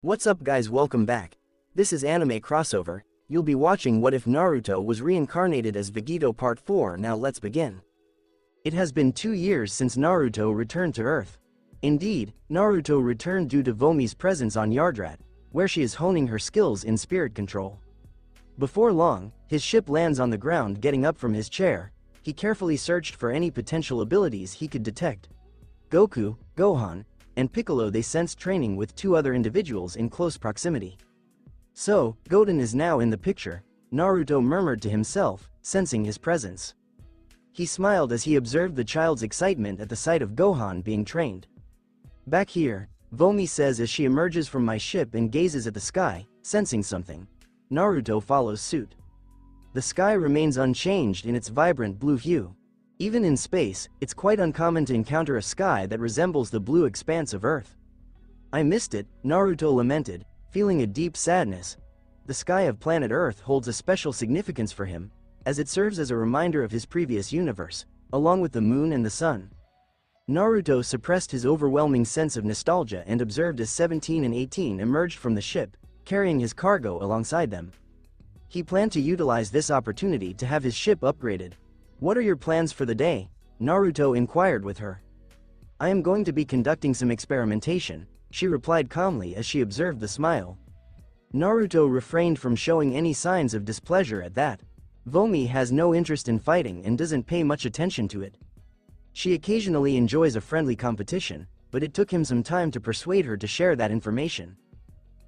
What's up guys, welcome back. This is Anime Crossover. You'll be watching What If Naruto Was Reincarnated as Vegito Part 4. Now let's begin. It has been 2 years since Naruto returned to Earth. Indeed, Naruto returned due to Vomi's presence on Yardrat, where she is honing her skills in spirit control. Before long, his ship lands on the ground. Getting up from his chair, he carefully searched for any potential abilities he could detect. Goku, Gohan, and Piccolo. They sensed training with 2 other individuals in close proximity. So, Goten is now in the picture, Naruto murmured to himself, sensing his presence. He smiled as he observed the child's excitement at the sight of Gohan being trained. Back here, Vomi says as she emerges from my ship and gazes at the sky, sensing something. Naruto follows suit. The sky remains unchanged in its vibrant blue hue. Even in space, it's quite uncommon to encounter a sky that resembles the blue expanse of Earth. I missed it, Naruto lamented, feeling a deep sadness. The sky of planet Earth holds a special significance for him, as it serves as a reminder of his previous universe, along with the moon and the sun. Naruto suppressed his overwhelming sense of nostalgia and observed as 17 and 18 emerged from the ship, carrying his cargo alongside them. He planned to utilize this opportunity to have his ship upgraded. "What are your plans for the day?" Naruto inquired with her. "I am going to be conducting some experimentation," she replied calmly as she observed the smile. Naruto refrained from showing any signs of displeasure at that. Vomi has no interest in fighting and doesn't pay much attention to it. She occasionally enjoys a friendly competition, but it took him some time to persuade her to share that information.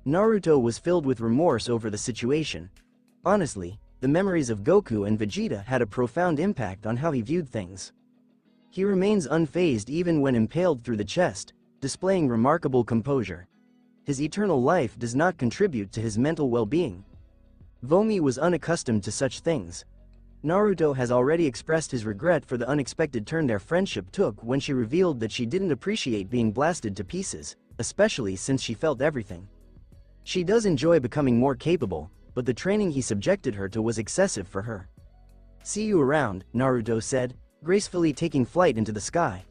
Naruto was filled with remorse over the situation. Honestly, the memories of Goku and Vegeta had a profound impact on how he viewed things. He remains unfazed even when impaled through the chest, displaying remarkable composure. His eternal life does not contribute to his mental well-being. Vomi was unaccustomed to such things. Naruto has already expressed his regret for the unexpected turn their friendship took when she revealed that she didn't appreciate being blasted to pieces, especially since she felt everything. She does enjoy becoming more capable, but the training he subjected her to was excessive for her. "See you around," Naruto said, gracefully taking flight into the sky.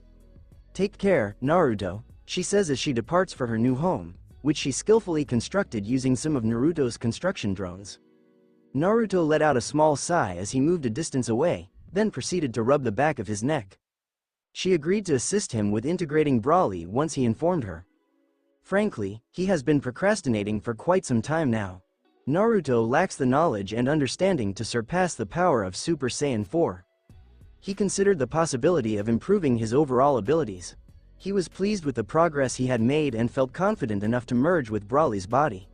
"Take care, Naruto," she says as she departs for her new home, which she skillfully constructed using some of Naruto's construction drones. Naruto let out a small sigh as he moved a distance away, then proceeded to rub the back of his neck. She agreed to assist him with integrating Broly once he informed her. Frankly, he has been procrastinating for quite some time now. Naruto lacks the knowledge and understanding to surpass the power of Super Saiyan 4. He considered the possibility of improving his overall abilities. He was pleased with the progress he had made and felt confident enough to merge with Broly's body.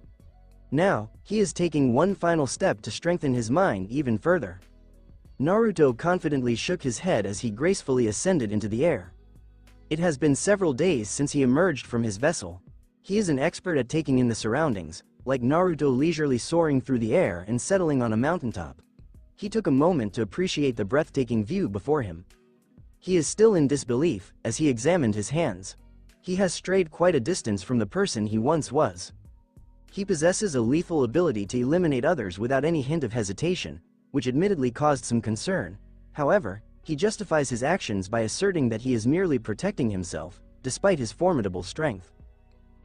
Now, he is taking one final step to strengthen his mind even further. Naruto confidently shook his head as he gracefully ascended into the air. It has been several days since he emerged from his vessel. He is an expert at taking in the surroundings, like Naruto leisurely soaring through the air and settling on a mountaintop. He took a moment to appreciate the breathtaking view before him. He is still in disbelief as he examined his hands. He has strayed quite a distance from the person he once was. He possesses a lethal ability to eliminate others without any hint of hesitation, which admittedly caused some concern. However, he justifies his actions by asserting that he is merely protecting himself, despite his formidable strength.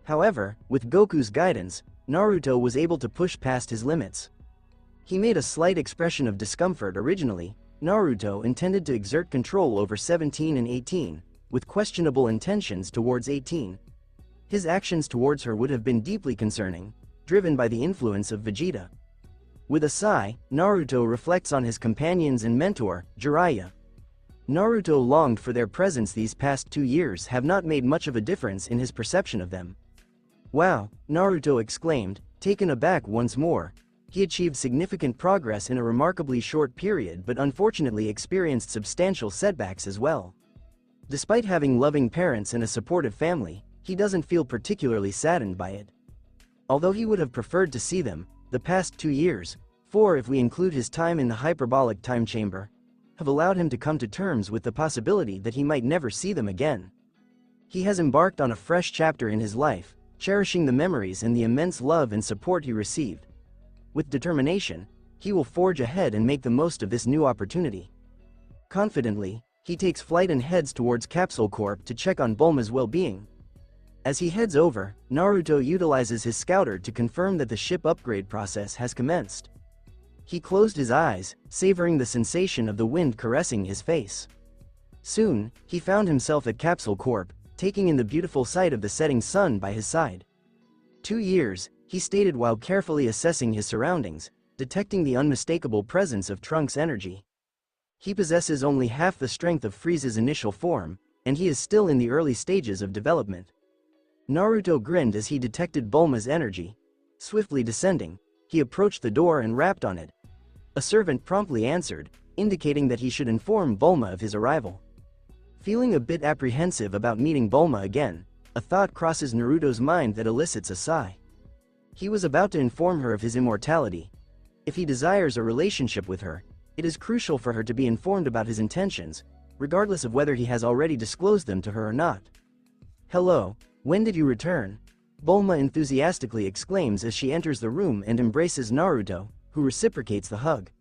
However, with Goku's guidance, Naruto was able to push past his limits. He made a slight expression of discomfort. Originally, Naruto intended to exert control over 17 and 18, with questionable intentions towards 18. His actions towards her would have been deeply concerning, driven by the influence of Vegeta. With a sigh, Naruto reflects on his companions and mentor, Jiraiya. Naruto longed for their presence. These past 2 years have not made much of a difference in his perception of them. "Wow," Naruto exclaimed, taken aback once more. He achieved significant progress in a remarkably short period but unfortunately experienced substantial setbacks as well. Despite having loving parents and a supportive family, he doesn't feel particularly saddened by it. Although he would have preferred to see them, the past 2 years, 4 if we include his time in the hyperbolic time chamber, have allowed him to come to terms with the possibility that he might never see them again. He has embarked on a fresh chapter in his life, cherishing the memories and the immense love and support he received. With determination, he will forge ahead and make the most of this new opportunity. Confidently, he takes flight and heads towards Capsule Corp to check on Bulma's well-being. As he heads over, Naruto utilizes his scouter to confirm that the ship upgrade process has commenced. He closed his eyes, savoring the sensation of the wind caressing his face. Soon, he found himself at Capsule Corp, taking in the beautiful sight of the setting sun by his side. 2 years, he stated while carefully assessing his surroundings, detecting the unmistakable presence of Trunks' energy. He possesses only half the strength of Frieza's initial form, and he is still in the early stages of development. Naruto grinned as he detected Bulma's energy. Swiftly descending, he approached the door and rapped on it. A servant promptly answered, indicating that he should inform Bulma of his arrival. Feeling a bit apprehensive about meeting Bulma again, a thought crosses Naruto's mind that elicits a sigh. He was about to inform her of his immortality. If he desires a relationship with her, it is crucial for her to be informed about his intentions, regardless of whether he has already disclosed them to her or not. "Hello, when did you return?" Bulma enthusiastically exclaims as she enters the room and embraces Naruto, who reciprocates the hug.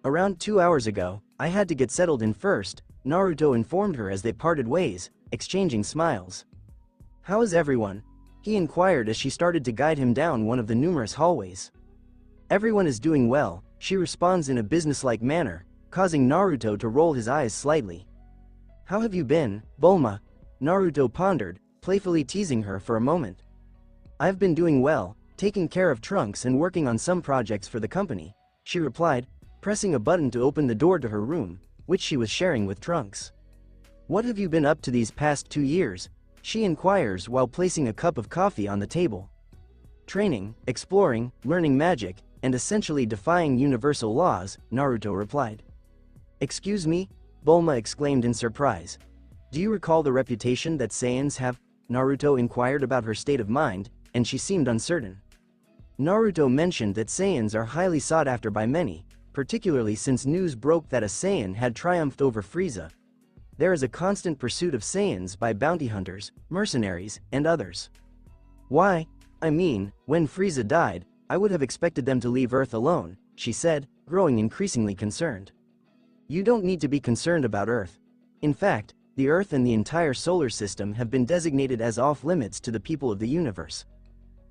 "Around 2 hours ago, I had to get settled in first," Naruto informed her as they parted ways, exchanging smiles. "How is everyone?" he inquired as she started to guide him down one of the numerous hallways. "Everyone is doing well," she responds in a businesslike manner, causing Naruto to roll his eyes slightly. "How have you been, Bulma?" Naruto pondered, playfully teasing her for a moment. "I've been doing well, taking care of Trunks and working on some projects for the company," she replied, pressing a button to open the door to her room, which she was sharing with Trunks. "What have you been up to these past 2 years?" she inquires while placing a cup of coffee on the table. "Training, exploring, learning magic, and essentially defying universal laws," Naruto replied. "Excuse me?" Bulma exclaimed in surprise. "Do you recall the reputation that Saiyans have?" Naruto inquired about her state of mind, and she seemed uncertain. Naruto mentioned that Saiyans are highly sought after by many, particularly since news broke that a Saiyan had triumphed over Frieza. There is a constant pursuit of Saiyans by bounty hunters, mercenaries, and others. "Why? I mean, when Frieza died, I would have expected them to leave Earth alone," she said, growing increasingly concerned. "You don't need to be concerned about Earth. In fact, the Earth and the entire solar system have been designated as off-limits to the people of the universe.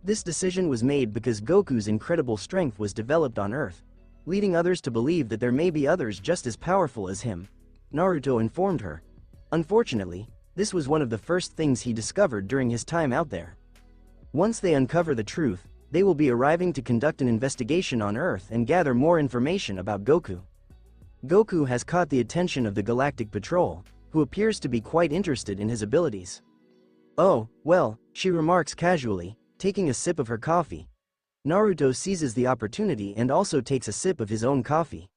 This decision was made because Goku's incredible strength was developed on Earth, leading others to believe that there may be others just as powerful as him," Naruto informed her. Unfortunately, this was one of the first things he discovered during his time out there. Once they uncover the truth, they will be arriving to conduct an investigation on Earth and gather more information about Goku. Goku has caught the attention of the Galactic Patrol, who appears to be quite interested in his abilities. "Oh, well," she remarks casually, taking a sip of her coffee. Naruto seizes the opportunity and also takes a sip of his own coffee.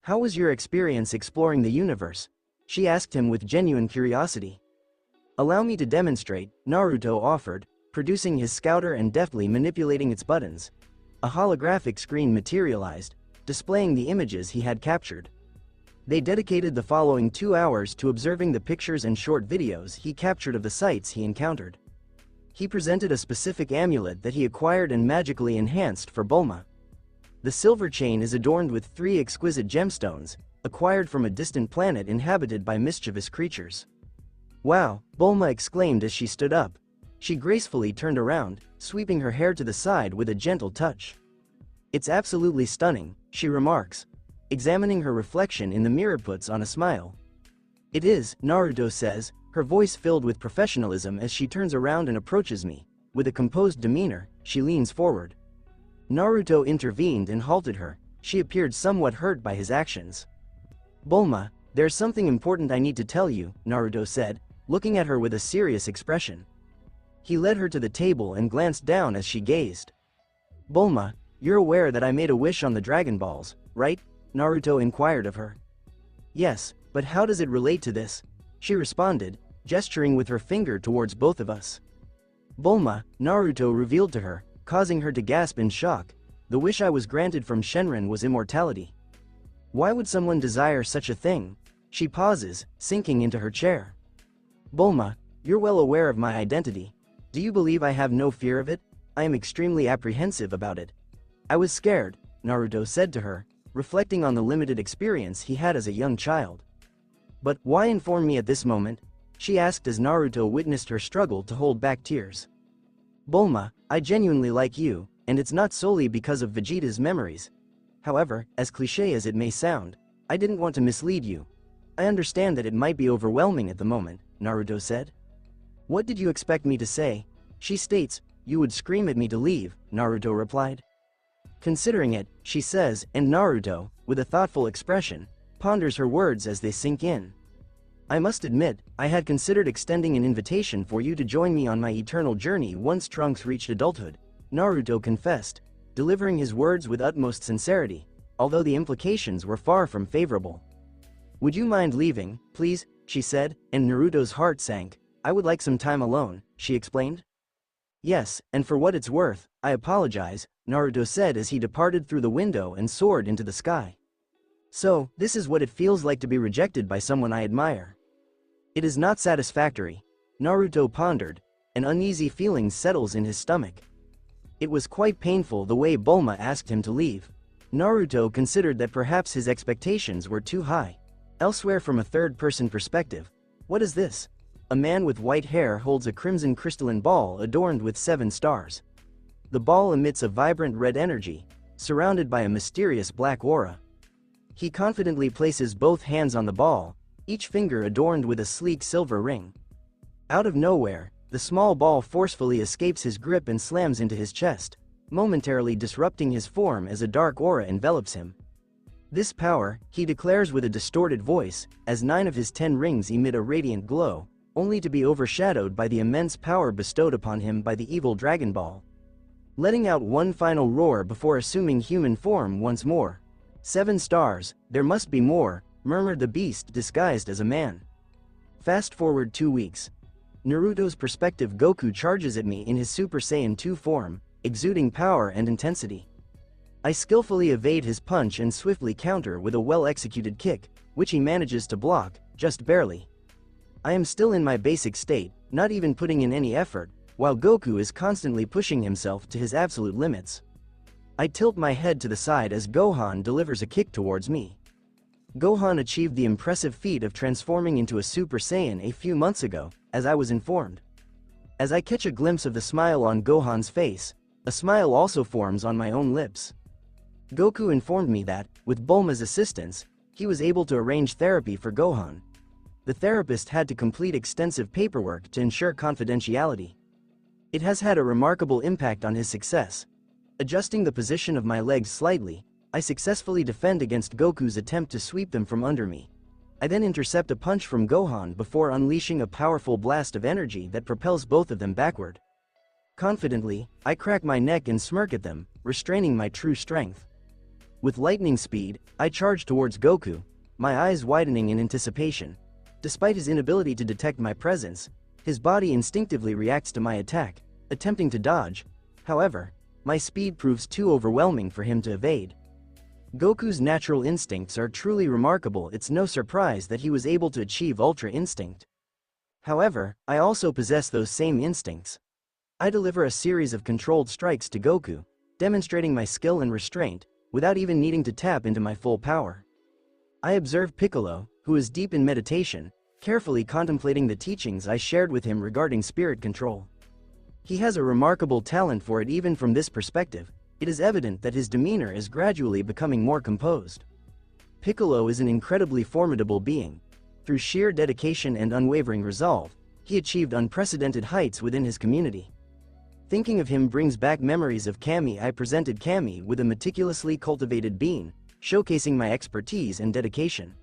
"How was your experience exploring the universe?" she asked him with genuine curiosity. "Allow me to demonstrate," Naruto offered, producing his scouter and deftly manipulating its buttons. A holographic screen materialized, displaying the images he had captured. They dedicated the following 2 hours to observing the pictures and short videos he captured of the sights he encountered. He presented a specific amulet that he acquired and magically enhanced for Bulma. The silver chain is adorned with 3 exquisite gemstones, acquired from a distant planet inhabited by mischievous creatures. "Wow," Bulma exclaimed as she stood up. She gracefully turned around, sweeping her hair to the side with a gentle touch. "It's absolutely stunning," she remarks, examining her reflection in the mirror puts on a smile. "It is," Naruto says, her voice filled with professionalism as she turns around and approaches me. With a composed demeanor, she leans forward. Naruto intervened and halted her. She appeared somewhat hurt by his actions. "Bulma, there's something important I need to tell you," Naruto said, looking at her with a serious expression. He led her to the table and glanced down as she gazed. "Bulma, you're aware that I made a wish on the Dragon Balls, right?" Naruto inquired of her. "Yes, but how does it relate to this?" she responded, gesturing with her finger towards both of us. "Bulma," Naruto revealed to her, causing her to gasp in shock, "the wish I was granted from Shenron was immortality." "Why would someone desire such a thing?" She pauses, sinking into her chair. "Bulma, you're well aware of my identity. Do you believe I have no fear of it? I am extremely apprehensive about it." "I was scared," Naruto said to her, reflecting on the limited experience he had as a young child. "But why inform me at this moment?" she asked as Naruto witnessed her struggle to hold back tears. Bulma, I genuinely like you, and it's not solely because of Vegeta's memories. However, as cliché as it may sound, I didn't want to mislead you. I understand that it might be overwhelming at the moment, Naruto said. What did you expect me to say? She states, you would scream at me to leave, Naruto replied. Considering it, she says, and Naruto, with a thoughtful expression, ponders her words as they sink in. I must admit, I had considered extending an invitation for you to join me on my eternal journey once Trunks reached adulthood, Naruto confessed, delivering his words with utmost sincerity, although the implications were far from favorable. Would you mind leaving, please, she said, and Naruto's heart sank. I would like some time alone, she explained. Yes, and for what it's worth, I apologize, Naruto said as he departed through the window and soared into the sky. So, this is what it feels like to be rejected by someone I admire. It is not satisfactory, Naruto pondered, an uneasy feeling settles in his stomach. It was quite painful the way Bulma asked him to leave. Naruto considered that perhaps his expectations were too high. Elsewhere from a third-person perspective, what is this? A man with white hair holds a crimson crystalline ball adorned with 7 stars. The ball emits a vibrant red energy, surrounded by a mysterious black aura. He confidently places both hands on the ball, each finger adorned with a sleek silver ring. Out of nowhere, the small ball forcefully escapes his grip and slams into his chest, momentarily disrupting his form as a dark aura envelops him. This power, he declares with a distorted voice, as 9 of his 10 rings emit a radiant glow, only to be overshadowed by the immense power bestowed upon him by the evil Dragon Ball. Letting out one final roar before assuming human form once more. 7 stars, there must be more, murmured the beast disguised as a man. Fast forward 2 weeks. Naruto's perspective Goku charges at me in his Super Saiyan 2 form, exuding power and intensity. I skillfully evade his punch and swiftly counter with a well-executed kick, which he manages to block, just barely. I am still in my basic state, not even putting in any effort, while Goku is constantly pushing himself to his absolute limits. I tilt my head to the side as Gohan delivers a kick towards me. Gohan achieved the impressive feat of transforming into a Super Saiyan a few months ago, as I was informed. As I catch a glimpse of the smile on Gohan's face, a smile also forms on my own lips. Goku informed me that, with Bulma's assistance, he was able to arrange therapy for Gohan. The therapist had to complete extensive paperwork to ensure confidentiality. It has had a remarkable impact on his success. Adjusting the position of my legs slightly, I successfully defend against Goku's attempt to sweep them from under me. I then intercept a punch from Gohan before unleashing a powerful blast of energy that propels both of them backward. Confidently, I crack my neck and smirk at them, restraining my true strength. With lightning speed, I charge towards Goku, my eyes widening in anticipation. Despite his inability to detect my presence, his body instinctively reacts to my attack, attempting to dodge. However, my speed proves too overwhelming for him to evade. Goku's natural instincts are truly remarkable. It's no surprise that he was able to achieve Ultra Instinct. However, I also possess those same instincts. I deliver a series of controlled strikes to Goku, demonstrating my skill and restraint, without even needing to tap into my full power. I observe Piccolo, who is deep in meditation, carefully contemplating the teachings I shared with him regarding spirit control. He has a remarkable talent for it. Even from this perspective, it is evident that his demeanor is gradually becoming more composed. Piccolo is an incredibly formidable being. Through sheer dedication and unwavering resolve, he achieved unprecedented heights within his community. Thinking of him brings back memories of Kami. I presented Kami with a meticulously cultivated bean, showcasing my expertise and dedication.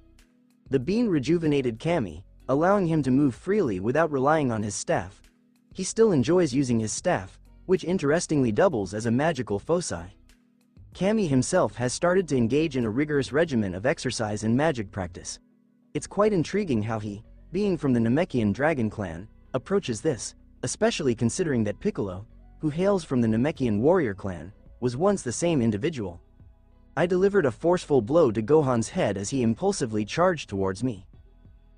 The bean rejuvenated Kami, allowing him to move freely without relying on his staff. He still enjoys using his staff, which interestingly doubles as a magical foci. Kami himself has started to engage in a rigorous regimen of exercise and magic practice. It's quite intriguing how he, being from the Namekian Dragon Clan, approaches this, especially considering that Piccolo, who hails from the Namekian Warrior Clan, was once the same individual. I delivered a forceful blow to Gohan's head as he impulsively charged towards me.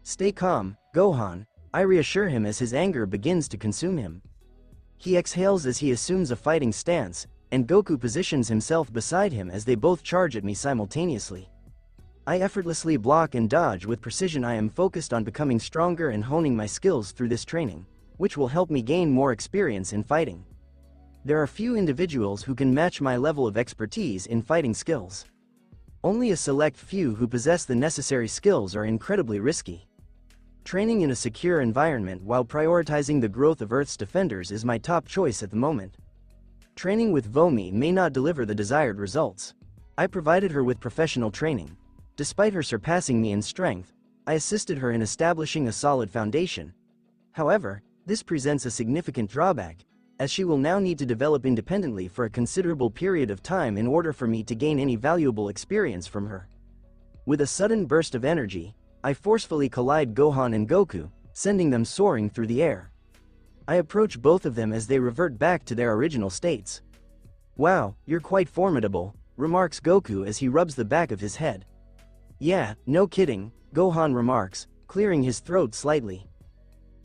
Stay calm, Gohan, I reassure him as his anger begins to consume him. He exhales as he assumes a fighting stance, and Goku positions himself beside him as they both charge at me simultaneously. I effortlessly block and dodge with precision. I am focused on becoming stronger and honing my skills through this training, which will help me gain more experience in fighting. There are few individuals who can match my level of expertise in fighting skills. Only a select few who possess the necessary skills are incredibly risky. Training in a secure environment while prioritizing the growth of Earth's defenders is my top choice at the moment. Training with Vomi may not deliver the desired results. I provided her with professional training. Despite her surpassing me in strength, I assisted her in establishing a solid foundation. However, this presents a significant drawback, as she will now need to develop independently for a considerable period of time in order for me to gain any valuable experience from her. With a sudden burst of energy, I forcefully collide Gohan and Goku, sending them soaring through the air. I approach both of them as they revert back to their original states. "Wow, you're quite formidable," remarks Goku as he rubs the back of his head. "Yeah, no kidding," Gohan remarks, clearing his throat slightly.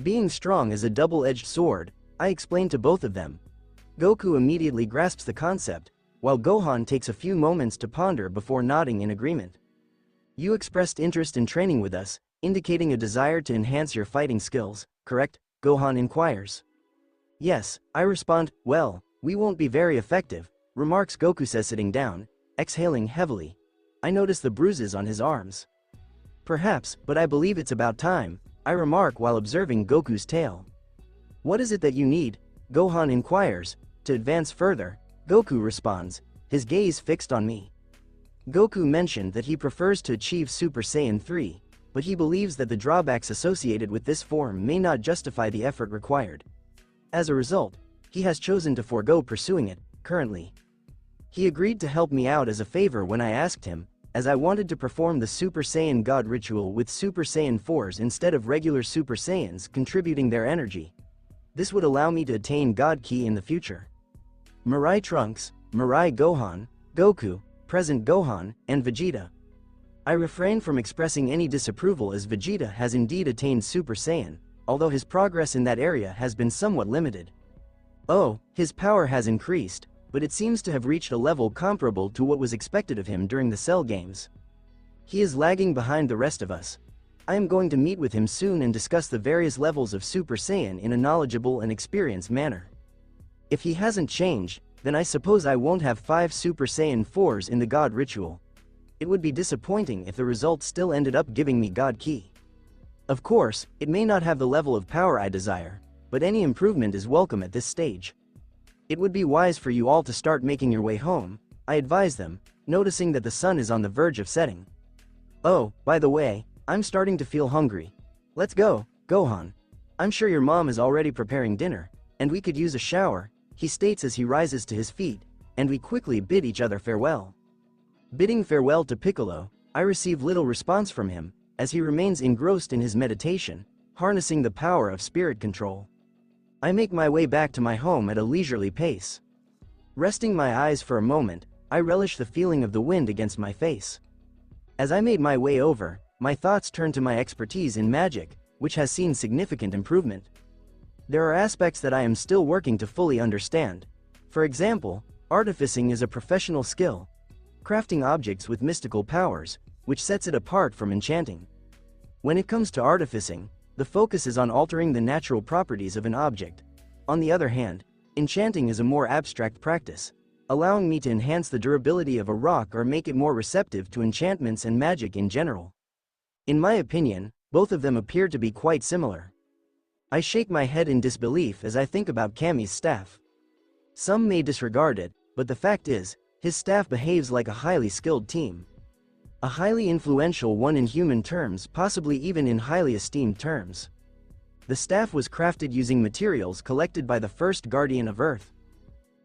Being strong is a double-edged sword, I explain to both of them. Goku immediately grasps the concept, while Gohan takes a few moments to ponder before nodding in agreement. "You expressed interest in training with us, indicating a desire to enhance your fighting skills, correct?" Gohan inquires. "Yes," I respond. "Well, we won't be very effective," remarks Goku says, sitting down, exhaling heavily. I notice the bruises on his arms. "Perhaps, but I believe it's about time," I remark while observing Goku's tail. "What is it that you need?" Gohan inquires. To advance further, Goku responds, his gaze fixed on me. Goku mentioned that he prefers to achieve Super Saiyan 3, but he believes that the drawbacks associated with this form may not justify the effort required. As a result, he has chosen to forego pursuing it, currently. He agreed to help me out as a favor when I asked him, as I wanted to perform the Super Saiyan God ritual with Super Saiyan 4s instead of regular Super Saiyans contributing their energy. This would allow me to attain God Ki in the future. Mirai Trunks, Mirai Gohan, Goku, Present Gohan, and Vegeta. I refrain from expressing any disapproval as Vegeta has indeed attained Super Saiyan, although his progress in that area has been somewhat limited. Oh, his power has increased, but it seems to have reached a level comparable to what was expected of him during the Cell games. He is lagging behind the rest of us. I am going to meet with him soon and discuss the various levels of Super Saiyan in a knowledgeable and experienced manner. If he hasn't changed, then I suppose I won't have 5 Super Saiyan 4s in the God ritual. It would be disappointing if the result still ended up giving me God Ki. Of course, it may not have the level of power I desire, but any improvement is welcome at this stage. It would be wise for you all to start making your way home, I advise them, noticing that the sun is on the verge of setting. Oh, by the way, I'm starting to feel hungry. Let's go, Gohan. I'm sure your mom is already preparing dinner, and we could use a shower, he states as he rises to his feet, and we quickly bid each other farewell. Bidding farewell to Piccolo, I receive little response from him, as he remains engrossed in his meditation, harnessing the power of spirit control. I make my way back to my home at a leisurely pace. Resting my eyes for a moment, I relish the feeling of the wind against my face. As I made my way over, my thoughts turned to my expertise in magic, which has seen significant improvement. There are aspects that I am still working to fully understand. For example, artificing is a professional skill, crafting objects with mystical powers, which sets it apart from enchanting. When it comes to artificing, the focus is on altering the natural properties of an object. On the other hand, enchanting is a more abstract practice, allowing me to enhance the durability of a rock or make it more receptive to enchantments and magic in general. In my opinion, both of them appear to be quite similar. I shake my head in disbelief as I think about Kami's staff. Some may disregard it, but the fact is, his staff behaves like a highly skilled team. A highly influential one in human terms, possibly even in highly esteemed terms. The staff was crafted using materials collected by the first Guardian of Earth,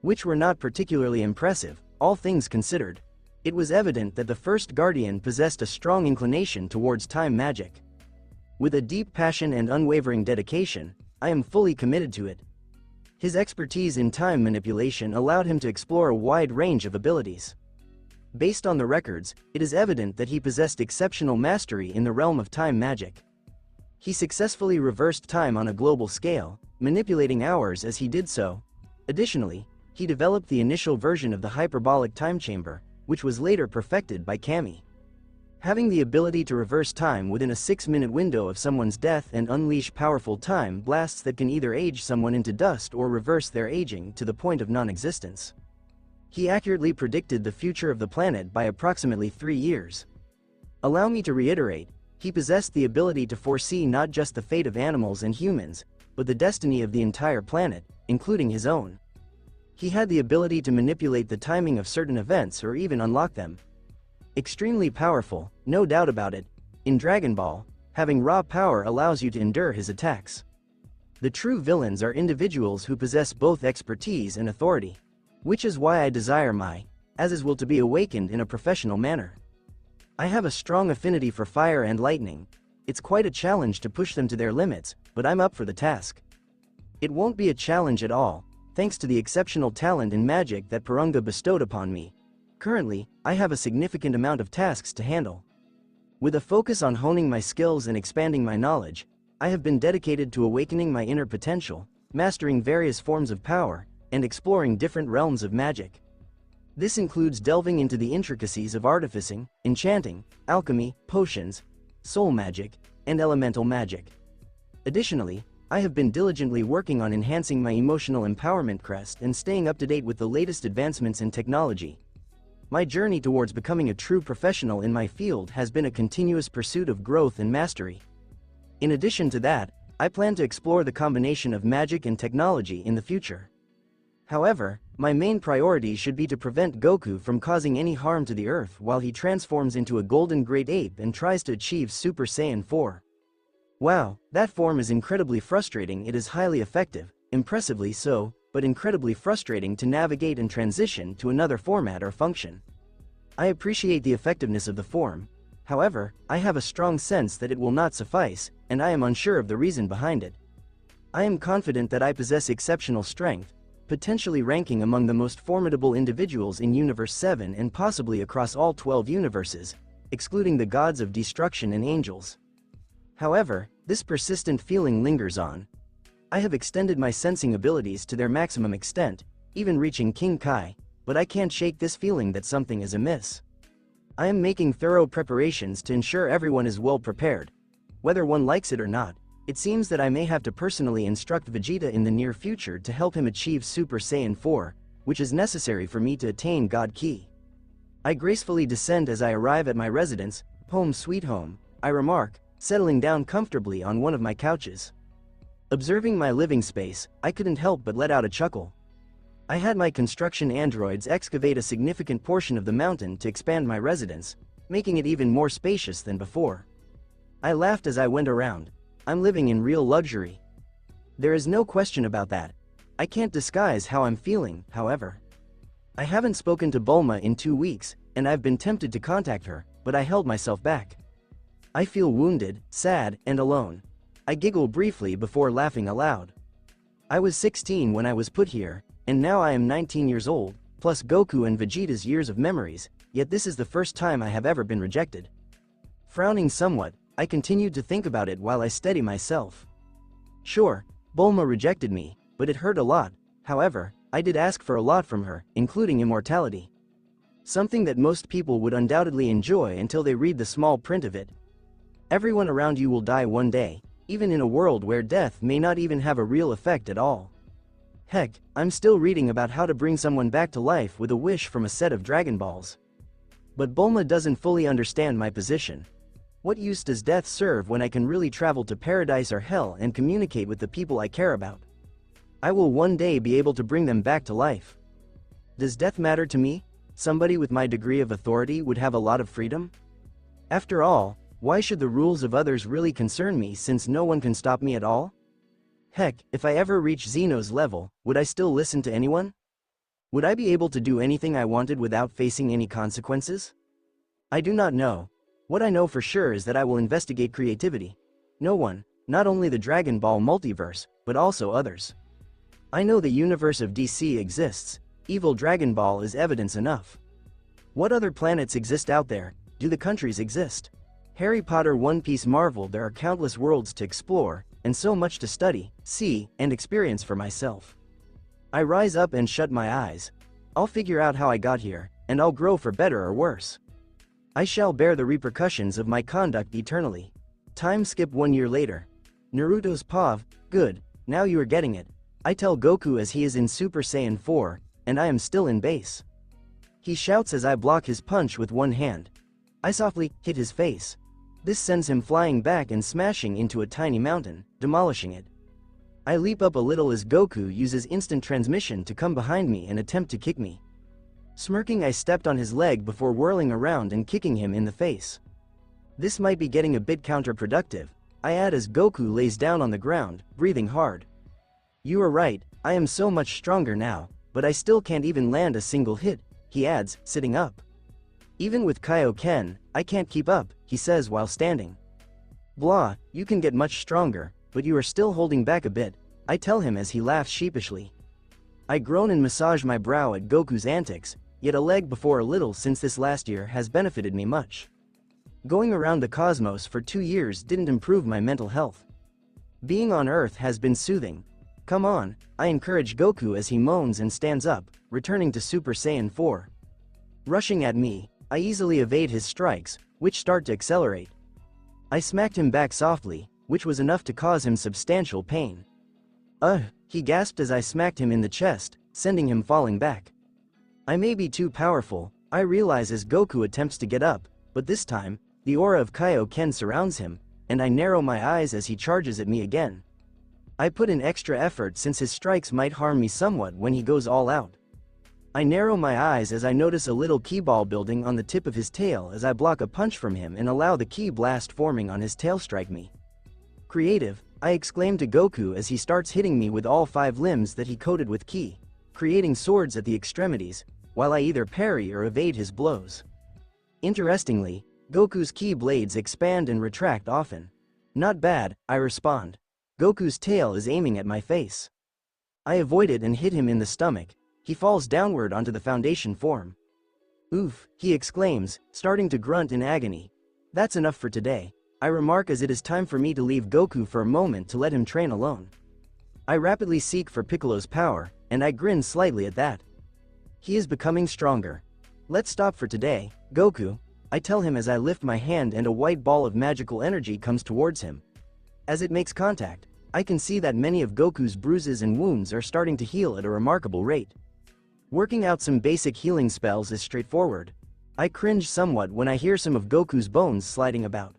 which were not particularly impressive, all things considered. It was evident that the first Guardian possessed a strong inclination towards time magic. With a deep passion and unwavering dedication, I am fully committed to it. His expertise in time manipulation allowed him to explore a wide range of abilities. Based on the records, it is evident that he possessed exceptional mastery in the realm of time magic. He successfully reversed time on a global scale, manipulating hours as he did so. Additionally, he developed the initial version of the hyperbolic time chamber, which was later perfected by Kami. Having the ability to reverse time within a 6-minute window of someone's death and unleash powerful time blasts that can either age someone into dust or reverse their aging to the point of non-existence. He accurately predicted the future of the planet by approximately 3 years. Allow me to reiterate, he possessed the ability to foresee not just the fate of animals and humans, but the destiny of the entire planet, including his own. He had the ability to manipulate the timing of certain events or even unlock them. Extremely powerful, no doubt about it. In Dragon Ball, having raw power allows you to endure his attacks. The true villains are individuals who possess both expertise and authority. Which is why I desire my, as is will to be awakened in a professional manner. I have a strong affinity for fire and lightning. It's quite a challenge to push them to their limits, but I'm up for the task. It won't be a challenge at all, thanks to the exceptional talent in magic that Purunga bestowed upon me. Currently, I have a significant amount of tasks to handle. With a focus on honing my skills and expanding my knowledge, I have been dedicated to awakening my inner potential, mastering various forms of power, and exploring different realms of magic. This includes delving into the intricacies of artificing, enchanting, alchemy, potions, soul magic, and elemental magic. Additionally, I have been diligently working on enhancing my emotional empowerment crest and staying up to date with the latest advancements in technology. My journey towards becoming a true professional in my field has been a continuous pursuit of growth and mastery. In addition to that, I plan to explore the combination of magic and technology in the future. However, my main priority should be to prevent Goku from causing any harm to the Earth while he transforms into a golden great ape and tries to achieve Super Saiyan 4. Wow, that form is incredibly frustrating. It is highly effective, impressively so, but incredibly frustrating to navigate and transition to another format or function. I appreciate the effectiveness of the form. However, I have a strong sense that it will not suffice, and I am unsure of the reason behind it. I am confident that I possess exceptional strength, potentially ranking among the most formidable individuals in Universe 7 and possibly across all 12 universes, excluding the gods of destruction and angels. However, this persistent feeling lingers on. I have extended my sensing abilities to their maximum extent, even reaching King Kai, but I can't shake this feeling that something is amiss. I am making thorough preparations to ensure everyone is well prepared. Whether one likes it or not, it seems that I may have to personally instruct Vegeta in the near future to help him achieve Super Saiyan 4, which is necessary for me to attain God Ki. I gracefully descend as I arrive at my residence, home sweet home, I remark, settling down comfortably on one of my couches. Observing my living space, I couldn't help but let out a chuckle. I had my construction androids excavate a significant portion of the mountain to expand my residence, making it even more spacious than before. I laughed as I went around. I'm living in real luxury. There is no question about that. I can't disguise how I'm feeling, however. I haven't spoken to Bulma in 2 weeks, and I've been tempted to contact her, but I held myself back. I feel wounded, sad, and alone. I giggle briefly before laughing aloud. I was 16 when I was put here, and now I am 19 years old, plus Goku and Vegeta's years of memories, yet this is the first time I have ever been rejected. Frowning somewhat, I continued to think about it while I steady myself. Sure, Bulma rejected me, but it hurt a lot. However, I did ask for a lot from her, including immortality. Something that most people would undoubtedly enjoy until they read the small print of it. Everyone around you will die one day, even in a world where death may not even have a real effect at all. Heck, I'm still reading about how to bring someone back to life with a wish from a set of Dragon Balls. But Bulma doesn't fully understand my position. What use does death serve when I can really travel to paradise or hell and communicate with the people I care about? I will one day be able to bring them back to life. Does death matter to me? Somebody with my degree of authority would have a lot of freedom? After all, why should the rules of others really concern me since no one can stop me at all? Heck, if I ever reach Zeno's level, would I still listen to anyone? Would I be able to do anything I wanted without facing any consequences? I do not know. What I know for sure is that I will investigate creativity. No one, not only the Dragon Ball multiverse, but also others. I know the universe of DC exists. Evil Dragon Ball is evidence enough. What other planets exist out there? Do the countries exist? Harry Potter, One Piece, Marvel, there are countless worlds to explore, and so much to study, see, and experience for myself. I rise up and shut my eyes. I'll figure out how I got here, and I'll grow for better or worse. I shall bear the repercussions of my conduct eternally. Time skip 1 year later. Naruto's POV, good, now you are getting it. I tell Goku as he is in Super Saiyan 4, and I am still in base. He shouts as I block his punch with one hand. I softly hit his face. This sends him flying back and smashing into a tiny mountain, demolishing it. I leap up a little as Goku uses instant transmission to come behind me and attempt to kick me. Smirking, I stepped on his leg before whirling around and kicking him in the face. This might be getting a bit counterproductive, I add as Goku lays down on the ground, breathing hard. You are right, I am so much stronger now, but I still can't even land a single hit, he adds, sitting up. Even with Kaioken, I can't keep up, he says while standing. Blah, you can get much stronger, but you are still holding back a bit, I tell him as he laughs sheepishly. I groan and massage my brow at Goku's antics, yet a leg before a little since this last year has benefited me much. Going around the cosmos for 2 years didn't improve my mental health. Being on Earth has been soothing. Come on, I encourage Goku as he moans and stands up, returning to Super Saiyan 4. Rushing at me, I easily evade his strikes, which start to accelerate. I smacked him back softly, which was enough to cause him substantial pain. He gasped as I smacked him in the chest, sending him falling back. I may be too powerful, I realize as Goku attempts to get up, but this time, the aura of Kaioken surrounds him, and I narrow my eyes as he charges at me again. I put in extra effort since his strikes might harm me somewhat when he goes all out. I narrow my eyes as I notice a little ki ball building on the tip of his tail as I block a punch from him and allow the ki blast forming on his tail strike me. Creative, I exclaim to Goku as he starts hitting me with all 5 limbs that he coated with ki, creating swords at the extremities, while I either parry or evade his blows. Interestingly, Goku's ki blades expand and retract often. Not bad, I respond. Goku's tail is aiming at my face. I avoid it and hit him in the stomach. He falls downward onto the foundation form. Oof, he exclaims, starting to grunt in agony. That's enough for today, I remark as it is time for me to leave Goku for a moment to let him train alone. I rapidly seek for Piccolo's power, and I grin slightly at that. He is becoming stronger. Let's stop for today, Goku, I tell him as I lift my hand and a white ball of magical energy comes towards him. As it makes contact, I can see that many of Goku's bruises and wounds are starting to heal at a remarkable rate. Working out some basic healing spells is straightforward. I cringe somewhat when I hear some of Goku's bones sliding about.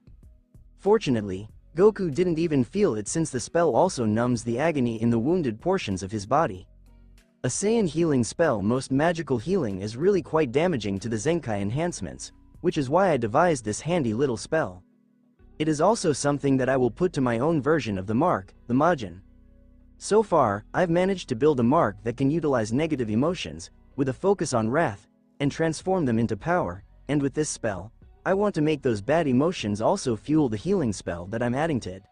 Fortunately, Goku didn't even feel it since the spell also numbs the agony in the wounded portions of his body. A Saiyan healing spell, most magical healing, is really quite damaging to the Zenkai enhancements, which is why I devised this handy little spell. It is also something that I will put to my own version of the mark, the Majin. So far, I've managed to build a mark that can utilize negative emotions, with a focus on wrath, and transform them into power, and with this spell, I want to make those bad emotions also fuel the healing spell that I'm adding to it.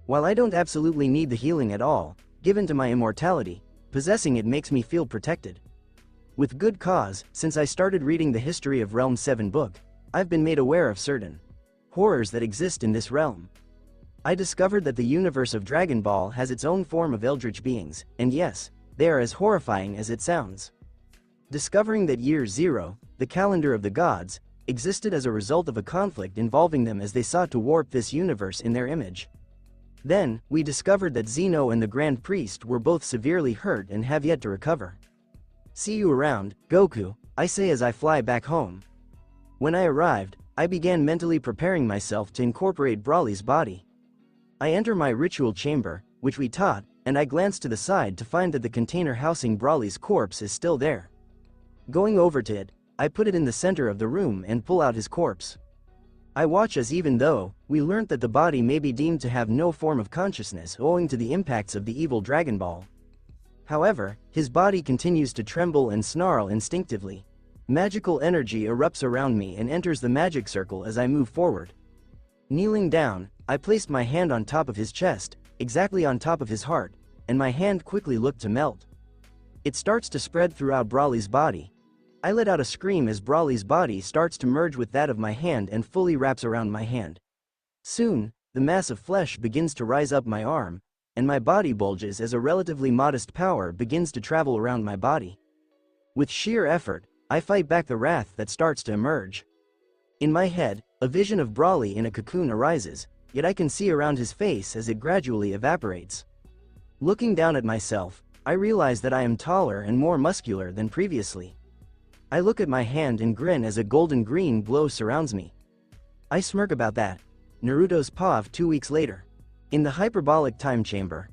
While I don't absolutely need the healing at all, given to my immortality, possessing it makes me feel protected. With good cause, since I started reading the History of Realm 7 book, I've been made aware of certain horrors that exist in this realm. I discovered that the universe of Dragon Ball has its own form of eldritch beings, and yes, they are as horrifying as it sounds. Discovering that Year Zero, the calendar of the gods, existed as a result of a conflict involving them as they sought to warp this universe in their image. Then, we discovered that Zeno and the Grand Priest were both severely hurt and have yet to recover. See you around, Goku, I say as I fly back home. When I arrived, I began mentally preparing myself to incorporate Broly's body. I enter my ritual chamber, which we taught, and I glance to the side to find that the container housing Broly's corpse is still there. Going over to it, I put it in the center of the room and pull out his corpse. I watch as, even though we learnt that the body may be deemed to have no form of consciousness owing to the impacts of the evil Dragon Ball. However, his body continues to tremble and snarl instinctively. Magical energy erupts around me and enters the magic circle as I move forward. Kneeling down, I placed my hand on top of his chest, exactly on top of his heart, and my hand quickly looked to melt. It starts to spread throughout Broly's body. I let out a scream as Broly's body starts to merge with that of my hand and fully wraps around my hand. Soon, the mass of flesh begins to rise up my arm, and my body bulges as a relatively modest power begins to travel around my body. With sheer effort, I fight back the wrath that starts to emerge. In my head, a vision of Broly in a cocoon arises, yet I can see around his face as it gradually evaporates. Looking down at myself, I realize that I am taller and more muscular than previously. I look at my hand and grin as a golden green glow surrounds me. I smirk about that. Naruto's POV 2 weeks later. In the hyperbolic time chamber.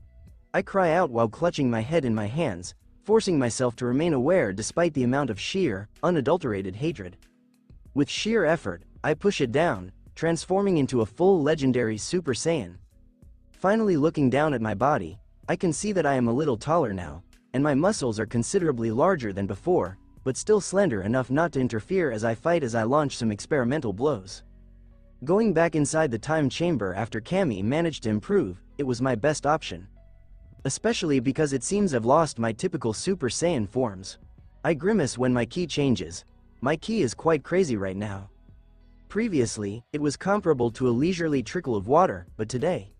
I cry out while clutching my head in my hands, forcing myself to remain aware despite the amount of sheer, unadulterated hatred. With sheer effort, I push it down, transforming into a full legendary Super Saiyan. Finally looking down at my body, I can see that I am a little taller now, and my muscles are considerably larger than before, but still slender enough not to interfere as I fight as I launch some experimental blows. Going back inside the time chamber after Kami managed to improve, it was my best option. Especially because it seems I've lost my typical Super Saiyan forms. I grimace when my ki changes. My ki is quite crazy right now. Previously, it was comparable to a leisurely trickle of water, but today,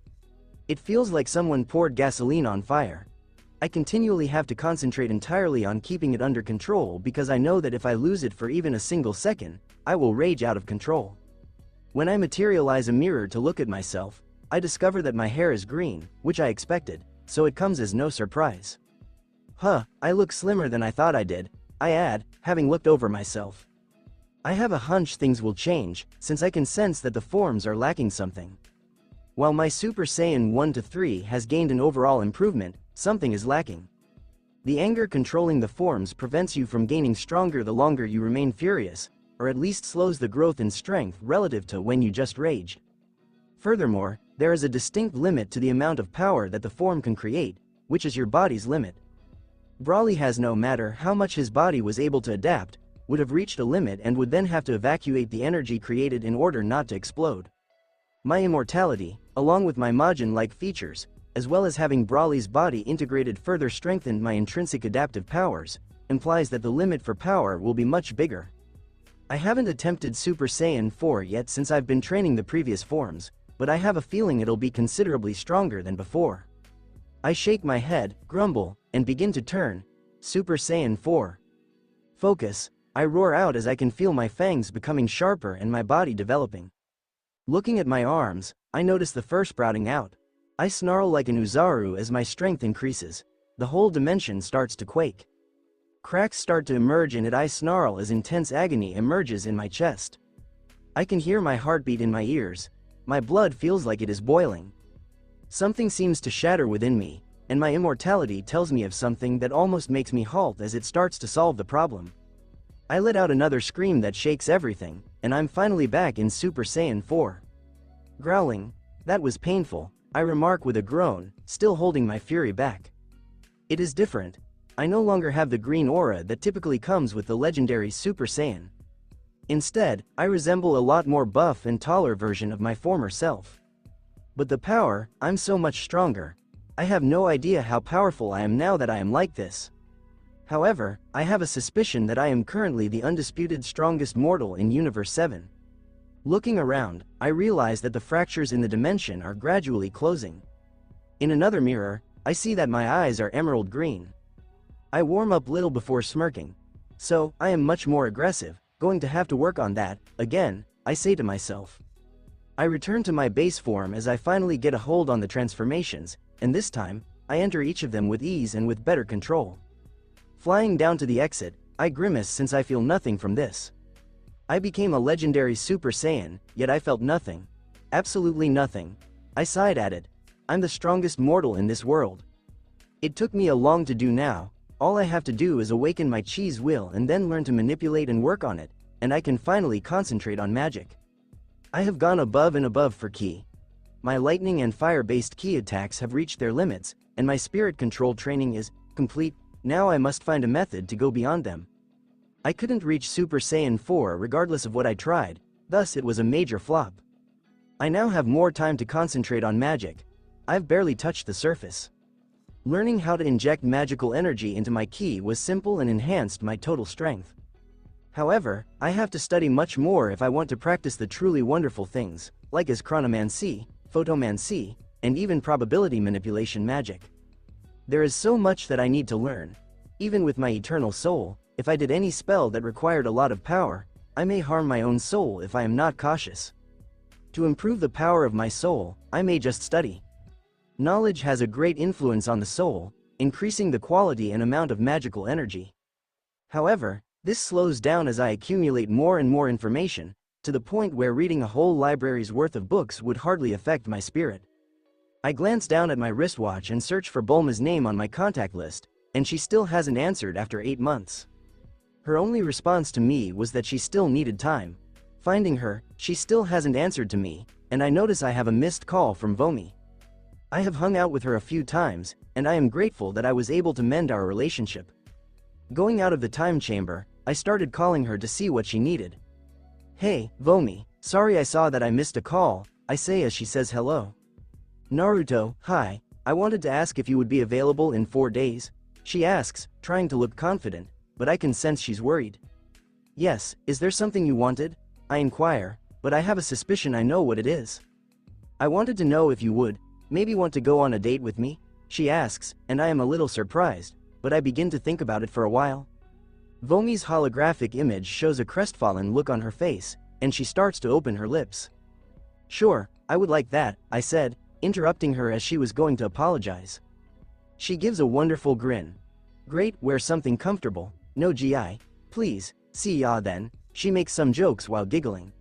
it feels like someone poured gasoline on fire. I continually have to concentrate entirely on keeping it under control because I know that if I lose it for even a single second, I will rage out of control. When I materialize a mirror to look at myself, I discover that my hair is green, which I expected, so it comes as no surprise. I look slimmer than I thought I did, I add, having looked over myself. I have a hunch things will change, since I can sense that the forms are lacking something. While my Super Saiyan 1 to 3 has gained an overall improvement, something is lacking. The anger controlling the forms prevents you from gaining stronger the longer you remain furious, or at least slows the growth in strength relative to when you just raged. Furthermore, there is a distinct limit to the amount of power that the form can create, which is your body's limit. Broly has, no matter how much his body was able to adapt, would have reached a limit and would then have to evacuate the energy created in order not to explode. My immortality, along with my Majin-like features, as well as having Broly's body integrated further strengthened my intrinsic adaptive powers, implies that the limit for power will be much bigger. I haven't attempted Super Saiyan 4 yet since I've been training the previous forms, but I have a feeling it'll be considerably stronger than before. I shake my head, grumble, and begin to turn. Super Saiyan 4. Focus, I roar out as I can feel my fangs becoming sharper and my body developing. Looking at my arms, I notice the fur sprouting out. I snarl like an Uzaru as my strength increases. The whole dimension starts to quake. Cracks start to emerge and I snarl as intense agony emerges in my chest. I can hear my heartbeat in my ears. My blood feels like it is boiling. Something seems to shatter within me, and my immortality tells me of something that almost makes me halt as it starts to solve the problem. I let out another scream that shakes everything, and I'm finally back in Super Saiyan 4. Growling, that was painful, I remark with a groan, still holding my fury back. It is different. I no longer have the green aura that typically comes with the legendary Super Saiyan. Instead, I resemble a lot more buff and taller version of my former self. But the power, I'm so much stronger. I have no idea how powerful I am now that I am like this. However, I have a suspicion that I am currently the undisputed strongest mortal in Universe 7. Looking around, I realize that the fractures in the dimension are gradually closing. In another mirror, I see that my eyes are emerald green. I warm up little before smirking. So, I am much more aggressive, going to have to work on that, again, I say to myself. I return to my base form as I finally get a hold on the transformations, and this time, I enter each of them with ease and with better control. Flying down to the exit, I grimace since I feel nothing from this. I became a legendary Super Saiyan, yet I felt nothing. Absolutely nothing. I sighed at it. I'm the strongest mortal in this world. It took me a long to do now. All I have to do is awaken my Chi's will and then learn to manipulate and work on it, and I can finally concentrate on magic. I have gone above and above for ki. My lightning and fire-based ki attacks have reached their limits, and my spirit control training is complete. Now I must find a method to go beyond them. I couldn't reach Super Saiyan 4 regardless of what I tried, thus it was a major flop. I now have more time to concentrate on magic. I've barely touched the surface. Learning how to inject magical energy into my ki was simple and enhanced my total strength. However, I have to study much more if I want to practice the truly wonderful things, like as chronomancy, photomancy, and even probability manipulation magic. There is so much that I need to learn. Even with my eternal soul, if I did any spell that required a lot of power, I may harm my own soul if I am not cautious. To improve the power of my soul, I may just study. Knowledge has a great influence on the soul, increasing the quality and amount of magical energy. However, this slows down as I accumulate more and more information, to the point where reading a whole library's worth of books would hardly affect my spirit. I glance down at my wristwatch and search for Bulma's name on my contact list, and she still hasn't answered after 8 months. Her only response to me was that she still needed time. Finding her, she still hasn't answered to me, and I notice I have a missed call from Vomi. I have hung out with her a few times, and I am grateful that I was able to mend our relationship. Going out of the time chamber, I started calling her to see what she needed. "Hey, Vomi, sorry I saw that I missed a call," I say as she says hello. "Naruto, hi, I wanted to ask if you would be available in 4 days, she asks, trying to look confident, but I can sense she's worried. "Yes, is there something you wanted?" I inquire, but I have a suspicion I know what it is. "I wanted to know if you would, maybe want to go on a date with me?" she asks, and I am a little surprised, but I begin to think about it for a while. Vomi's holographic image shows a crestfallen look on her face, and she starts to open her lips. "Sure, I would like that," I said, interrupting her as she was going to apologize. She gives a wonderful grin. "Great, wear something comfortable, no GI, please, see ya then," she makes some jokes while giggling.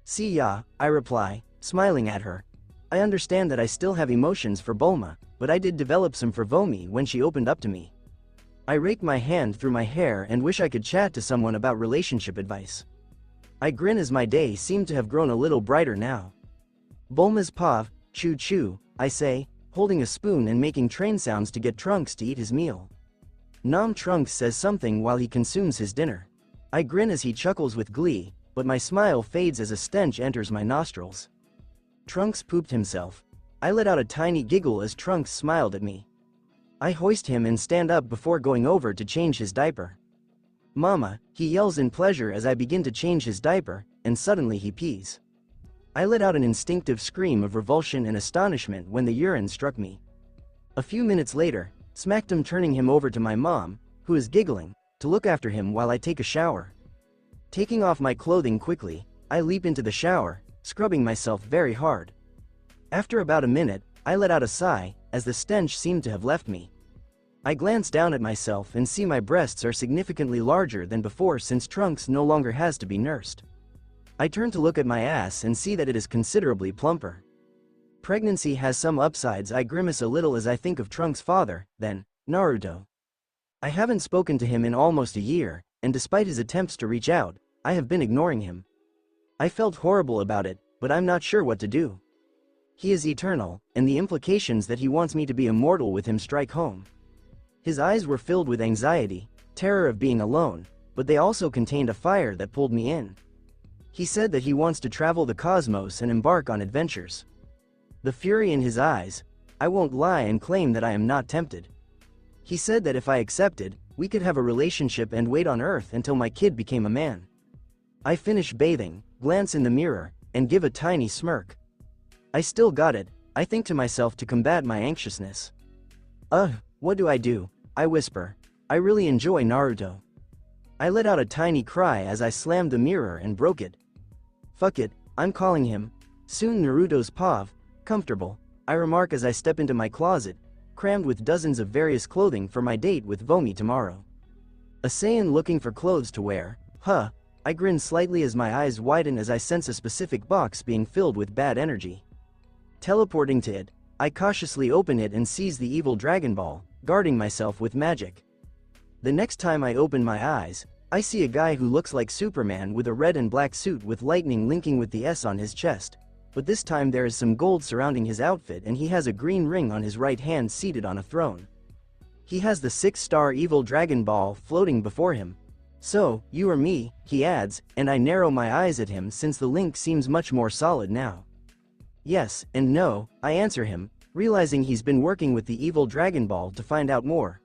"See ya," I reply, smiling at her. I understand that I still have emotions for Bulma, but I did develop some for Vomi when she opened up to me. I rake my hand through my hair and wish I could chat to someone about relationship advice. I grin as my day seemed to have grown a little brighter now. "Bulma's pav, choo choo," I say, holding a spoon and making train sounds to get Trunks to eat his meal. Nam Trunks says something while he consumes his dinner. I grin as he chuckles with glee, but my smile fades as a stench enters my nostrils. Trunks pooped himself. I let out a tiny giggle as Trunks smiled at me. I hoist him and stand up before going over to change his diaper. "Mama," he yells in pleasure as I begin to change his diaper, and suddenly he pees. I let out an instinctive scream of revulsion and astonishment when the urine struck me. A few minutes later, smacked him, turning him over to my mom, who is giggling, to look after him while I take a shower. Taking off my clothing quickly, I leap into the shower, scrubbing myself very hard. After about a minute, I let out a sigh, as the stench seemed to have left me. I glance down at myself and see my breasts are significantly larger than before since Trunks no longer has to be nursed. I turn to look at my ass and see that it is considerably plumper. Pregnancy has some upsides. I grimace a little as I think of Trunks' father, then, Naruto. I haven't spoken to him in almost a year, and despite his attempts to reach out, I have been ignoring him. I felt horrible about it, but I'm not sure what to do. He is eternal, and the implications that he wants me to be immortal with him strike home. His eyes were filled with anxiety, terror of being alone, but they also contained a fire that pulled me in. He said that he wants to travel the cosmos and embark on adventures. The fury in his eyes, I won't lie and claim that I am not tempted. He said that if I accepted, we could have a relationship and wait on Earth until my kid became a man. I finish bathing, glance in the mirror, and give a tiny smirk. I still got it, I think to myself to combat my anxiousness. What do? I whisper. I really enjoy Naruto. I let out a tiny cry as I slammed the mirror and broke it. Fuck it, I'm calling him. Soon Naruto's pav, comfortable, I remark as I step into my closet, crammed with dozens of various clothing for my date with Vomi tomorrow. A Saiyan looking for clothes to wear, huh? I grin slightly as my eyes widen as I sense a specific box being filled with bad energy. Teleporting to it, I cautiously open it and seize the evil Dragon Ball, guarding myself with magic. The next time I open my eyes, I see a guy who looks like Superman with a red and black suit with lightning linking with the S on his chest, but this time there is some gold surrounding his outfit and he has a green ring on his right hand seated on a throne. He has the 6-star evil Dragon Ball floating before him. "So, you or me," he adds, and I narrow my eyes at him since the link seems much more solid now. Yes and no, I answer him, realizing he's been working with the evil Dragon Ball to find out more.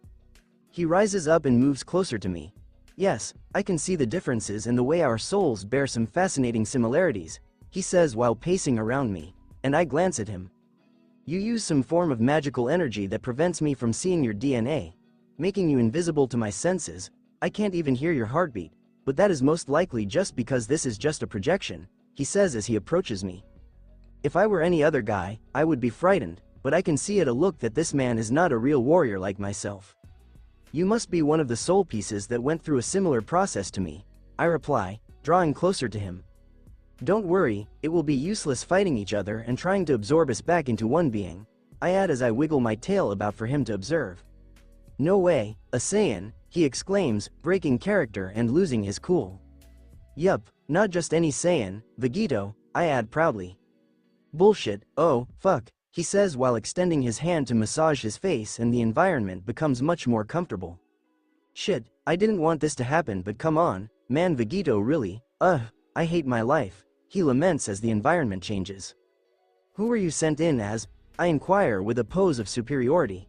He rises up and moves closer to me. "Yes, I can see the differences in the way our souls bear some fascinating similarities," he says while pacing around me, and I glance at him. "You use some form of magical energy that prevents me from seeing your DNA, making you invisible to my senses. I can't even hear your heartbeat," but that is most likely just because this is just a projection, he says as he approaches me. If I were any other guy, I would be frightened, but I can see at a look that this man is not a real warrior like myself. You must be one of the soul pieces that went through a similar process to me, I reply, drawing closer to him. Don't worry, it will be useless fighting each other and trying to absorb us back into one being, I add as I wiggle my tail about for him to observe. No way, a Saiyan, he exclaims, breaking character and losing his cool. Yup, not just any Saiyan, Vegito, I add proudly. Bullshit, oh, fuck, he says while extending his hand to massage his face and the environment becomes much more comfortable. Shit, I didn't want this to happen but come on, man Vegito really, I hate my life, he laments as the environment changes. Who were you sent in as? I inquire with a pose of superiority.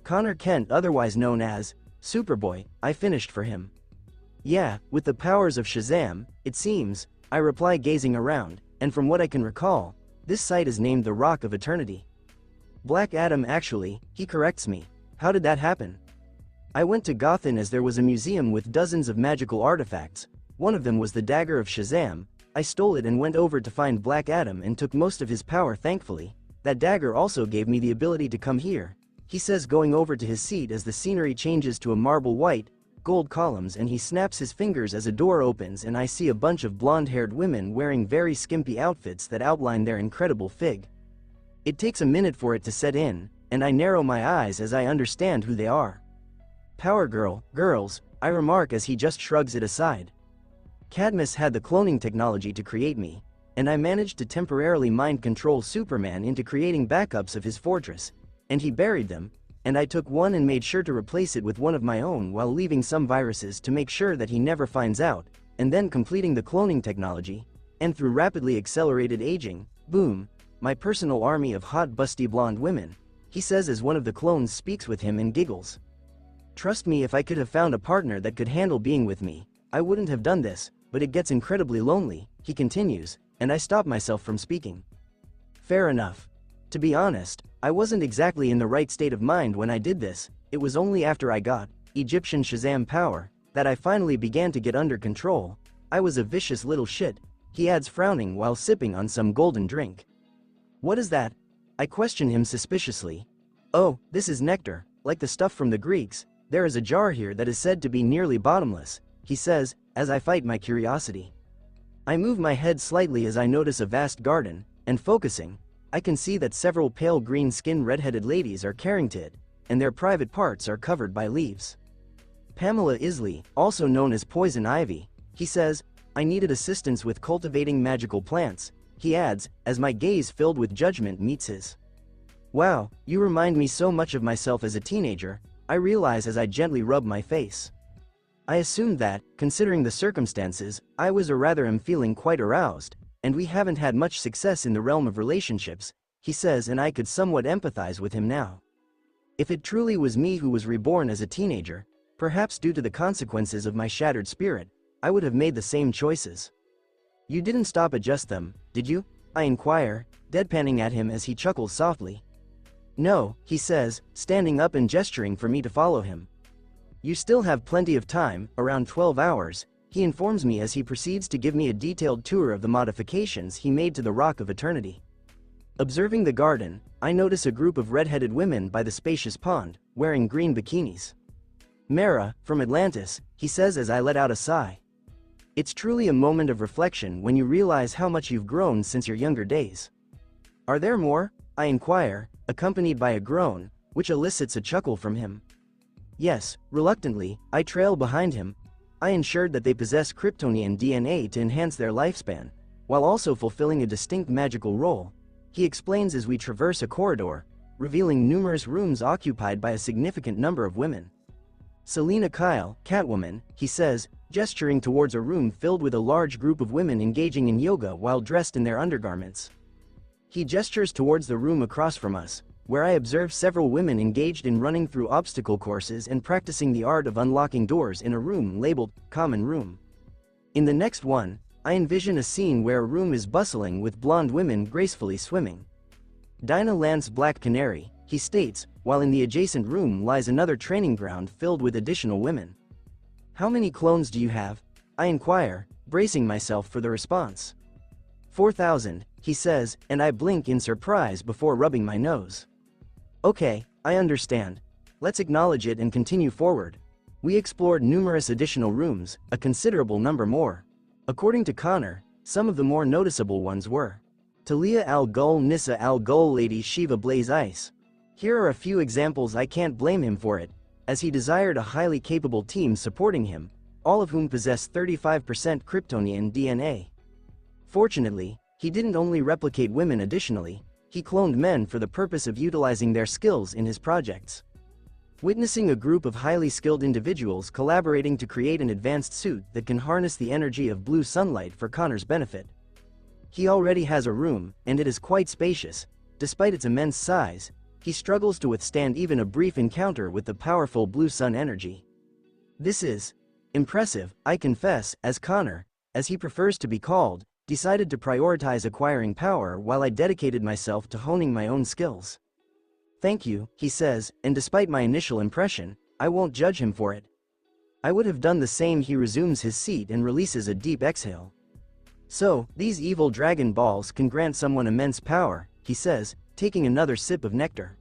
Connor Kent, otherwise known as Superboy, I finished for him. Yeah, with the powers of Shazam, it seems, I reply gazing around, and from what I can recall, this site is named the Rock of Eternity. Black Adam actually, he corrects me. How did that happen? I went to Gotham as there was a museum with dozens of magical artifacts. One of them was the dagger of Shazam. I stole it and went over to find Black Adam and took most of his power thankfully. That dagger also gave me the ability to come here, he says going over to his seat as the scenery changes to a marble white, gold columns and he snaps his fingers as a door opens and I see a bunch of blonde-haired women wearing very skimpy outfits that outline their incredible fig. It takes a minute for it to set in, and I narrow my eyes as I understand who they are. Power girls, I remark as he just shrugs it aside. Cadmus had the cloning technology to create me, and I managed to temporarily mind control Superman into creating backups of his fortress, and he buried them, and I took one and made sure to replace it with one of my own while leaving some viruses to make sure that he never finds out, and then completing the cloning technology, and through rapidly accelerated aging, boom, my personal army of hot busty blonde women, he says as one of the clones speaks with him and giggles. Trust me, if I could have found a partner that could handle being with me, I wouldn't have done this, but it gets incredibly lonely, he continues, and I stop myself from speaking. Fair enough. To be honest, I wasn't exactly in the right state of mind when I did this. It was only after I got Egyptian Shazam power that I finally began to get under control. I was a vicious little shit, he adds frowning while sipping on some golden drink. What is that? I question him suspiciously. Oh, this is nectar, like the stuff from the Greeks. There is a jar here that is said to be nearly bottomless, he says, as I fight my curiosity. I move my head slightly as I notice a vast garden, and focusing, I can see that several pale green-skinned red-headed ladies are carrying to it, and their private parts are covered by leaves. Pamela Isley, also known as Poison Ivy, he says, I needed assistance with cultivating magical plants, he adds, as my gaze filled with judgment meets his. Wow, you remind me so much of myself as a teenager, I realize as I gently rub my face. I assumed that, considering the circumstances, I was or rather am feeling quite aroused, and we haven't had much success in the realm of relationships, he says, and I could somewhat empathize with him now. If it truly was me who was reborn as a teenager, perhaps due to the consequences of my shattered spirit, I would have made the same choices. You didn't stop at just them, did you? I inquire, deadpanning at him as he chuckles softly. No, he says, standing up and gesturing for me to follow him. You still have plenty of time, around 12 hours, he informs me as he proceeds to give me a detailed tour of the modifications he made to the Rock of Eternity. Observing the garden, I notice a group of red-headed women by the spacious pond, wearing green bikinis. Mara, from Atlantis, he says as I let out a sigh. It's truly a moment of reflection when you realize how much you've grown since your younger days. Are there more? I inquire, accompanied by a groan, which elicits a chuckle from him. Yes, reluctantly, I trail behind him. I ensured that they possess Kryptonian DNA to enhance their lifespan, while also fulfilling a distinct magical role, he explains as we traverse a corridor, revealing numerous rooms occupied by a significant number of women. Selena Kyle, Catwoman, he says, gesturing towards a room filled with a large group of women engaging in yoga while dressed in their undergarments. He gestures towards the room across from us, where I observe several women engaged in running through obstacle courses and practicing the art of unlocking doors in a room labeled Common Room. In the next one, I envision a scene where a room is bustling with blonde women gracefully swimming. Dinah Lance Black Canary, he states, while in the adjacent room lies another training ground filled with additional women. How many clones do you have? I inquire, bracing myself for the response. 4,000, he says, and I blink in surprise before rubbing my nose. Okay, I understand. Let's acknowledge it and continue forward. We explored numerous additional rooms, a considerable number more. According to Connor, some of the more noticeable ones were Talia al-Ghul, Nissa al-Ghul, Lady Shiva, Blaze Ice. Here are a few examples. I can't blame him for it, as he desired a highly capable team supporting him, all of whom possess 35% Kryptonian DNA. Fortunately, he didn't only replicate women. Additionally, he cloned men for the purpose of utilizing their skills in his projects. Witnessing a group of highly skilled individuals collaborating to create an advanced suit that can harness the energy of blue sunlight for Connor's benefit. He already has a room, and it is quite spacious. Despite its immense size, he struggles to withstand even a brief encounter with the powerful blue sun energy. This is impressive, I confess, as Connor, as he prefers to be called, decided to prioritize acquiring power while I dedicated myself to honing my own skills. Thank you, he says, and despite my initial impression, I won't judge him for it. I would have done the same. He resumes his seat and releases a deep exhale. So, these evil dragon balls can grant someone immense power, he says, taking another sip of nectar.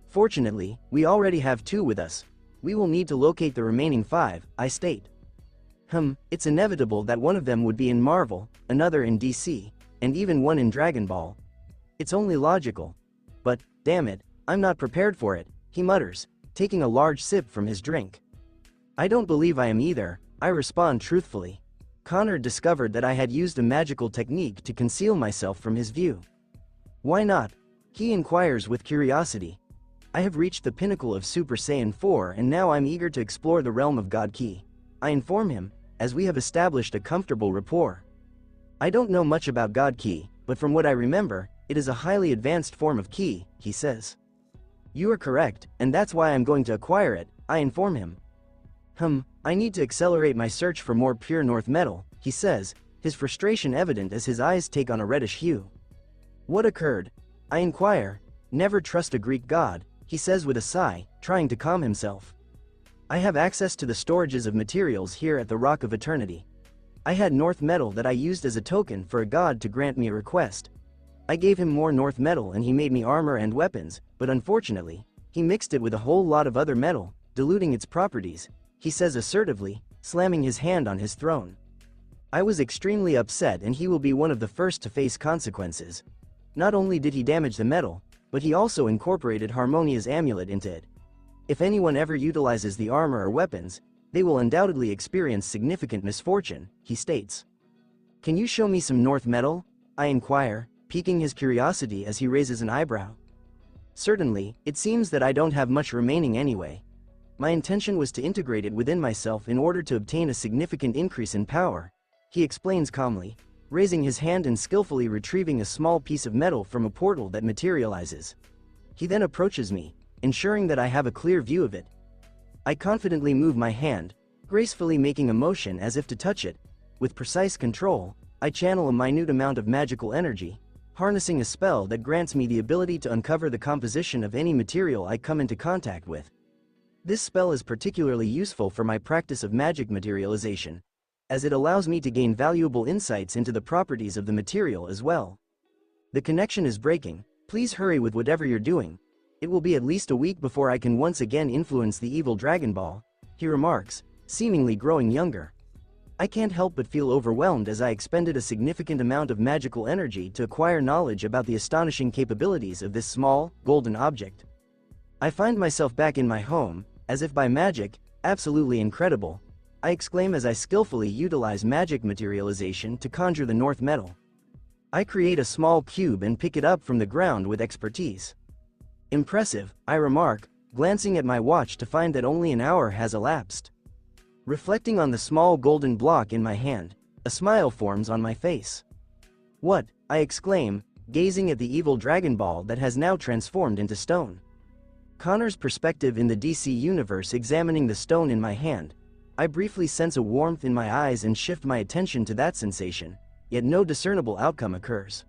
Fortunately, we already have 2 with us. We will need to locate the remaining 5, I state. It's inevitable that one of them would be in Marvel, another in DC, and even one in Dragon Ball. It's only logical. But, damn it, I'm not prepared for it, he mutters, taking a large sip from his drink. I don't believe I am either, I respond truthfully. Connor discovered that I had used a magical technique to conceal myself from his view. Why not? He inquires with curiosity. I have reached the pinnacle of Super Saiyan 4 and now I'm eager to explore the realm of God Ki. I inform him, as we have established a comfortable rapport. I don't know much about God Ki, but from what I remember, it is a highly advanced form of Ki, he says. You are correct, and that's why I'm going to acquire it, I inform him. I need to accelerate my search for more pure North metal, he says, his frustration evident as his eyes take on a reddish hue. What occurred? I inquire. Never trust a Greek god, he says with a sigh, trying to calm himself. I have access to the storages of materials here at the Rock of Eternity. I had North metal that I used as a token for a god to grant me a request. I gave him more North metal and he made me armor and weapons, but unfortunately, he mixed it with a whole lot of other metal, diluting its properties, he says assertively, slamming his hand on his throne. I was extremely upset and he will be one of the first to face consequences. Not only did he damage the metal, but he also incorporated Harmonia's amulet into it. If anyone ever utilizes the armor or weapons, they will undoubtedly experience significant misfortune, he states. Can you show me some North metal? I inquire, piquing his curiosity as he raises an eyebrow. Certainly, it seems that I don't have much remaining anyway. My intention was to integrate it within myself in order to obtain a significant increase in power, he explains calmly, raising his hand and skillfully retrieving a small piece of metal from a portal that materializes. He then approaches me, ensuring that I have a clear view of it. I confidently move my hand, gracefully making a motion as if to touch it. With precise control, I channel a minute amount of magical energy, harnessing a spell that grants me the ability to uncover the composition of any material I come into contact with. This spell is particularly useful for my practice of magic materialization, as it allows me to gain valuable insights into the properties of the material as well. The connection is breaking, please hurry with whatever you're doing. It will be at least a week before I can once again influence the evil Dragon Ball, he remarks, seemingly growing younger. I can't help but feel overwhelmed as I expended a significant amount of magical energy to acquire knowledge about the astonishing capabilities of this small, golden object. I find myself back in my home, as if by magic, absolutely incredible, I exclaim as I skillfully utilize magic materialization to conjure the North metal. I create a small cube and pick it up from the ground with expertise. Impressive, I remark, glancing at my watch to find that only an hour has elapsed. Reflecting on the small golden block in my hand, a smile forms on my face. What? I exclaim, gazing at the evil Dragon Ball that has now transformed into stone. Connor's perspective in the DC universe examining the stone in my hand, I briefly sense a warmth in my eyes and shift my attention to that sensation, yet no discernible outcome occurs.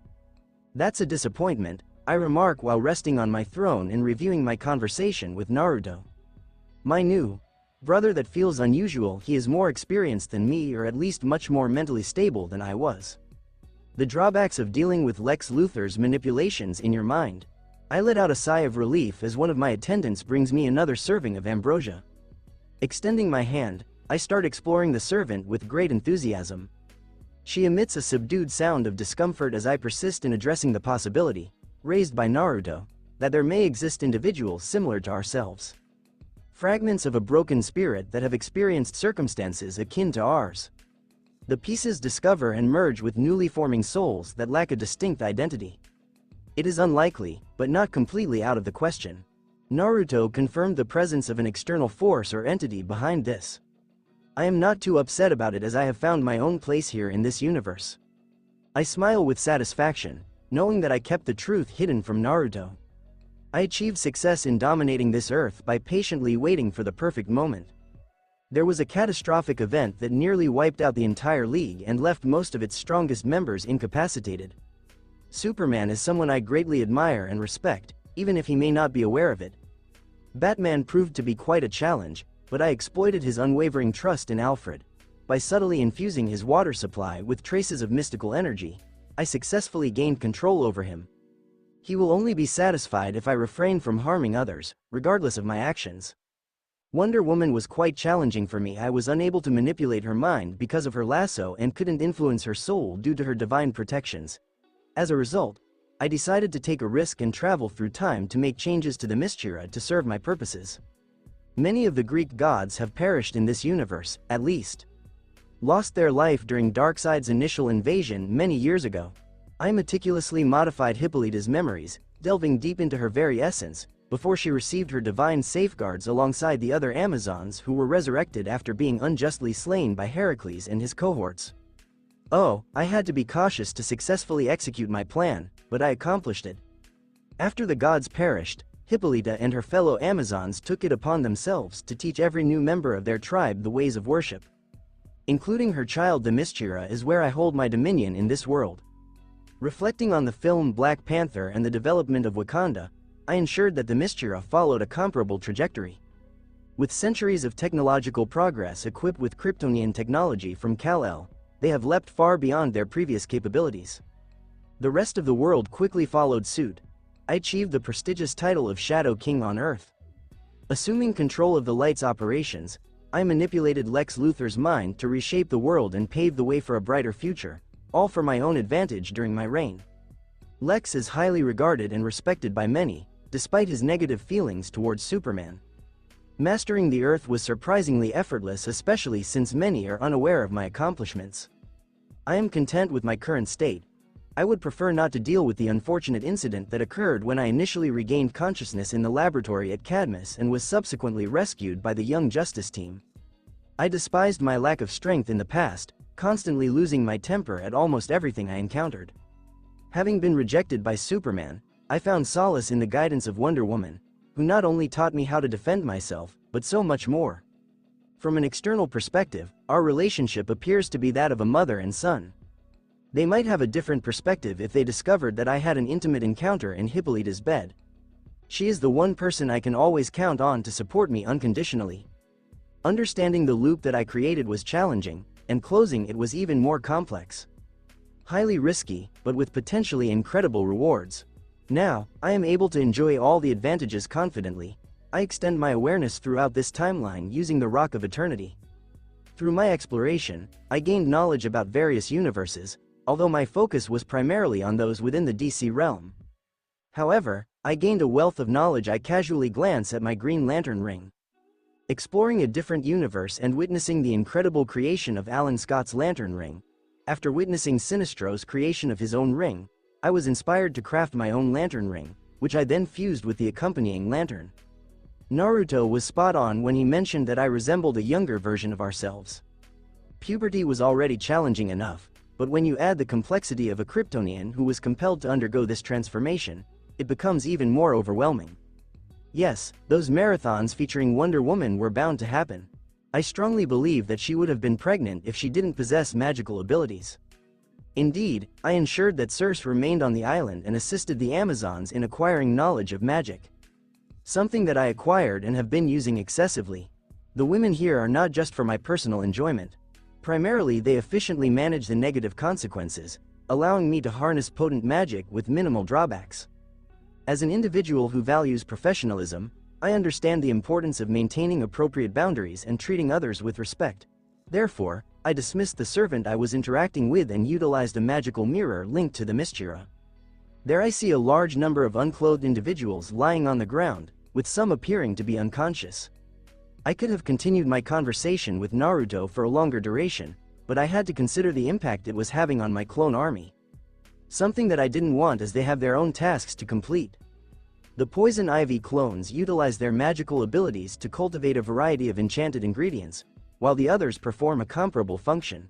That's a disappointment, I remark while resting on my throne and reviewing my conversation with Naruto. My new Brother, that feels unusual. He is more experienced than me, or at least much more mentally stable than I was. The drawbacks of dealing with Lex Luthor's manipulations in your mind. I let out a sigh of relief as one of my attendants brings me another serving of ambrosia. Extending my hand, I start exploring the servant with great enthusiasm. She emits a subdued sound of discomfort as I persist in addressing the possibility, raised by Naruto, that there may exist individuals similar to ourselves. Fragments of a broken spirit that have experienced circumstances akin to ours. The pieces discover and merge with newly forming souls that lack a distinct identity. It is unlikely, but not completely out of the question. Naruto confirmed the presence of an external force or entity behind this. I am not too upset about it as I have found my own place here in this universe. I smile with satisfaction, knowing that I kept the truth hidden from Naruto. I achieved success in dominating this earth by patiently waiting for the perfect moment. There was a catastrophic event that nearly wiped out the entire league and left most of its strongest members incapacitated. Superman is someone I greatly admire and respect, even if he may not be aware of it. Batman proved to be quite a challenge, but I exploited his unwavering trust in Alfred. By subtly infusing his water supply with traces of mystical energy, I successfully gained control over him. He will only be satisfied if I refrain from harming others, regardless of my actions. Wonder Woman was quite challenging for me. I was unable to manipulate her mind because of her lasso and couldn't influence her soul due to her divine protections. As a result, I decided to take a risk and travel through time to make changes to the Mysteria to serve my purposes. Many of the Greek gods have perished in this universe, at least. Lost their life during Darkseid's initial invasion many years ago. I meticulously modified Hippolyta's memories, delving deep into her very essence, before she received her divine safeguards alongside the other Amazons who were resurrected after being unjustly slain by Heracles and his cohorts. Oh, I had to be cautious to successfully execute my plan, but I accomplished it. After the gods perished, Hippolyta and her fellow Amazons took it upon themselves to teach every new member of their tribe the ways of worship. Including her child. The Mysteria is where I hold my dominion in this world. Reflecting on the film Black Panther and the development of Wakanda, I ensured that the Mysteria followed a comparable trajectory. With centuries of technological progress equipped with Kryptonian technology from Kal-El, they have leapt far beyond their previous capabilities. The rest of the world quickly followed suit. I achieved the prestigious title of Shadow King on Earth. Assuming control of the Light's operations, I manipulated Lex Luthor's mind to reshape the world and pave the way for a brighter future, all for my own advantage during my reign. Lex is highly regarded and respected by many, despite his negative feelings towards Superman. Mastering the Earth was surprisingly effortless, especially since many are unaware of my accomplishments. I am content with my current state. I would prefer not to deal with the unfortunate incident that occurred when I initially regained consciousness in the laboratory at Cadmus and was subsequently rescued by the Young Justice team. I despised my lack of strength in the past, constantly losing my temper at almost everything I encountered. Having been rejected by Superman, I found solace in the guidance of Wonder Woman, who not only taught me how to defend myself, but so much more. From an external perspective, our relationship appears to be that of a mother and son. They might have a different perspective if they discovered that I had an intimate encounter in Hippolyta's bed. She is the one person I can always count on to support me unconditionally. Understanding the loop that I created was challenging, and closing it was even more complex. Highly risky, but with potentially incredible rewards. Now, I am able to enjoy all the advantages confidently. I extend my awareness throughout this timeline using the Rock of Eternity. Through my exploration, I gained knowledge about various universes, although my focus was primarily on those within the DC realm. However, I gained a wealth of knowledge. I casually glance at my Green Lantern ring. Exploring a different universe and witnessing the incredible creation of Alan Scott's Lantern ring. After witnessing Sinestro's creation of his own ring, I was inspired to craft my own lantern ring, which I then fused with the accompanying lantern. Naruto was spot on when he mentioned that I resembled a younger version of ourselves. Puberty was already challenging enough, but when you add the complexity of a Kryptonian who was compelled to undergo this transformation, it becomes even more overwhelming. Yes, those marathons featuring Wonder Woman were bound to happen. I strongly believe that she would have been pregnant if she didn't possess magical abilities. Indeed, I ensured that Circe remained on the island and assisted the Amazons in acquiring knowledge of magic. Something that I acquired and have been using excessively. The women here are not just for my personal enjoyment. Primarily they efficiently manage the negative consequences, allowing me to harness potent magic with minimal drawbacks. As an individual who values professionalism, I understand the importance of maintaining appropriate boundaries and treating others with respect. Therefore, I dismissed the servant I was interacting with and utilized a magical mirror linked to the Mysteria. There I see a large number of unclothed individuals lying on the ground, with some appearing to be unconscious. I could have continued my conversation with Naruto for a longer duration, but I had to consider the impact it was having on my clone army. Something that I didn't want, as they have their own tasks to complete. The Poison Ivy clones utilize their magical abilities to cultivate a variety of enchanted ingredients, while the others perform a comparable function.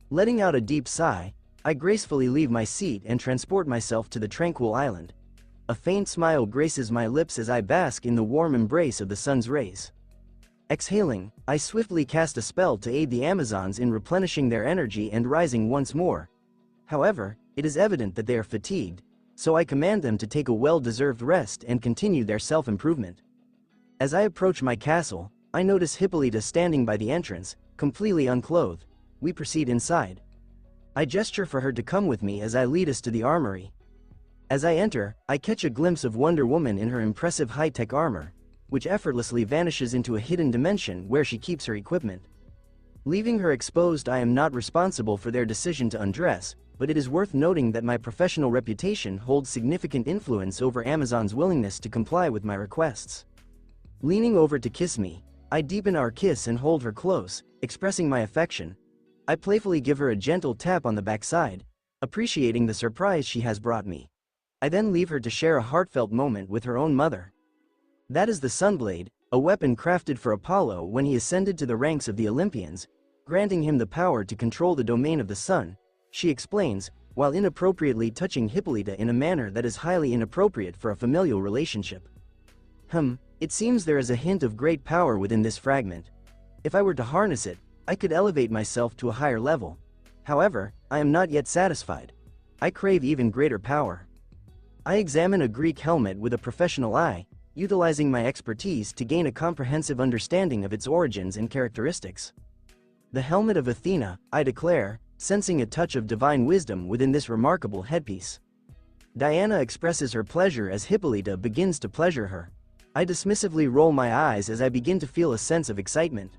Letting out a deep sigh, I gracefully leave my seat and transport myself to the tranquil island. A faint smile graces my lips as I bask in the warm embrace of the sun's rays. Exhaling, I swiftly cast a spell to aid the Amazons in replenishing their energy and rising once more. However, it is evident that they are fatigued, so I command them to take a well-deserved rest and continue their self-improvement. As I approach my castle, I notice Hippolyta standing by the entrance, completely unclothed. We proceed inside. I gesture for her to come with me as I lead us to the armory. As I enter, I catch a glimpse of Wonder Woman in her impressive high-tech armor, which effortlessly vanishes into a hidden dimension where she keeps her equipment. Leaving her exposed, I am not responsible for their decision to undress, but it is worth noting that my professional reputation holds significant influence over Amazon's willingness to comply with my requests. Leaning over to kiss me, I deepen our kiss and hold her close, expressing my affection. I playfully give her a gentle tap on the backside, appreciating the surprise she has brought me. I then leave her to share a heartfelt moment with her own mother. That is the Sunblade, a weapon crafted for Apollo when he ascended to the ranks of the Olympians, granting him the power to control the domain of the sun, she explains, while inappropriately touching Hippolyta in a manner that is highly inappropriate for a familial relationship. It seems there is a hint of great power within this fragment. If I were to harness it, I could elevate myself to a higher level. However, I am not yet satisfied. I crave even greater power. I examine a Greek helmet with a professional eye, utilizing my expertise to gain a comprehensive understanding of its origins and characteristics. The helmet of Athena, I declare, sensing a touch of divine wisdom within this remarkable headpiece. Diana expresses her pleasure as Hippolyta begins to pleasure her. I dismissively roll my eyes as I begin to feel a sense of excitement.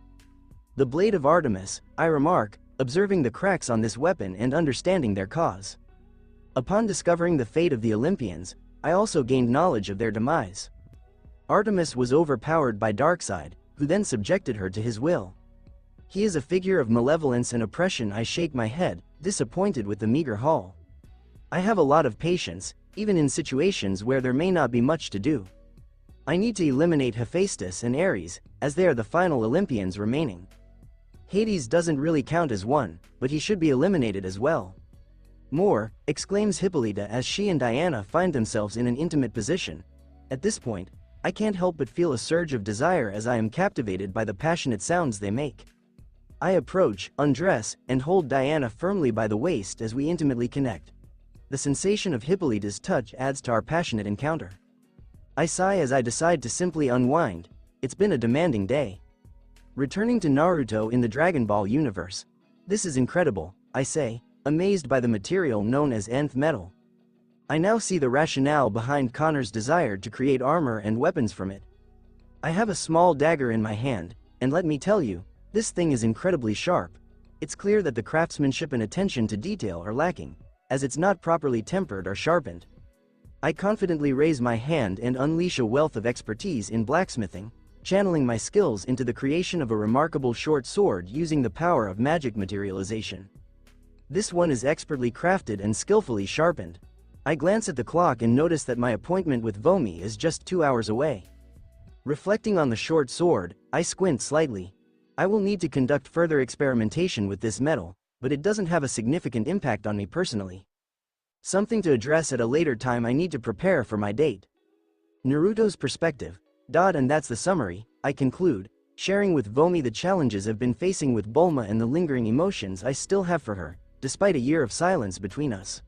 The blade of Artemis, I remark, observing the cracks on this weapon and understanding their cause. Upon discovering the fate of the Olympians, I also gained knowledge of their demise. Artemis was overpowered by Darkseid, who then subjected her to his will. He is a figure of malevolence and oppression. I shake my head, disappointed with the meager haul. I have a lot of patience, even in situations where there may not be much to do. I need to eliminate Hephaestus and Ares, as they are the final Olympians remaining. Hades doesn't really count as one, but he should be eliminated as well. More, exclaims Hippolyta as she and Diana find themselves in an intimate position. At this point, I can't help but feel a surge of desire as I am captivated by the passionate sounds they make. I approach, undress, and hold Diana firmly by the waist as we intimately connect. The sensation of Hippolyta's touch adds to our passionate encounter. I sigh as I decide to simply unwind. It's been a demanding day. Returning to Naruto in the Dragon Ball universe. This is incredible, I say, amazed by the material known as nth metal. I now see the rationale behind Connor's desire to create armor and weapons from it. I have a small dagger in my hand, and let me tell you, this thing is incredibly sharp. It's clear that the craftsmanship and attention to detail are lacking, as it's not properly tempered or sharpened. I confidently raise my hand and unleash a wealth of expertise in blacksmithing, channeling my skills into the creation of a remarkable short sword using the power of magic materialization. This one is expertly crafted and skillfully sharpened. I glance at the clock and notice that my appointment with Vomi is just 2 hours away. Reflecting on the short sword, I squint slightly. I will need to conduct further experimentation with this metal, but it doesn't have a significant impact on me personally. Something to address at a later time. I need to prepare for my date. Naruto's perspective. And that's the summary, I conclude, sharing with Vomi the challenges I've been facing with Bulma and the lingering emotions I still have for her, despite a year of silence between us.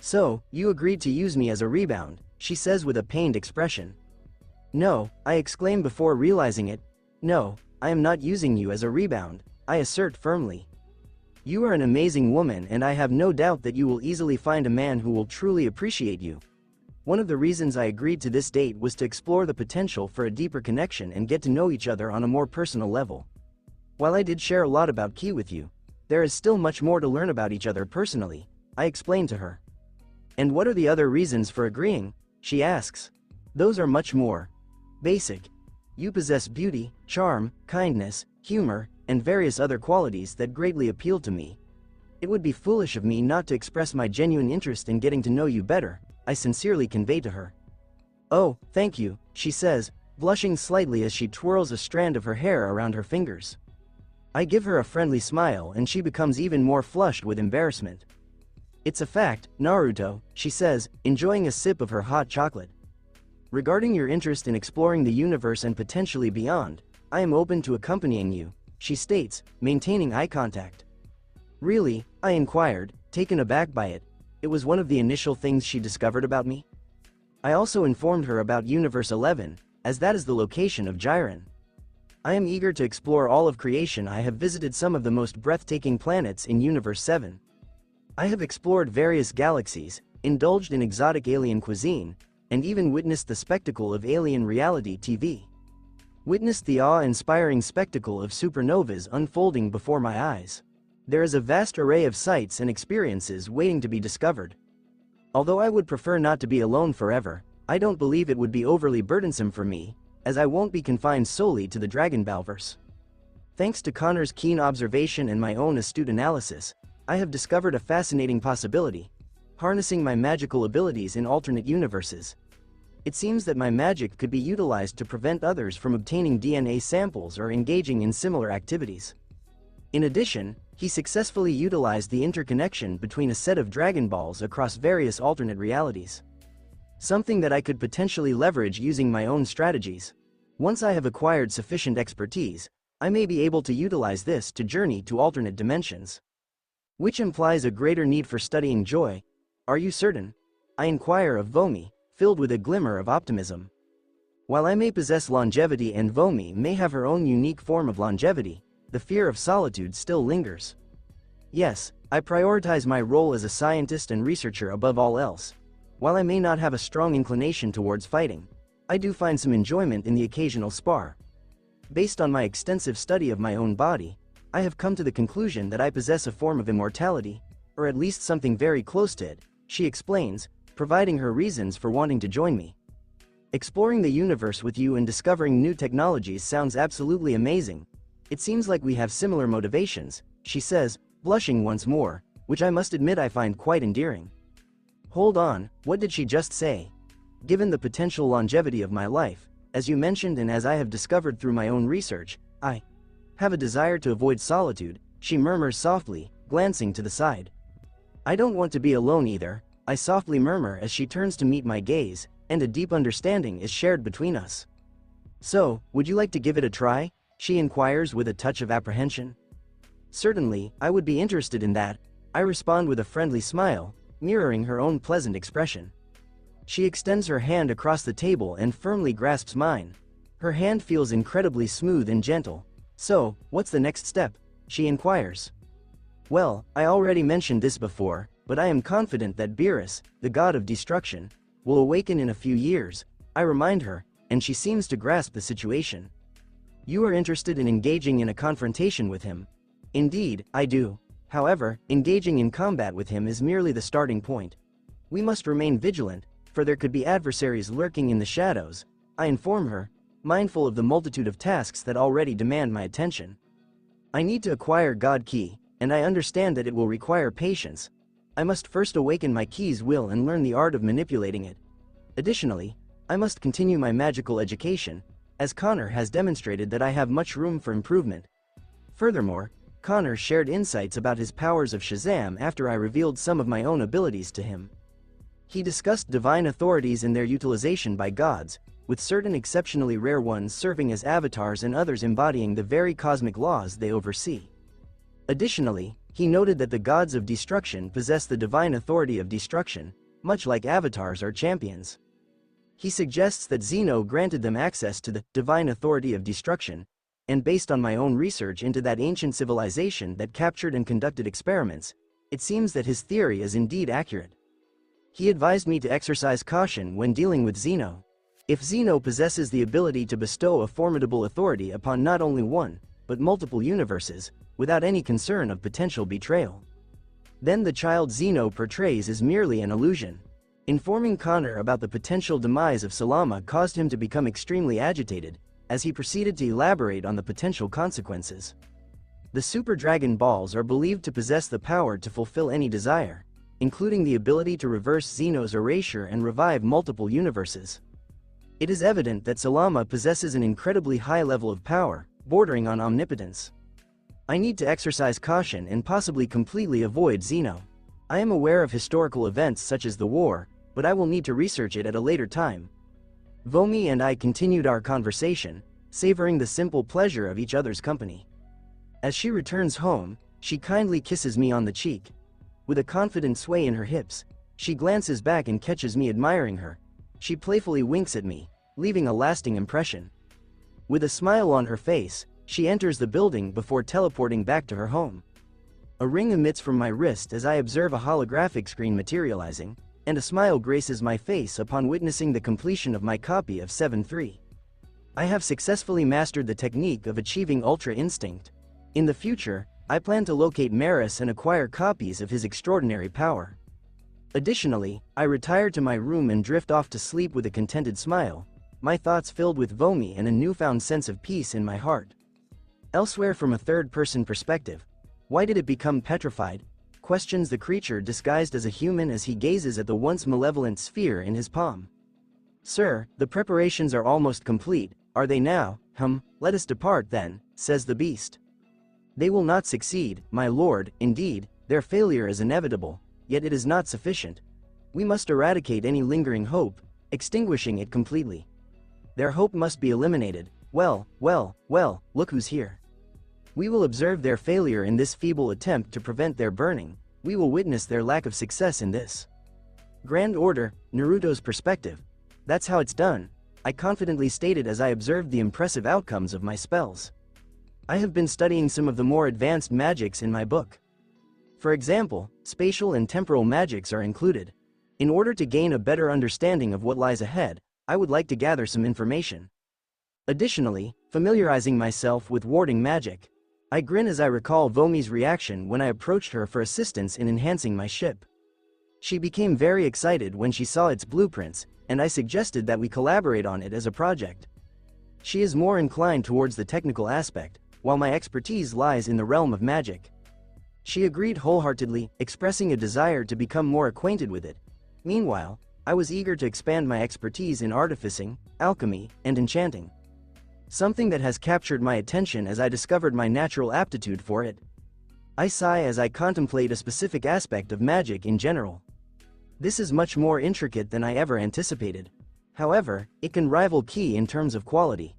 So, you agreed to use me as a rebound, she says with a pained expression. No, I exclaim before realizing it. No, I am not using you as a rebound, I assert firmly. You are an amazing woman and I have no doubt that you will easily find a man who will truly appreciate you. One of the reasons I agreed to this date was to explore the potential for a deeper connection and get to know each other on a more personal level. While I did share a lot about Ki with you, there is still much more to learn about each other personally, I explained to her. And what are the other reasons for agreeing? She asks. Those are much more basic. You possess beauty, charm, kindness, humor, and various other qualities that greatly appeal to me. It would be foolish of me not to express my genuine interest in getting to know you better, I sincerely convey to her. Oh, thank you, she says, blushing slightly as she twirls a strand of her hair around her fingers. I give her a friendly smile and she becomes even more flushed with embarrassment. It's a fact, Naruto, she says, enjoying a sip of her hot chocolate. Regarding your interest in exploring the universe and potentially beyond, I am open to accompanying you, she states, maintaining eye contact. Really? I inquired, taken aback by it. It was one of the initial things she discovered about me. I also informed her about Universe 11, as that is the location of Jiren. I am eager to explore all of creation. I have visited some of the most breathtaking planets in Universe 7. I have explored various galaxies, indulged in exotic alien cuisine, and even witnessed the spectacle of alien reality TV. Witnessed the awe-inspiring spectacle of supernovas unfolding before my eyes. There is a vast array of sights and experiences waiting to be discovered. Although I would prefer not to be alone forever, I don't believe it would be overly burdensome for me, as I won't be confined solely to the Dragon Ballverse. Thanks to Connor's keen observation and my own astute analysis, I have discovered a fascinating possibility: harnessing my magical abilities in alternate universes. It seems that my magic could be utilized to prevent others from obtaining DNA samples or engaging in similar activities. In addition, he successfully utilized the interconnection between a set of Dragon Balls across various alternate realities. Something that I could potentially leverage using my own strategies. Once I have acquired sufficient expertise, I may be able to utilize this to journey to alternate dimensions. Which implies a greater need for studying joy. Are you certain? I inquire of Vomi, filled with a glimmer of optimism. While I may possess longevity and Vomi may have her own unique form of longevity, the fear of solitude still lingers. Yes, I prioritize my role as a scientist and researcher above all else. While I may not have a strong inclination towards fighting, I do find some enjoyment in the occasional spar. Based on my extensive study of my own body, I have come to the conclusion that I possess a form of immortality, or at least something very close to it, she explains, providing her reasons for wanting to join me. Exploring the universe with you and discovering new technologies sounds absolutely amazing. It seems like we have similar motivations, she says, blushing once more, which I must admit I find quite endearing. Hold on, what did she just say? Given the potential longevity of my life, as you mentioned and as I have discovered through my own research, I have a desire to avoid solitude, she murmurs softly, glancing to the side. I don't want to be alone either, I softly murmur as she turns to meet my gaze, and a deep understanding is shared between us. So, would you like to give it a try? She inquires with a touch of apprehension. Certainly, I would be interested in that, I respond with a friendly smile, mirroring her own pleasant expression. She extends her hand across the table and firmly grasps mine. Her hand feels incredibly smooth and gentle. So, what's the next step? She inquires. Well, I already mentioned this before, but I am confident that Beerus, the god of destruction, will awaken in a few years, I remind her, and she seems to grasp the situation. You are interested in engaging in a confrontation with him. Indeed, I do. However, engaging in combat with him is merely the starting point. We must remain vigilant, for there could be adversaries lurking in the shadows, I inform her, mindful of the multitude of tasks that already demand my attention. I need to acquire God Ki, and I understand that it will require patience. I must first awaken my Ki's will and learn the art of manipulating it. Additionally, I must continue my magical education, as Connor has demonstrated that I have much room for improvement. Furthermore, Connor shared insights about his powers of Shazam after I revealed some of my own abilities to him. He discussed divine authorities and their utilization by gods, with certain exceptionally rare ones serving as avatars and others embodying the very cosmic laws they oversee. Additionally, he noted that the gods of destruction possess the divine authority of destruction, much like avatars or champions. He suggests that Zeno granted them access to the divine authority of destruction, and based on my own research into that ancient civilization that captured and conducted experiments, it seems that his theory is indeed accurate. He advised me to exercise caution when dealing with Zeno. If Zeno possesses the ability to bestow a formidable authority upon not only one, but multiple universes, without any concern of potential betrayal, then the child Zeno portrays is merely an illusion. Informing Connor about the potential demise of Salama caused him to become extremely agitated, as he proceeded to elaborate on the potential consequences. The Super Dragon Balls are believed to possess the power to fulfill any desire, including the ability to reverse Zeno's erasure and revive multiple universes. It is evident that Salama possesses an incredibly high level of power, bordering on omnipotence. I need to exercise caution and possibly completely avoid Zeno. I am aware of historical events such as the war, but I will need to research it at a later time. Vomi and I continued our conversation, savoring the simple pleasure of each other's company. As she returns home, she kindly kisses me on the cheek. With a confident sway in her hips, she glances back and catches me admiring her. She playfully winks at me, leaving a lasting impression. With a smile on her face, she enters the building before teleporting back to her home. A ring emits from my wrist as I observe a holographic screen materializing, and a smile graces my face upon witnessing the completion of my copy of 7-3. I have successfully mastered the technique of achieving Ultra Instinct. In the future, I plan to locate Maris and acquire copies of his extraordinary power. Additionally, I retire to my room and drift off to sleep with a contented smile, my thoughts filled with Vomi and a newfound sense of peace in my heart. Elsewhere, from a third-person perspective, why did it become petrified? Questions the creature disguised as a human as he gazes at the once malevolent sphere in his palm. Sir, the preparations are almost complete, are they now? Let us depart then, says the beast. They will not succeed, my lord, indeed, their failure is inevitable, yet it is not sufficient. We must eradicate any lingering hope, extinguishing it completely. Their hope must be eliminated. Well, look who's here. We will observe their failure in this feeble attempt to prevent their burning. We will witness their lack of success in this. Grand Order, Naruto's perspective. That's how it's done, I confidently stated as I observed the impressive outcomes of my spells. I have been studying some of the more advanced magics in my book. For example, spatial and temporal magics are included. In order to gain a better understanding of what lies ahead, I would like to gather some information. Additionally, familiarizing myself with warding magic. I grin as I recall Vomi's reaction when I approached her for assistance in enhancing my ship. She became very excited when she saw its blueprints, and I suggested that we collaborate on it as a project. She is more inclined towards the technical aspect, while my expertise lies in the realm of magic. She agreed wholeheartedly, expressing a desire to become more acquainted with it. Meanwhile, I was eager to expand my expertise in artificing, alchemy, and enchanting. Something that has captured my attention as I discovered my natural aptitude for it. I sigh as I contemplate a specific aspect of magic in general. This is much more intricate than I ever anticipated. However, it can rival Ki in terms of quality.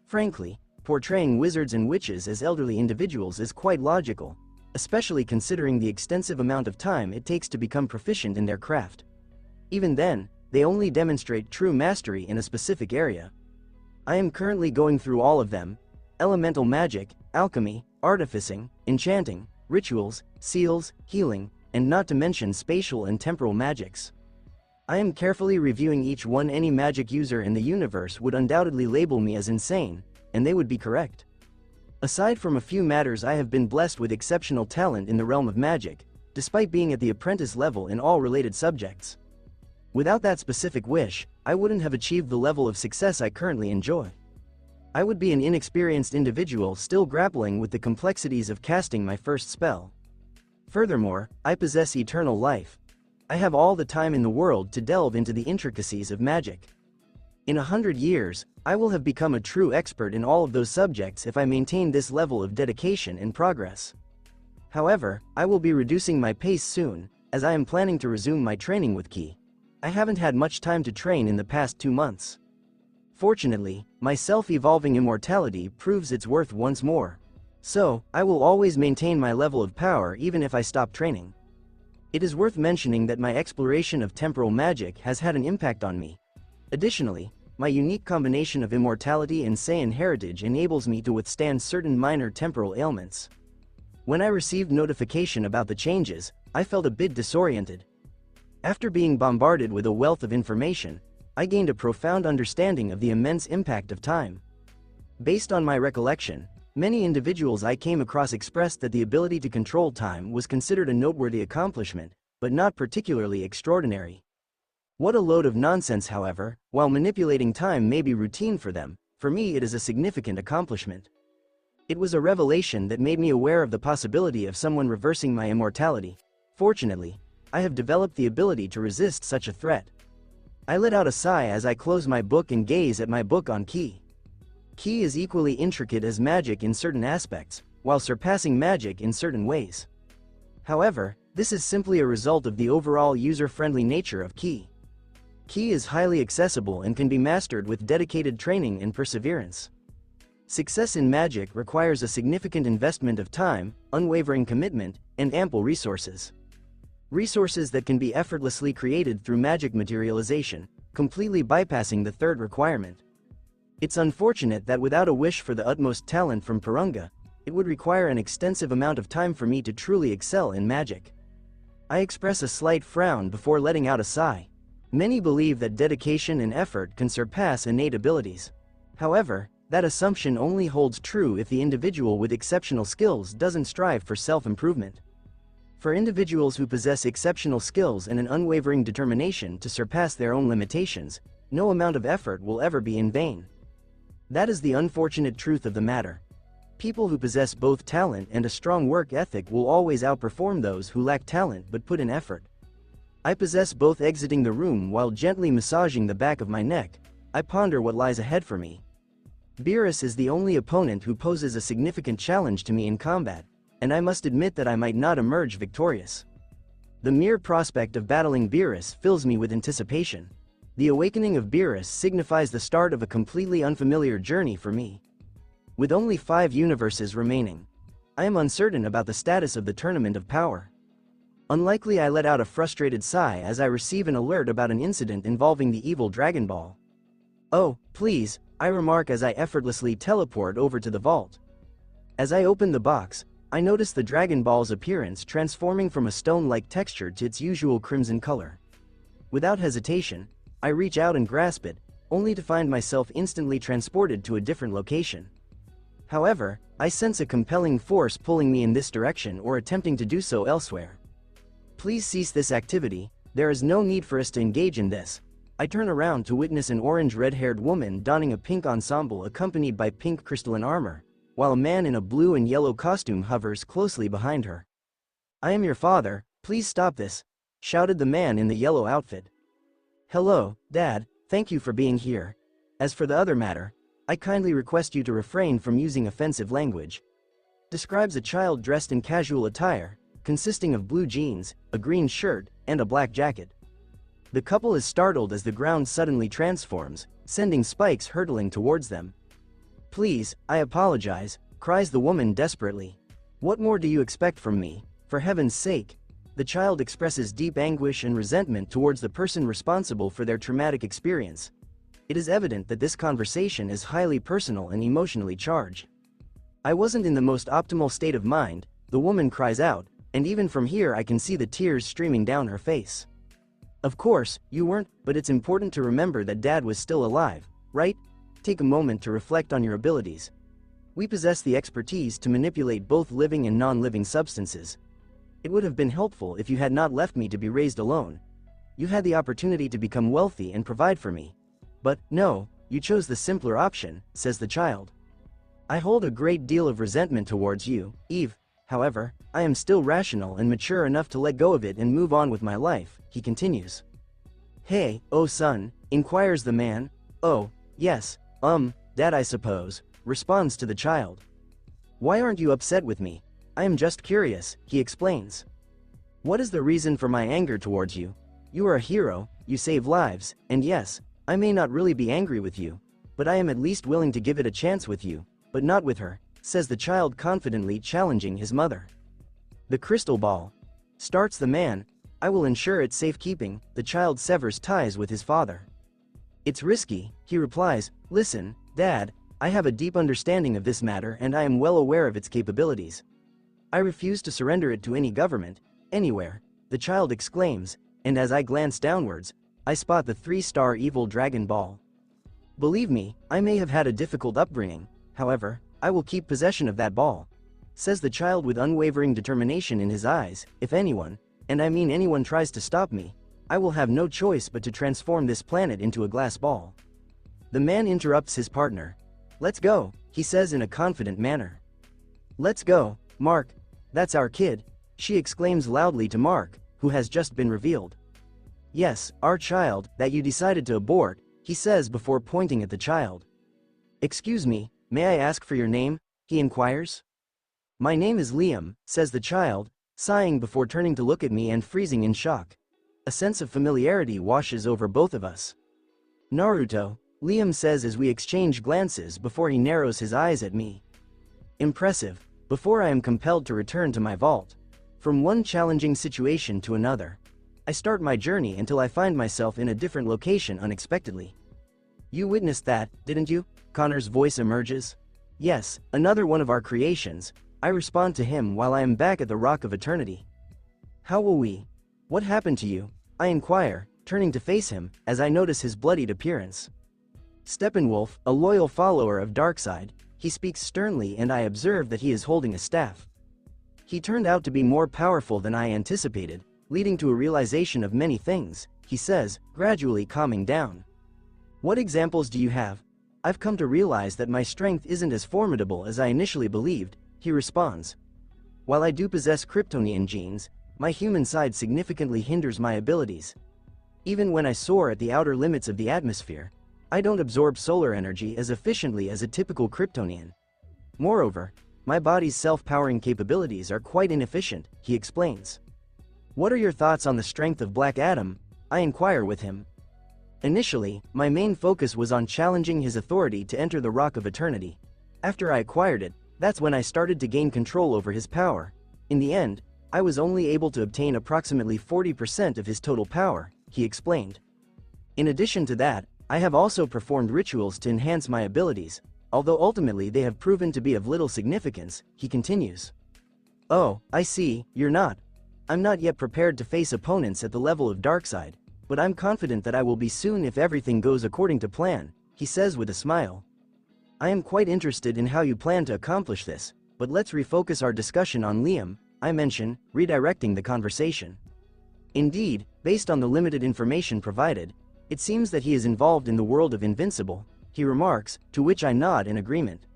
Frankly, portraying wizards and witches as elderly individuals is quite logical, especially considering the extensive amount of time it takes to become proficient in their craft. Even then, they only demonstrate true mastery in a specific area. I am currently going through all of them: elemental magic, alchemy, artificing, enchanting, rituals, seals, healing, and not to mention spatial and temporal magics. I am carefully reviewing each one. Any magic user in the universe would undoubtedly label me as insane, and they would be correct. Aside from a few matters, I have been blessed with exceptional talent in the realm of magic, despite being at the apprentice level in all related subjects. Without that specific wish, I wouldn't have achieved the level of success I currently enjoy. I would be an inexperienced individual still grappling with the complexities of casting my first spell. Furthermore, I possess eternal life. I have all the time in the world to delve into the intricacies of magic. In 100 years, I will have become a true expert in all of those subjects if I maintain this level of dedication and progress. However, I will be reducing my pace soon, as I am planning to resume my training with Ki. I haven't had much time to train in the past 2 months. Fortunately, my self-evolving immortality proves its worth once more. So, I will always maintain my level of power even if I stop training. It is worth mentioning that my exploration of temporal magic has had an impact on me. Additionally, my unique combination of immortality and Saiyan heritage enables me to withstand certain minor temporal ailments. When I received notification about the changes, I felt a bit disoriented. After being bombarded with a wealth of information, I gained a profound understanding of the immense impact of time. Based on my recollection, many individuals I came across expressed that the ability to control time was considered a noteworthy accomplishment, but not particularly extraordinary. What a load of nonsense, however. While manipulating time may be routine for them, for me it is a significant accomplishment. It was a revelation that made me aware of the possibility of someone reversing my immortality. Fortunately, I have developed the ability to resist such a threat. I let out a sigh as I close my book and gaze at my book on Ki. Ki is equally intricate as magic in certain aspects, while surpassing magic in certain ways. However, this is simply a result of the overall user-friendly nature of Ki. Ki is highly accessible and can be mastered with dedicated training and perseverance. Success in magic requires a significant investment of time, unwavering commitment, and ample resources. Resources that can be effortlessly created through magic materialization, completely bypassing the third requirement. It's unfortunate that without a wish for the utmost talent from Purunga, it would require an extensive amount of time for me to truly excel in magic. I express a slight frown before letting out a sigh. Many believe that dedication and effort can surpass innate abilities. However, that assumption only holds true if the individual with exceptional skills doesn't strive for self-improvement. For individuals who possess exceptional skills and an unwavering determination to surpass their own limitations, no amount of effort will ever be in vain. That is the unfortunate truth of the matter. People who possess both talent and a strong work ethic will always outperform those who lack talent but put in effort. I possess both. Exiting the room while gently massaging the back of my neck, I ponder what lies ahead for me. Beerus is the only opponent who poses a significant challenge to me in combat, and I must admit that I might not emerge victorious. The mere prospect of battling Beerus fills me with anticipation. The awakening of Beerus signifies the start of a completely unfamiliar journey for me. With only 5 universes remaining, I am uncertain about the status of the Tournament of Power. Unlikely. I let out a frustrated sigh as I receive an alert about an incident involving the evil Dragon Ball. "Oh, please," I remark as I effortlessly teleport over to the vault. As I open the box, I notice the Dragon Ball's appearance transforming from a stone-like texture to its usual crimson color. Without hesitation, I reach out and grasp it, only to find myself instantly transported to a different location. However, I sense a compelling force pulling me in this direction or attempting to do so elsewhere. "Please cease this activity, there is no need for us to engage in this." I turn around to witness an orange red-haired woman donning a pink ensemble accompanied by pink crystalline armor, while a man in a blue and yellow costume hovers closely behind her. "I am your father, please stop this," shouted the man in the yellow outfit. "Hello, Dad, thank you for being here. As for the other matter, I kindly request you to refrain from using offensive language," describes a child dressed in casual attire, consisting of blue jeans, a green shirt, and a black jacket. The couple is startled as the ground suddenly transforms, sending spikes hurtling towards them. "Please, I apologize," cries the woman desperately. "What more do you expect from me? For heaven's sake." The child expresses deep anguish and resentment towards the person responsible for their traumatic experience. It is evident that this conversation is highly personal and emotionally charged. "I wasn't in the most optimal state of mind," the woman cries out, and even from here I can see the tears streaming down her face. "Of course, you weren't, but it's important to remember that Dad was still alive, right? Take a moment to reflect on your abilities. We possess the expertise to manipulate both living and non-living substances. It would have been helpful if you had not left me to be raised alone. You had the opportunity to become wealthy and provide for me. But, no, you chose the simpler option," says the child. "I hold a great deal of resentment towards you, Eve. However, I am still rational and mature enough to let go of it and move on with my life," he continues. "Hey, oh son," inquires the man. "Oh, yes, Dad I suppose," responds to the child. "Why aren't you upset with me? I am just curious," he explains. "What is the reason for my anger towards you? You are a hero, you save lives, and yes, I may not really be angry with you, but I am at least willing to give it a chance with you, but not with her," says the child confidently, challenging his mother. "The crystal ball," starts the man. "I will ensure its safekeeping." The child severs ties with his father. It's risky, he replies. Listen, Dad, I have a deep understanding of this matter and I am well aware of its capabilities. I refuse to surrender it to any government, anywhere, the child exclaims, and as I glance downwards, I spot the 3-star evil dragon ball. Believe me, I may have had a difficult upbringing, however, I will keep possession of that ball, says the child with unwavering determination in his eyes. If anyone, and I mean anyone, tries to stop me, I will have no choice but to transform this planet into a glass ball. The man interrupts his partner. Let's go, he says in a confident manner. Let's go, Mark. That's our kid, she exclaims loudly to Mark, who has just been revealed. Yes, our child, that you decided to abort, he says before pointing at the child. Excuse me, may I ask for your name? He inquires. My name is Liam, says the child, sighing before turning to look at me and freezing in shock. A sense of familiarity washes over both of us. Naruto, Liam says as we exchange glances before he narrows his eyes at me. Impressive. Before I am compelled to return to my vault. From one challenging situation to another. I start my journey until I find myself in a different location unexpectedly. You witnessed that, didn't you? Connor's voice emerges. Yes, another one of our creations, I respond to him while I am back at the Rock of Eternity. How will we? What happened to you? I inquire, turning to face him, as I notice his bloodied appearance. Steppenwolf, a loyal follower of Darkseid, he speaks sternly and I observe that he is holding a staff. He turned out to be more powerful than I anticipated, leading to a realization of many things, he says, gradually calming down. What examples do you have? I've come to realize that my strength isn't as formidable as I initially believed, he responds. While I do possess Kryptonian genes, my human side significantly hinders my abilities. Even when I soar at the outer limits of the atmosphere, I don't absorb solar energy as efficiently as a typical Kryptonian. Moreover, my body's self-powering capabilities are quite inefficient, he explains. What are your thoughts on the strength of Black Adam? I inquire with him. Initially, my main focus was on challenging his authority to enter the Rock of Eternity. After I acquired it, that's when I started to gain control over his power. In the end, I was only able to obtain approximately 40% of his total power, he explained. In addition to that, I have also performed rituals to enhance my abilities, although ultimately they have proven to be of little significance, he continues. Oh, I see, you're not. I'm not yet prepared to face opponents at the level of Darkseid, but I'm confident that I will be soon if everything goes according to plan, he says with a smile. I am quite interested in how you plan to accomplish this, but let's refocus our discussion on Liam, I mention, redirecting the conversation. Indeed, based on the limited information provided, it seems that he is involved in the world of Invincible, he remarks, to which I nod in agreement.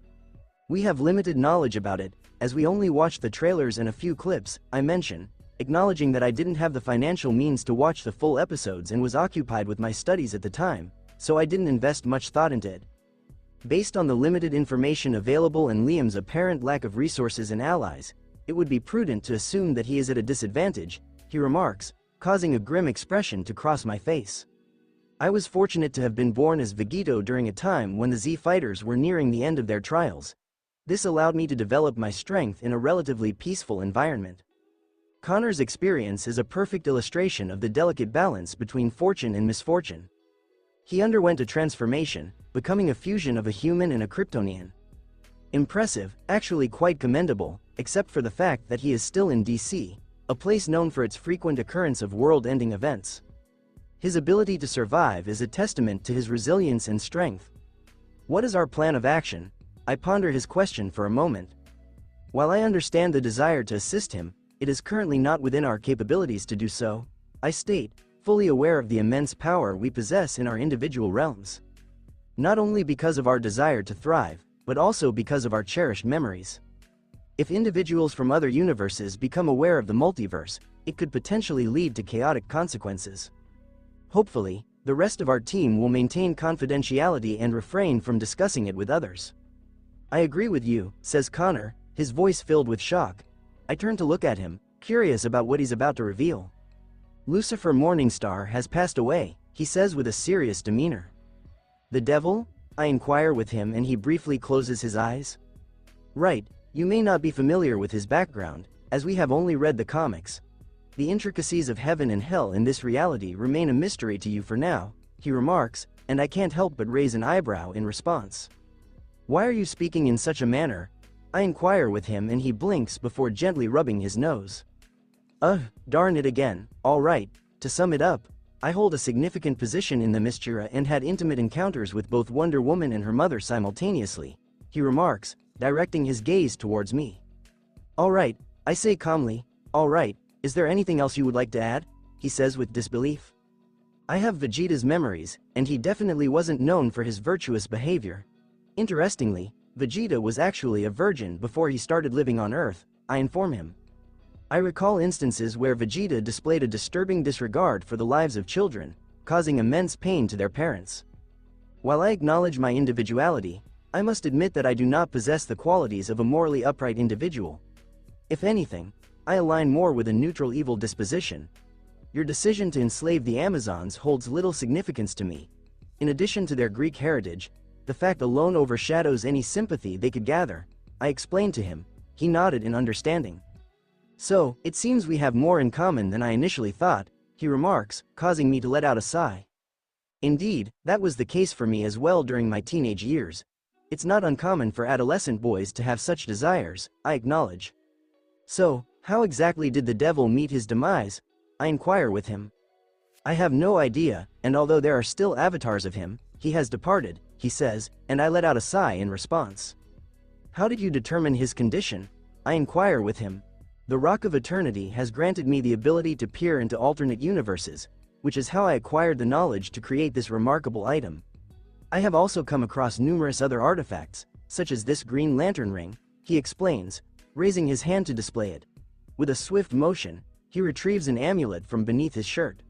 We have limited knowledge about it, as we only watched the trailers and a few clips, I mention, acknowledging that I didn't have the financial means to watch the full episodes and was occupied with my studies at the time, so I didn't invest much thought into it. Based on the limited information available and Liam's apparent lack of resources and allies, it would be prudent to assume that he is at a disadvantage, he remarks, causing a grim expression to cross my face. I was fortunate to have been born as Vegito during a time when the Z fighters were nearing the end of their trials. This allowed me to develop my strength in a relatively peaceful environment. Connor's experience is a perfect illustration of the delicate balance between fortune and misfortune. He underwent a transformation, becoming a fusion of a human and a Kryptonian. Impressive, actually quite commendable, except for the fact that he is still in DC, a place known for its frequent occurrence of world-ending events. His ability to survive is a testament to his resilience and strength. What is our plan of action? I ponder his question for a moment. While I understand the desire to assist him, it is currently not within our capabilities to do so, I state, fully aware of the immense power we possess in our individual realms. Not only because of our desire to thrive, but also because of our cherished memories. If individuals from other universes become aware of the multiverse, it could potentially lead to chaotic consequences. Hopefully, the rest of our team will maintain confidentiality and refrain from discussing it with others. I agree with you, says Connor, his voice filled with shock. I turn to look at him, curious about what he's about to reveal. Lucifer Morningstar has passed away, he says with a serious demeanor. The devil? I inquire with him and he briefly closes his eyes. Right, you may not be familiar with his background, as we have only read the comics. The intricacies of heaven and hell in this reality remain a mystery to you for now, he remarks, and I can't help but raise an eyebrow in response. Why are you speaking in such a manner? I inquire with him, and he blinks before gently rubbing his nose. Darn it again. All right, to sum it up, I hold a significant position in the Mysteria and had intimate encounters with both Wonder Woman and her mother simultaneously, he remarks, directing his gaze towards me. All right, I say calmly. All right, is there anything else you would like to add? He says with disbelief. I have Vegeta's memories, and he definitely wasn't known for his virtuous behavior. Interestingly, Vegeta was actually a virgin before he started living on Earth, I inform him. I recall instances where Vegeta displayed a disturbing disregard for the lives of children, causing immense pain to their parents. While I acknowledge my individuality, I must admit that I do not possess the qualities of a morally upright individual. If anything, I align more with a neutral evil disposition. Your decision to enslave the Amazons holds little significance to me. In addition to their Greek heritage, the fact alone overshadows any sympathy they could gather, I explained to him. He nodded in understanding. So, it seems we have more in common than I initially thought, he remarks, causing me to let out a sigh. Indeed, that was the case for me as well during my teenage years. It's not uncommon for adolescent boys to have such desires, I acknowledge. So, how exactly did the devil meet his demise? I inquire with him. I have no idea, and although there are still avatars of him, he has departed, he says, and I let out a sigh in response. How did you determine his condition? I inquire with him. The Rock of Eternity has granted me the ability to peer into alternate universes, which is how I acquired the knowledge to create this remarkable item. I have also come across numerous other artifacts, such as this Green Lantern ring, he explains, raising his hand to display it. With a swift motion, he retrieves an amulet from beneath his shirt.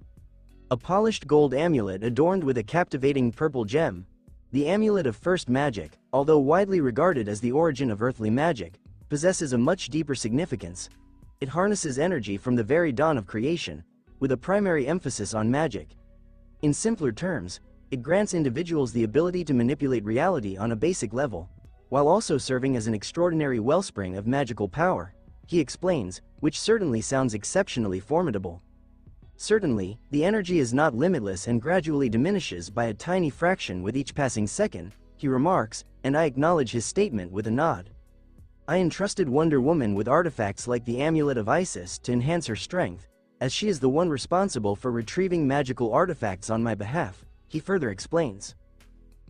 A polished gold amulet adorned with a captivating purple gem. The amulet of first magic, although widely regarded as the origin of earthly magic, possesses a much deeper significance. It harnesses energy from the very dawn of creation, with a primary emphasis on magic. In simpler terms, it grants individuals the ability to manipulate reality on a basic level, while also serving as an extraordinary wellspring of magical power, he explains, which certainly sounds exceptionally formidable. Certainly, the energy is not limitless and gradually diminishes by a tiny fraction with each passing second, he remarks, and I acknowledge his statement with a nod. I entrusted Wonder Woman with artifacts like the Amulet of Isis to enhance her strength, as she is the one responsible for retrieving magical artifacts on my behalf, he further explains.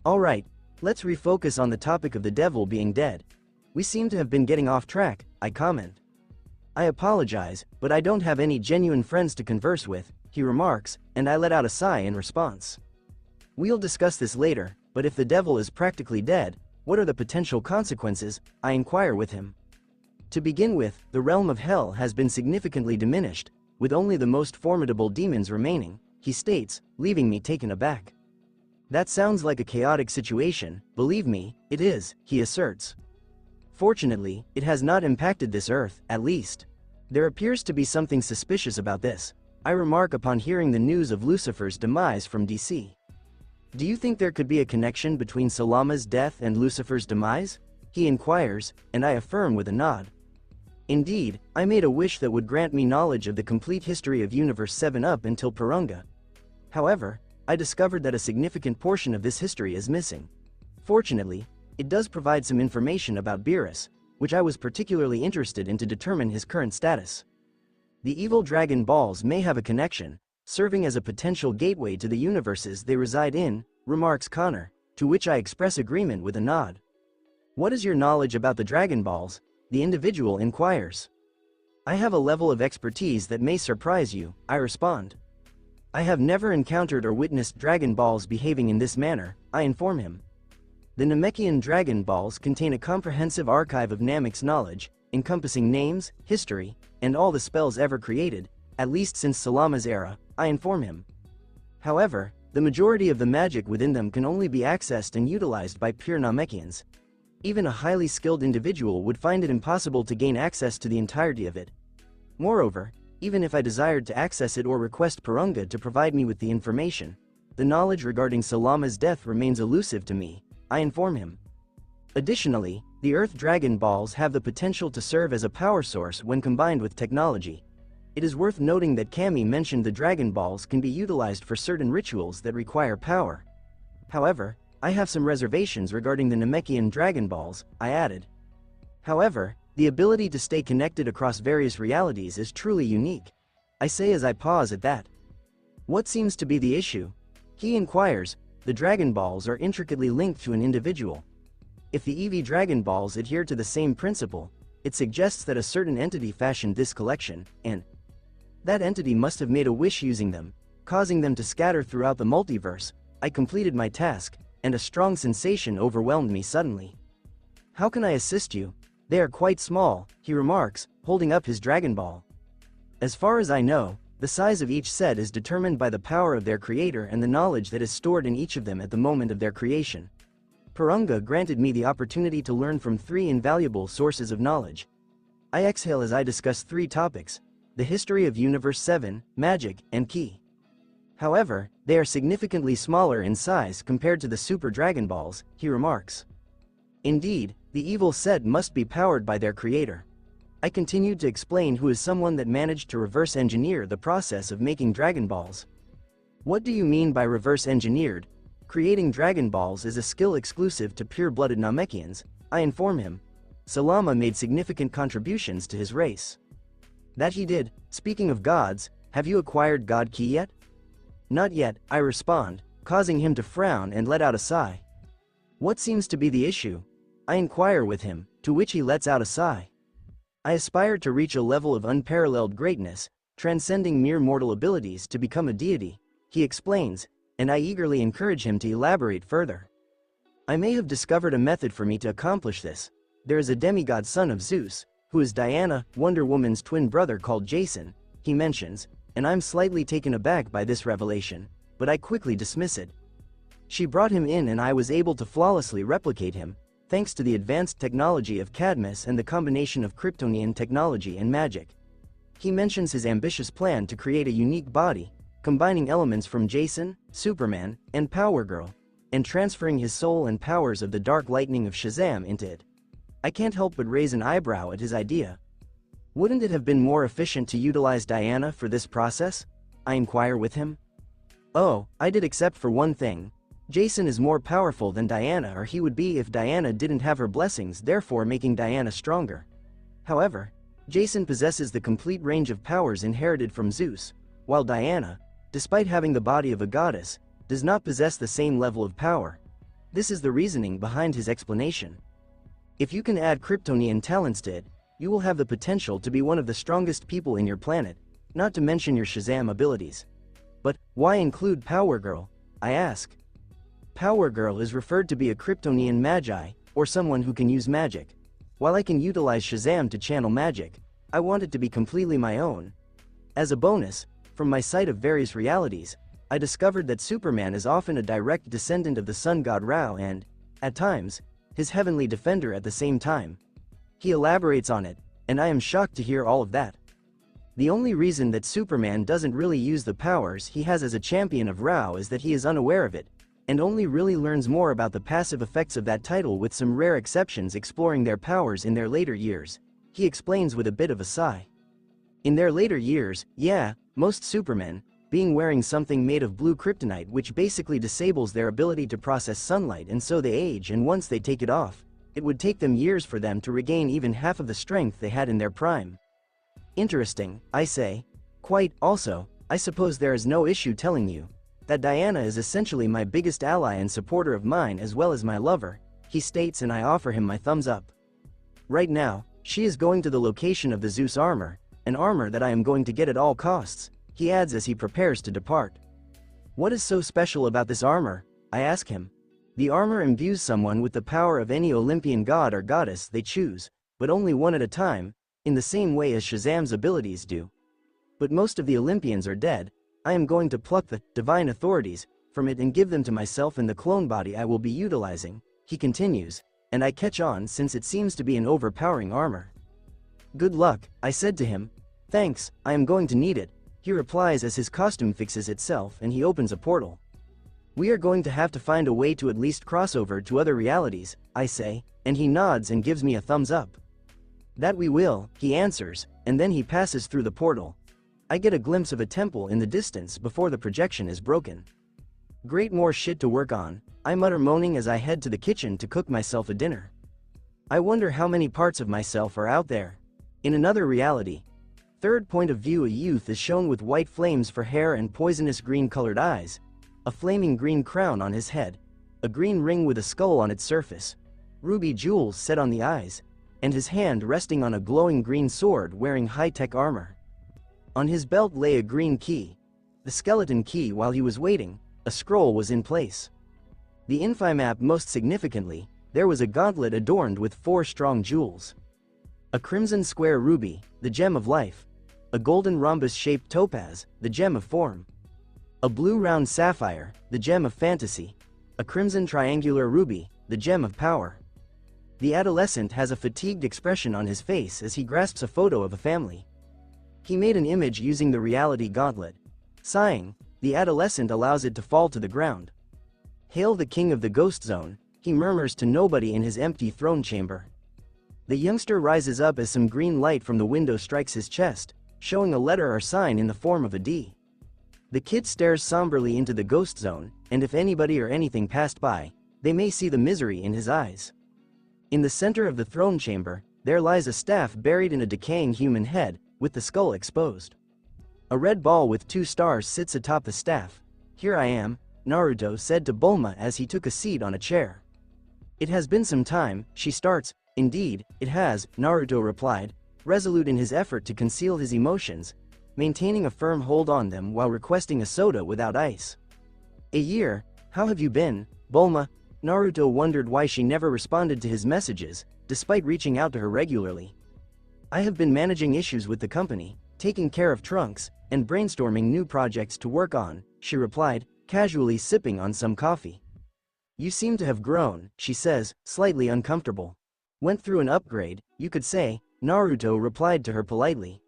Alright, let's refocus on the topic of the devil being dead. We seem to have been getting off track, I comment. I apologize, but I don't have any genuine friends to converse with, he remarks, and I let out a sigh in response. We'll discuss this later, but if the devil is practically dead, what are the potential consequences? I inquire with him. To begin with, the realm of hell has been significantly diminished, with only the most formidable demons remaining, he states, leaving me taken aback. That sounds like a chaotic situation, believe me, it is, he asserts. Fortunately, it has not impacted this earth, at least. There appears to be something suspicious about this, I remark upon hearing the news of Lucifer's demise from DC. Do you think there could be a connection between Salama's death and Lucifer's demise? He inquires, and I affirm with a nod. Indeed, I made a wish that would grant me knowledge of the complete history of Universe 7 up until Porunga. However, I discovered that a significant portion of this history is missing. Fortunately, it does provide some information about Beerus, which I was particularly interested in to determine his current status. The evil Dragon Balls may have a connection, serving as a potential gateway to the universes they reside in, remarks Connor, to which I express agreement with a nod. What is your knowledge about the Dragon Balls? The individual inquires. I have a level of expertise that may surprise you, I respond. I have never encountered or witnessed Dragon Balls behaving in this manner, I inform him. The Namekian Dragon Balls contain a comprehensive archive of Namek's knowledge, encompassing names, history, and all the spells ever created, at least since Salama's era, I inform him. However, the majority of the magic within them can only be accessed and utilized by pure Namekians. Even a highly skilled individual would find it impossible to gain access to the entirety of it. Moreover, even if I desired to access it or request Porunga to provide me with the information, the knowledge regarding Salama's death remains elusive to me, I inform him. Additionally, the Earth Dragon Balls have the potential to serve as a power source when combined with technology. It is worth noting that Kami mentioned the Dragon Balls can be utilized for certain rituals that require power. However, I have some reservations regarding the Namekian Dragon Balls, I added. However, the ability to stay connected across various realities is truly unique, I say as I pause at that. What seems to be the issue? He inquires. The Dragon Balls are intricately linked to an individual. If the EV Dragon Balls adhere to the same principle, it suggests that a certain entity fashioned this collection, and that entity must have made a wish using them, causing them to scatter throughout the multiverse. I completed my task, and a strong sensation overwhelmed me suddenly. How can I assist you? They are quite small, he remarks, holding up his Dragon Ball. As far as I know, the size of each set is determined by the power of their creator and the knowledge that is stored in each of them at the moment of their creation. Purunga granted me the opportunity to learn from 3 invaluable sources of knowledge. I exhale as I discuss 3 topics: the history of Universe 7, magic, and ki. However, they are significantly smaller in size compared to the Super Dragon Balls, he remarks. Indeed, the evil set must be powered by their creator. I continued to explain who is someone that managed to reverse engineer the process of making Dragon Balls. What do you mean by reverse engineered? Creating Dragon Balls is a skill exclusive to pure-blooded Namekians, I inform him. Salama made significant contributions to his race. That he did. Speaking of gods, have you acquired God Ki yet? Not yet, I respond, causing him to frown and let out a sigh. What seems to be the issue? I inquire with him, to which he lets out a sigh. I aspire to reach a level of unparalleled greatness, transcending mere mortal abilities to become a deity, he explains, and I eagerly encourage him to elaborate further. I may have discovered a method for me to accomplish this. There is a demigod son of Zeus, who is Diana, Wonder Woman's twin brother called Jason, he mentions, and I'm slightly taken aback by this revelation, but I quickly dismiss it. She brought him in and I was able to flawlessly replicate him, thanks to the advanced technology of Cadmus and the combination of Kryptonian technology and magic. He mentions his ambitious plan to create a unique body, combining elements from Jason, Superman, and Power Girl, and transferring his soul and powers of the dark lightning of Shazam into it. I can't help but raise an eyebrow at his idea. Wouldn't it have been more efficient to utilize Diana for this process? I inquire with him. Oh, I did except for one thing. Jason is more powerful than Diana, or he would be if Diana didn't have her blessings, therefore making Diana stronger. However, Jason possesses the complete range of powers inherited from Zeus, while Diana, despite having the body of a goddess, does not possess the same level of power. This is the reasoning behind his explanation. If you can add Kryptonian talents to it, you will have the potential to be one of the strongest people in your planet, not to mention your Shazam abilities. But why include Power Girl? I ask. Power Girl is referred to be a Kryptonian magi, or someone who can use magic. While I can utilize Shazam to channel magic, I want it to be completely my own. As a bonus, from my sight of various realities, I discovered that Superman is often a direct descendant of the sun god Ra and, at times, his heavenly defender at the same time. He elaborates on it, and I am shocked to hear all of that. The only reason that Superman doesn't really use the powers he has as a champion of Ra is that he is unaware of it, and only really learns more about the passive effects of that title, with some rare exceptions exploring their powers in their later years, he explains with a bit of a sigh. In their later years, yeah, most Supermen, being wearing something made of blue kryptonite which basically disables their ability to process sunlight, and so they age, and once they take it off, it would take them years for them to regain even half of the strength they had in their prime. Interesting, I say. Quite. Also, I suppose there is no issue telling you that Diana is essentially my biggest ally and supporter of mine as well as my lover, he states, and I offer him my thumbs up. Right now, she is going to the location of the Zeus armor, an armor that I am going to get at all costs, he adds as he prepares to depart. What is so special about this armor? I ask him. The armor imbues someone with the power of any Olympian god or goddess they choose, but only one at a time, in the same way as Shazam's abilities do. But most of the Olympians are dead. I am going to pluck the divine authorities from it and give them to myself in the clone body I will be utilizing, he continues, and I catch on since it seems to be an overpowering armor. Good luck, I said to him. Thanks, I am going to need it, he replies as his costume fixes itself and he opens a portal. We are going to have to find a way to at least cross over to other realities, I say, and he nods and gives me a thumbs up. That we will, he answers, and then he passes through the portal. I get a glimpse of a temple in the distance before the projection is broken. Great, more shit to work on, I mutter, moaning as I head to the kitchen to cook myself a dinner. I wonder how many parts of myself are out there. In another reality. Third point of view, a youth is shown with white flames for hair and poisonous green-colored eyes, a flaming green crown on his head, a green ring with a skull on its surface, ruby jewels set on the eyes, and his hand resting on a glowing green sword wearing high-tech armor. On his belt lay a green key, the skeleton key. While he was waiting, a scroll was in place. The info map. Most significantly, there was a gauntlet adorned with 4 strong jewels. A crimson square ruby, the gem of life, a golden rhombus-shaped topaz, the gem of form, a blue round sapphire, the gem of fantasy, a crimson triangular ruby, the gem of power. The adolescent has a fatigued expression on his face as he grasps a photo of a family. He made an image using the reality gauntlet. Sighing, the adolescent allows it to fall to the ground. Hail the king of the ghost zone, he murmurs to nobody in his empty throne chamber. The youngster rises up as some green light from the window strikes his chest, showing a letter or sign in the form of a D. The kid stares somberly into the ghost zone, and if anybody or anything passed by, they may see the misery in his eyes. In the center of the throne chamber, there lies a staff buried in a decaying human head, with the skull exposed. A red ball with 2 stars sits atop the staff. Here I am, Naruto said to Bulma as he took a seat on a chair. It has been some time, she starts. Indeed, it has, Naruto replied, resolute in his effort to conceal his emotions, maintaining a firm hold on them while requesting a soda without ice. A year, how have you been, Bulma? Naruto wondered why she never responded to his messages, despite reaching out to her regularly. I have been managing issues with the company, taking care of Trunks, and brainstorming new projects to work on, she replied, casually sipping on some coffee. You seem to have grown, she says, slightly uncomfortable. Went through an upgrade, you could say, Naruto replied to her politely.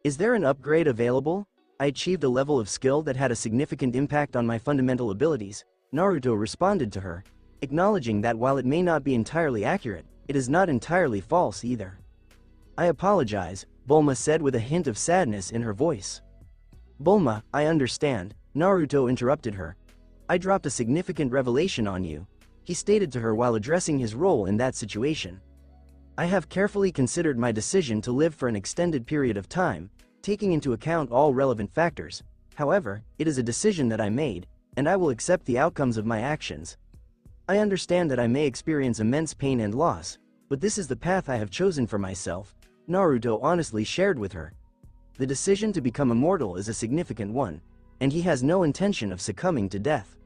Is there an upgrade available? I achieved a level of skill that had a significant impact on my fundamental abilities, Naruto responded to her, acknowledging that while it may not be entirely accurate, it is not entirely false either. I apologize, Bulma said with a hint of sadness in her voice. Bulma, I understand, Naruto interrupted her. I dropped a significant revelation on you, he stated to her while addressing his role in that situation. I have carefully considered my decision to live for an extended period of time, taking into account all relevant factors. However, it is a decision that I made, and I will accept the outcomes of my actions. I understand that I may experience immense pain and loss, but this is the path I have chosen for myself, Naruto honestly shared with her. The decision to become immortal is a significant one, and he has no intention of succumbing to death.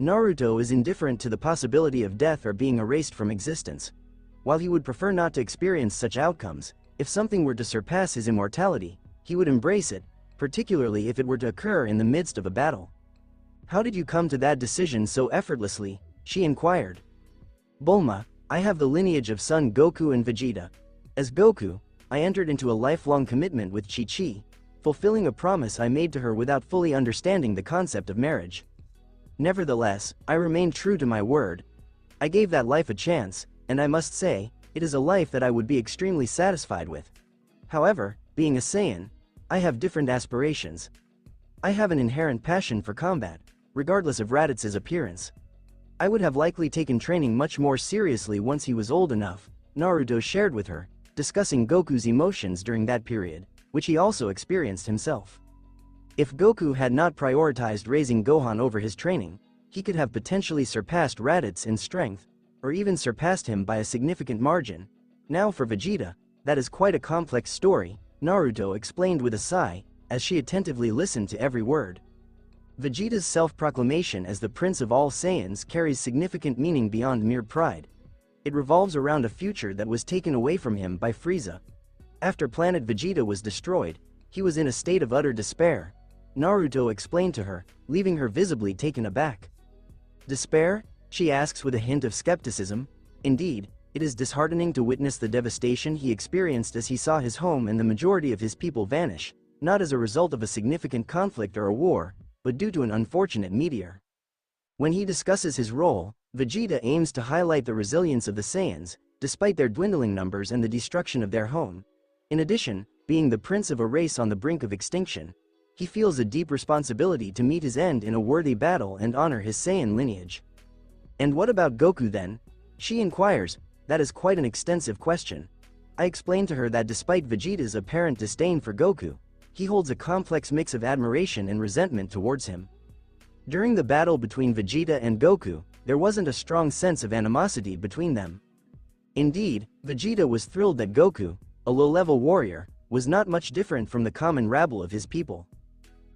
Naruto is indifferent to the possibility of death or being erased from existence. While he would prefer not to experience such outcomes, if something were to surpass his immortality, he would embrace it, particularly if it were to occur in the midst of a battle. How did you come to that decision so effortlessly? She inquired. Bulma, I have the lineage of Son Goku and Vegeta. As Goku, I entered into a lifelong commitment with Chi-Chi, fulfilling a promise I made to her without fully understanding the concept of marriage. Nevertheless, I remained true to my word. I gave that life a chance, and I must say, it is a life that I would be extremely satisfied with. However, being a Saiyan, I have different aspirations. I have an inherent passion for combat, regardless of Raditz's appearance. I would have likely taken training much more seriously once he was old enough, Naruto shared with her, discussing Goku's emotions during that period, which he also experienced himself. If Goku had not prioritized raising Gohan over his training, he could have potentially surpassed Raditz in strength, or even surpassed him by a significant margin. Now for Vegeta, that is quite a complex story, Naruto explained with a sigh, as she attentively listened to every word. Vegeta's self-proclamation as the Prince of all Saiyans carries significant meaning beyond mere pride. It revolves around a future that was taken away from him by Frieza. After planet Vegeta was destroyed, he was in a state of utter despair. Naruto explained to her, leaving her visibly taken aback. Despair? She asks with a hint of skepticism. Indeed, it is disheartening to witness the devastation he experienced as he saw his home and the majority of his people vanish, not as a result of a significant conflict or a war, but due to an unfortunate meteor. When he discusses his role, Vegeta aims to highlight the resilience of the Saiyans, despite their dwindling numbers and the destruction of their home. In addition, being the prince of a race on the brink of extinction, He feels a deep responsibility to meet his end in a worthy battle and honor his Saiyan lineage. And what about Goku then? She inquires. That is quite an extensive question. I explained to her that despite Vegeta's apparent disdain for Goku, he holds a complex mix of admiration and resentment towards him. During the battle between Vegeta and Goku, there wasn't a strong sense of animosity between them. Indeed, Vegeta was thrilled that Goku, a low-level warrior, was not much different from the common rabble of his people,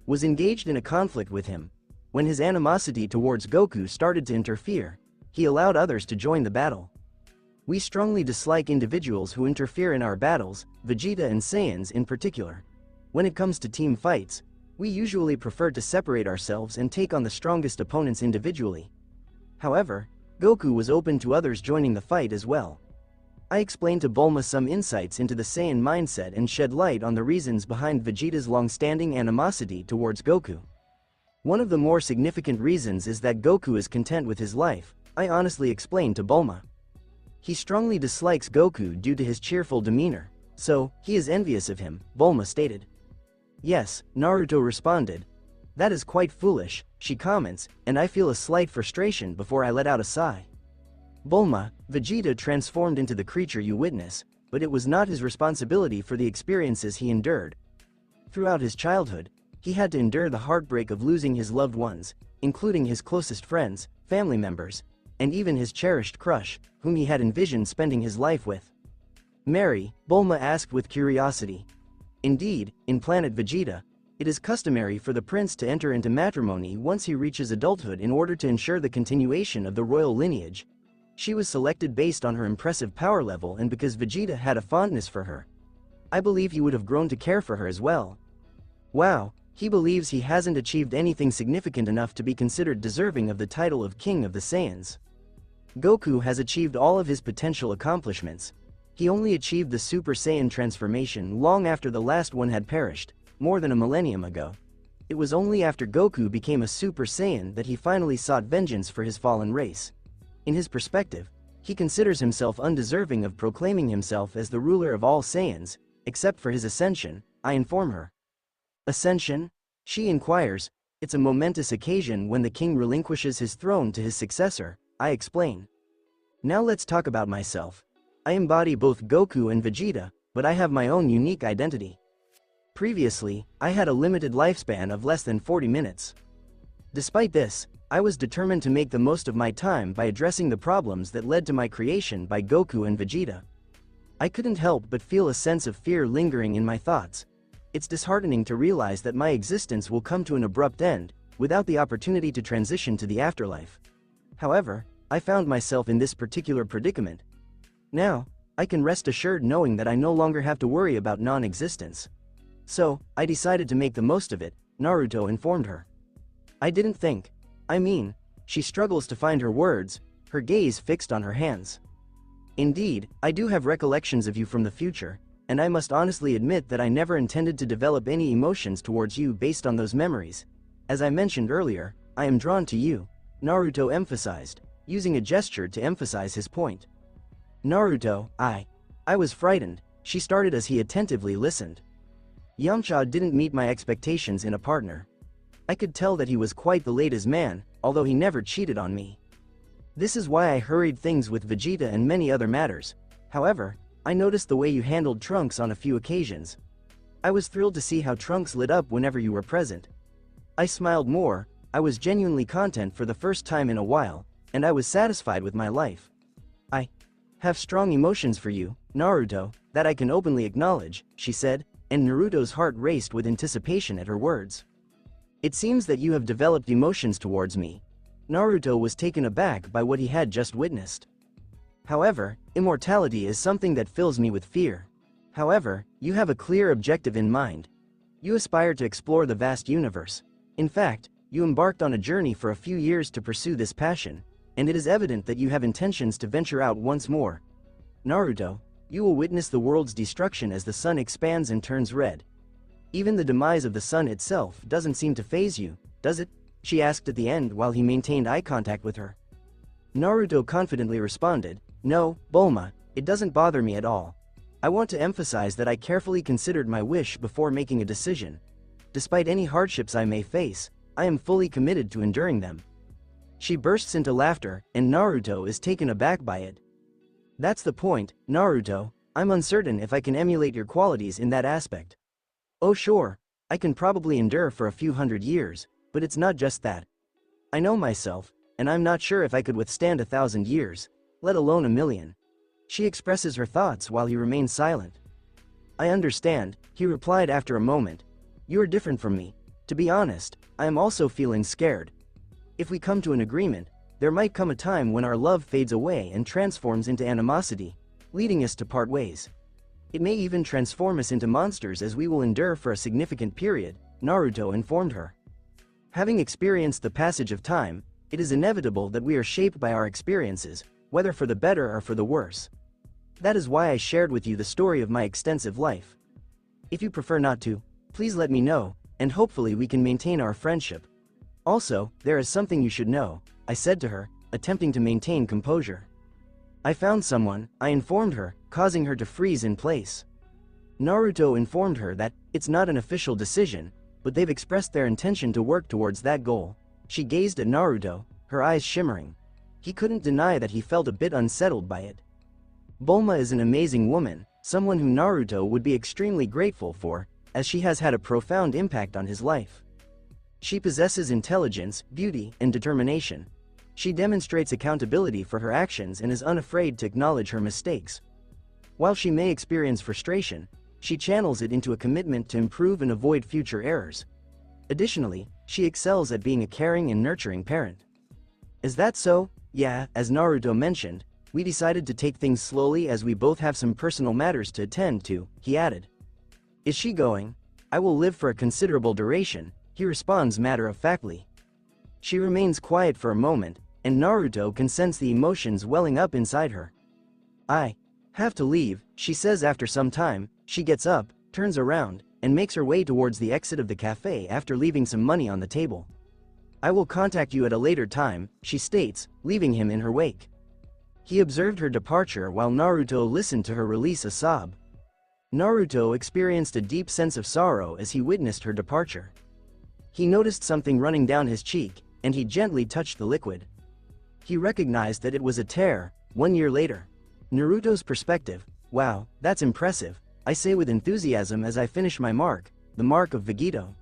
was engaged in a conflict with him. When his animosity towards Goku started to interfere, he allowed others to join the battle. We strongly dislike individuals who interfere in our battles, Vegeta and Saiyans in particular. When it comes to team fights, we usually prefer to separate ourselves and take on the strongest opponents individually. However, Goku was open to others joining the fight as well. I explained to Bulma some insights into the Saiyan mindset and shed light on the reasons behind Vegeta's long-standing animosity towards Goku. One of the more significant reasons is that Goku is content with his life, I honestly explained to Bulma. He strongly dislikes Goku due to his cheerful demeanor, so he is envious of him, Bulma stated. Yes, Naruto responded. That is quite foolish, she comments, and I feel a slight frustration before I let out a sigh. Bulma, Vegeta transformed into the creature you witness, but it was not his responsibility for the experiences he endured. Throughout his childhood, he had to endure the heartbreak of losing his loved ones, including his closest friends, family members, and even his cherished crush, whom he had envisioned spending his life with. Mary, Bulma asked with curiosity. Indeed, in Planet Vegeta, it is customary for the prince to enter into matrimony once he reaches adulthood in order to ensure the continuation of the royal lineage. She was selected based on her impressive power level and because Vegeta had a fondness for her. I believe he would have grown to care for her as well. Wow, he believes he hasn't achieved anything significant enough to be considered deserving of the title of King of the Saiyans. Goku has achieved all of his potential accomplishments. He only achieved the Super Saiyan transformation long after the last one had perished, more than a millennium ago. It was only after Goku became a Super Saiyan that he finally sought vengeance for his fallen race. In his perspective, he considers himself undeserving of proclaiming himself as the ruler of all Saiyans, except for his ascension, I inform her. Ascension? She inquires. It's a momentous occasion when the king relinquishes his throne to his successor, I explain. Now let's talk about myself. I embody both Goku and Vegeta, but I have my own unique identity. Previously, I had a limited lifespan of less than 40 minutes. Despite this, I was determined to make the most of my time by addressing the problems that led to my creation by Goku and Vegeta. I couldn't help but feel a sense of fear lingering in my thoughts. It's disheartening to realize that my existence will come to an abrupt end, without the opportunity to transition to the afterlife. However, I found myself in this particular predicament. Now, I can rest assured knowing that I no longer have to worry about non-existence. So, I decided to make the most of it, Naruto informed her. I didn't think. She struggles to find her words, her gaze fixed on her hands. Indeed, I do have recollections of you from the future, and I must honestly admit that I never intended to develop any emotions towards you based on those memories. As I mentioned earlier, I am drawn to you, Naruto emphasized, using a gesture to emphasize his point. Naruto, I was frightened, she started as he attentively listened. Yamcha didn't meet my expectations in a partner. I could tell that he was quite the ladies' man, although he never cheated on me. This is why I hurried things with Vegeta and many other matters. However, I noticed the way you handled Trunks on a few occasions. I was thrilled to see how Trunks lit up whenever you were present. I smiled more, I was genuinely content for the first time in a while, and I was satisfied with my life. I have strong emotions for you, Naruto, that I can openly acknowledge, she said, and Naruto's heart raced with anticipation at her words. It seems that you have developed emotions towards me. Naruto was taken aback by what he had just witnessed. However, immortality is something that fills me with fear. However, you have a clear objective in mind. You aspire to explore the vast universe. In fact, you embarked on a journey for a few years to pursue this passion, and it is evident that you have intentions to venture out once more. Naruto, you will witness the world's destruction as the sun expands and turns red. Even the demise of the sun itself doesn't seem to faze you, does it? She asked at the end while he maintained eye contact with her. Naruto confidently responded, No, Bulma, it doesn't bother me at all. I want to emphasize that I carefully considered my wish before making a decision. Despite any hardships I may face, I am fully committed to enduring them. She bursts into laughter, and Naruto is taken aback by it. That's the point, Naruto. I'm uncertain if I can emulate your qualities in that aspect. Oh sure, I can probably endure for a few hundred years, but it's not just that. I know myself, and I'm not sure if I could withstand 1,000 years, let alone 1,000,000. She expresses her thoughts while he remains silent. I understand, he replied after a moment. You are different from me. To be honest, I am also feeling scared. If we come to an agreement, there might come a time when our love fades away and transforms into animosity, leading us to part ways. It may even transform us into monsters as we will endure for a significant period, Naruto informed her. Having experienced the passage of time, it is inevitable that we are shaped by our experiences, whether for the better or for the worse. That is why I shared with you the story of my extensive life. If you prefer not to, please let me know, and hopefully we can maintain our friendship. Also, there is something you should know, I said to her, attempting to maintain composure. I found someone, I informed her, causing her to freeze in place. Naruto informed her that it's not an official decision, but they've expressed their intention to work towards that goal. She gazed at Naruto, her eyes shimmering. He couldn't deny that he felt a bit unsettled by it. Bulma is an amazing woman, someone who Naruto would be extremely grateful for, as she has had a profound impact on his life. She possesses intelligence, beauty, and determination. She demonstrates accountability for her actions and is unafraid to acknowledge her mistakes. While she may experience frustration, she channels it into a commitment to improve and avoid future errors. Additionally, she excels at being a caring and nurturing parent. Is that so? Yeah, as Naruto mentioned, we decided to take things slowly as we both have some personal matters to attend to, he added. Is she going? I will live for a considerable duration, he responds matter-of-factly. She remains quiet for a moment, and Naruto can sense the emotions welling up inside her. I have to leave, she says after some time. She gets up, turns around, and makes her way towards the exit of the cafe after leaving some money on the table. I will contact you at a later time, she states, leaving him in her wake. He observed her departure while Naruto listened to her release a sob. Naruto experienced a deep sense of sorrow as he witnessed her departure. He noticed something running down his cheek, and he gently touched the liquid. He recognized that it was a tear. 1 year later. Naruto's perspective, wow, that's impressive, I say with enthusiasm as I finish my mark, the mark of Vegito.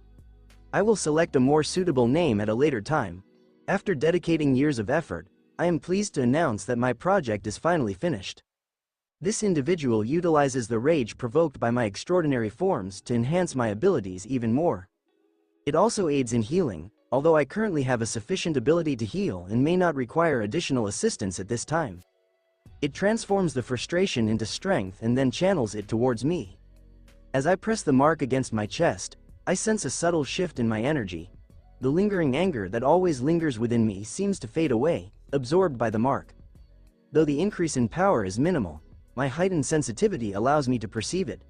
I will select a more suitable name at a later time. After dedicating years of effort, I am pleased to announce that my project is finally finished. This individual utilizes the rage provoked by my extraordinary forms to enhance my abilities even more. It also aids in healing, although I currently have a sufficient ability to heal and may not require additional assistance at this time. It transforms the frustration into strength and then channels it towards me. As I press the mark against my chest, I sense a subtle shift in my energy. The lingering anger that always lingers within me seems to fade away, absorbed by the mark. Though the increase in power is minimal, my heightened sensitivity allows me to perceive it.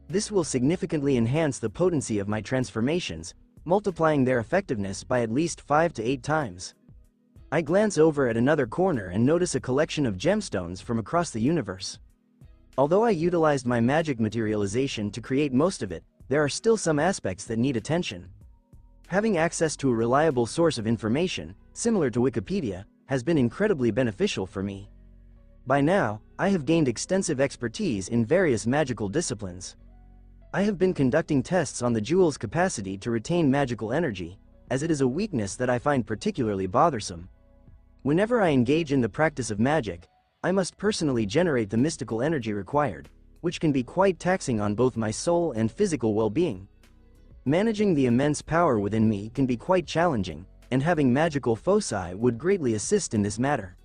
This will significantly enhance the potency of my transformations, multiplying their effectiveness by at least 5 to 8 times. I glance over at another corner and notice a collection of gemstones from across the universe. Although I utilized my magic materialization to create most of it, there are still some aspects that need attention. Having access to a reliable source of information, similar to Wikipedia, has been incredibly beneficial for me. By now, I have gained extensive expertise in various magical disciplines. I have been conducting tests on the jewel's capacity to retain magical energy, as it is a weakness that I find particularly bothersome. Whenever I engage in the practice of magic, I must personally generate the mystical energy required, which can be quite taxing on both my soul and physical well-being. Managing the immense power within me can be quite challenging, and having magical foci would greatly assist in this matter.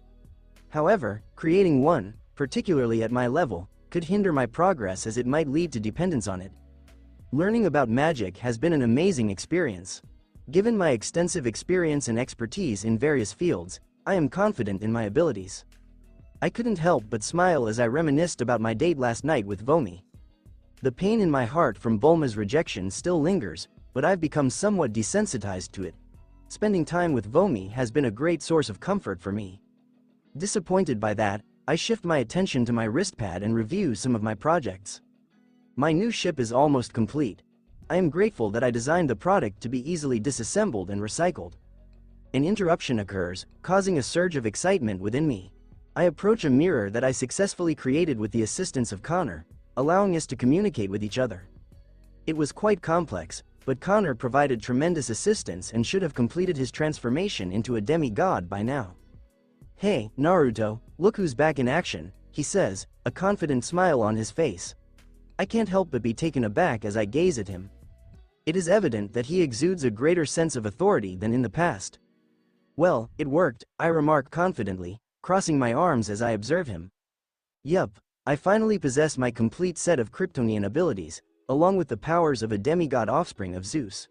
However, creating one, particularly at my level, could hinder my progress as it might lead to dependence on it. Learning about magic has been an amazing experience. Given my extensive experience and expertise in various fields, I am confident in my abilities. I couldn't help but smile as I reminisced about my date last night with Vomi. The pain in my heart from Bulma's rejection still lingers, but I've become somewhat desensitized to it. Spending time with Vomi has been a great source of comfort for me. Disappointed by that, I shift my attention to my wristpad and review some of my projects. My new ship is almost complete. I am grateful that I designed the product to be easily disassembled and recycled. An interruption occurs, causing a surge of excitement within me. I approach a mirror that I successfully created with the assistance of Connor, allowing us to communicate with each other. It was quite complex, but Connor provided tremendous assistance and should have completed his transformation into a demigod by now. "Hey, Naruto, look who's back in action," he says, a confident smile on his face. I can't help but be taken aback as I gaze at him. It is evident that he exudes a greater sense of authority than in the past. "Well, it worked," I remark confidently, crossing my arms as I observe him. "Yup, I finally possess my complete set of Kryptonian abilities, along with the powers of a demigod offspring of Zeus.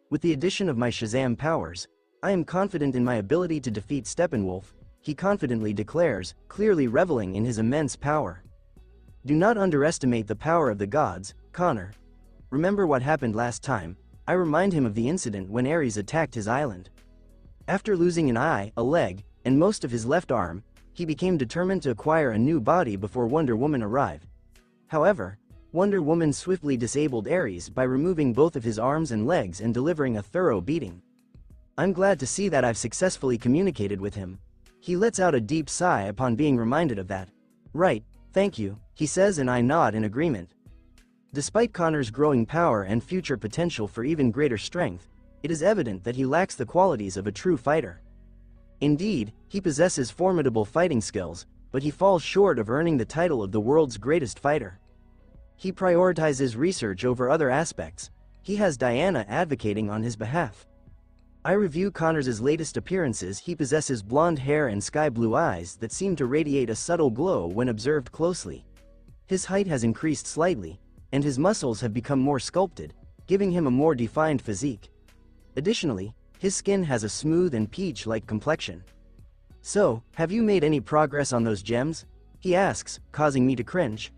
With the addition of my Shazam powers, I am confident in my ability to defeat Steppenwolf," he confidently declares, clearly reveling in his immense power. "Do not underestimate the power of the gods, Connor. Remember what happened last time?" I remind him of the incident when Ares attacked his island. After losing an eye, a leg, and most of his left arm, he became determined to acquire a new body before Wonder Woman arrived. However, Wonder Woman swiftly disabled Ares by removing both of his arms and legs and delivering a thorough beating. I'm glad to see that I've successfully communicated with him. He lets out a deep sigh upon being reminded of that. "Right, thank you," he says, and I nod in agreement. Despite Connor's growing power and future potential for even greater strength, it is evident that he lacks the qualities of a true fighter. Indeed, he possesses formidable fighting skills, but he falls short of earning the title of the world's greatest fighter. He prioritizes research over other aspects. He has Diana advocating on his behalf. I review Connor's latest appearances. He possesses blonde hair and sky blue eyes that seem to radiate a subtle glow when observed closely. His height has increased slightly, and his muscles have become more sculpted, giving him a more defined physique. Additionally, his skin has a smooth and peach-like complexion. "So, have you made any progress on those gems?" he asks, causing me to cringe.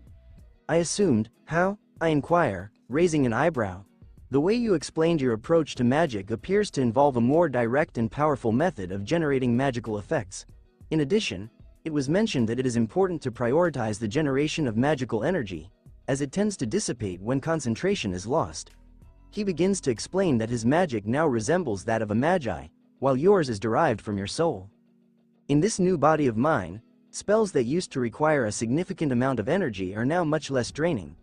"I assumed, how?" I inquire, raising an eyebrow. "The way you explained your approach to magic appears to involve a more direct and powerful method of generating magical effects. In addition, it was mentioned that it is important to prioritize the generation of magical energy, as it tends to dissipate when concentration is lost." He begins to explain that his magic now resembles that of a magi, while yours is derived from your soul. "In this new body of mine, spells that used to require a significant amount of energy are now much less draining.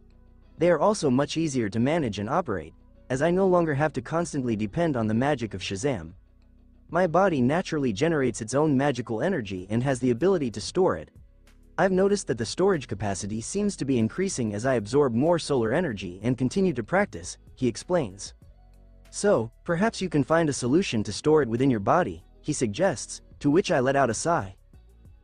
They are also much easier to manage and operate, as I no longer have to constantly depend on the magic of Shazam. My body naturally generates its own magical energy and has the ability to store it. I've noticed that the storage capacity seems to be increasing as I absorb more solar energy and continue to practice," he explains. "So, perhaps you can find a solution to store it within your body," he suggests, to which I let out a sigh.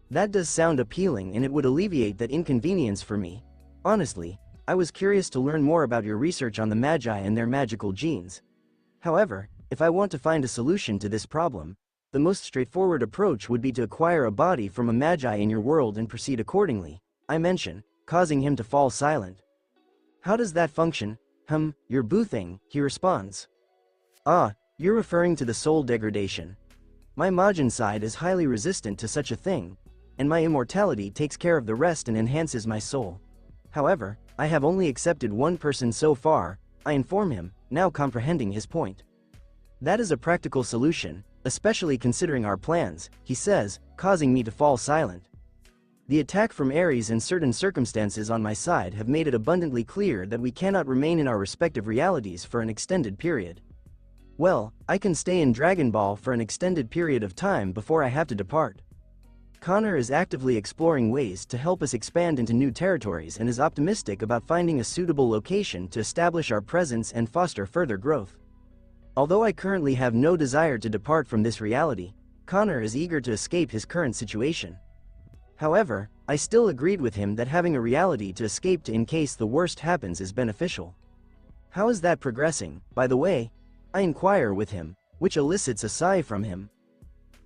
That does sound appealing, and it would alleviate that inconvenience for me. Honestly, I was curious to learn more about your research on the Magi and their magical genes. However, if I want to find a solution to this problem, the most straightforward approach would be to acquire a body from a Magi in your world and proceed accordingly," I mention, causing him to fall silent. "How does that function?" Your boo thing," he responds. "Ah, you're referring to the soul degradation. My Majin side is highly resistant to such a thing, and my immortality takes care of the rest and enhances my soul. However, I have only accepted one person so far," I inform him, now comprehending his point. "That is a practical solution, especially considering our plans," he says, causing me to fall silent. The attack from Ares and certain circumstances on my side have made it abundantly clear that we cannot remain in our respective realities for an extended period. Well, I can stay in Dragon Ball for an extended period of time before I have to depart. Connor is actively exploring ways to help us expand into new territories and is optimistic about finding a suitable location to establish our presence and foster further growth. Although I currently have no desire to depart from this reality, Connor is eager to escape his current situation. However, I still agreed with him that having a reality to escape to in case the worst happens is beneficial. "How is that progressing, by the way?" I inquire with him, which elicits a sigh from him.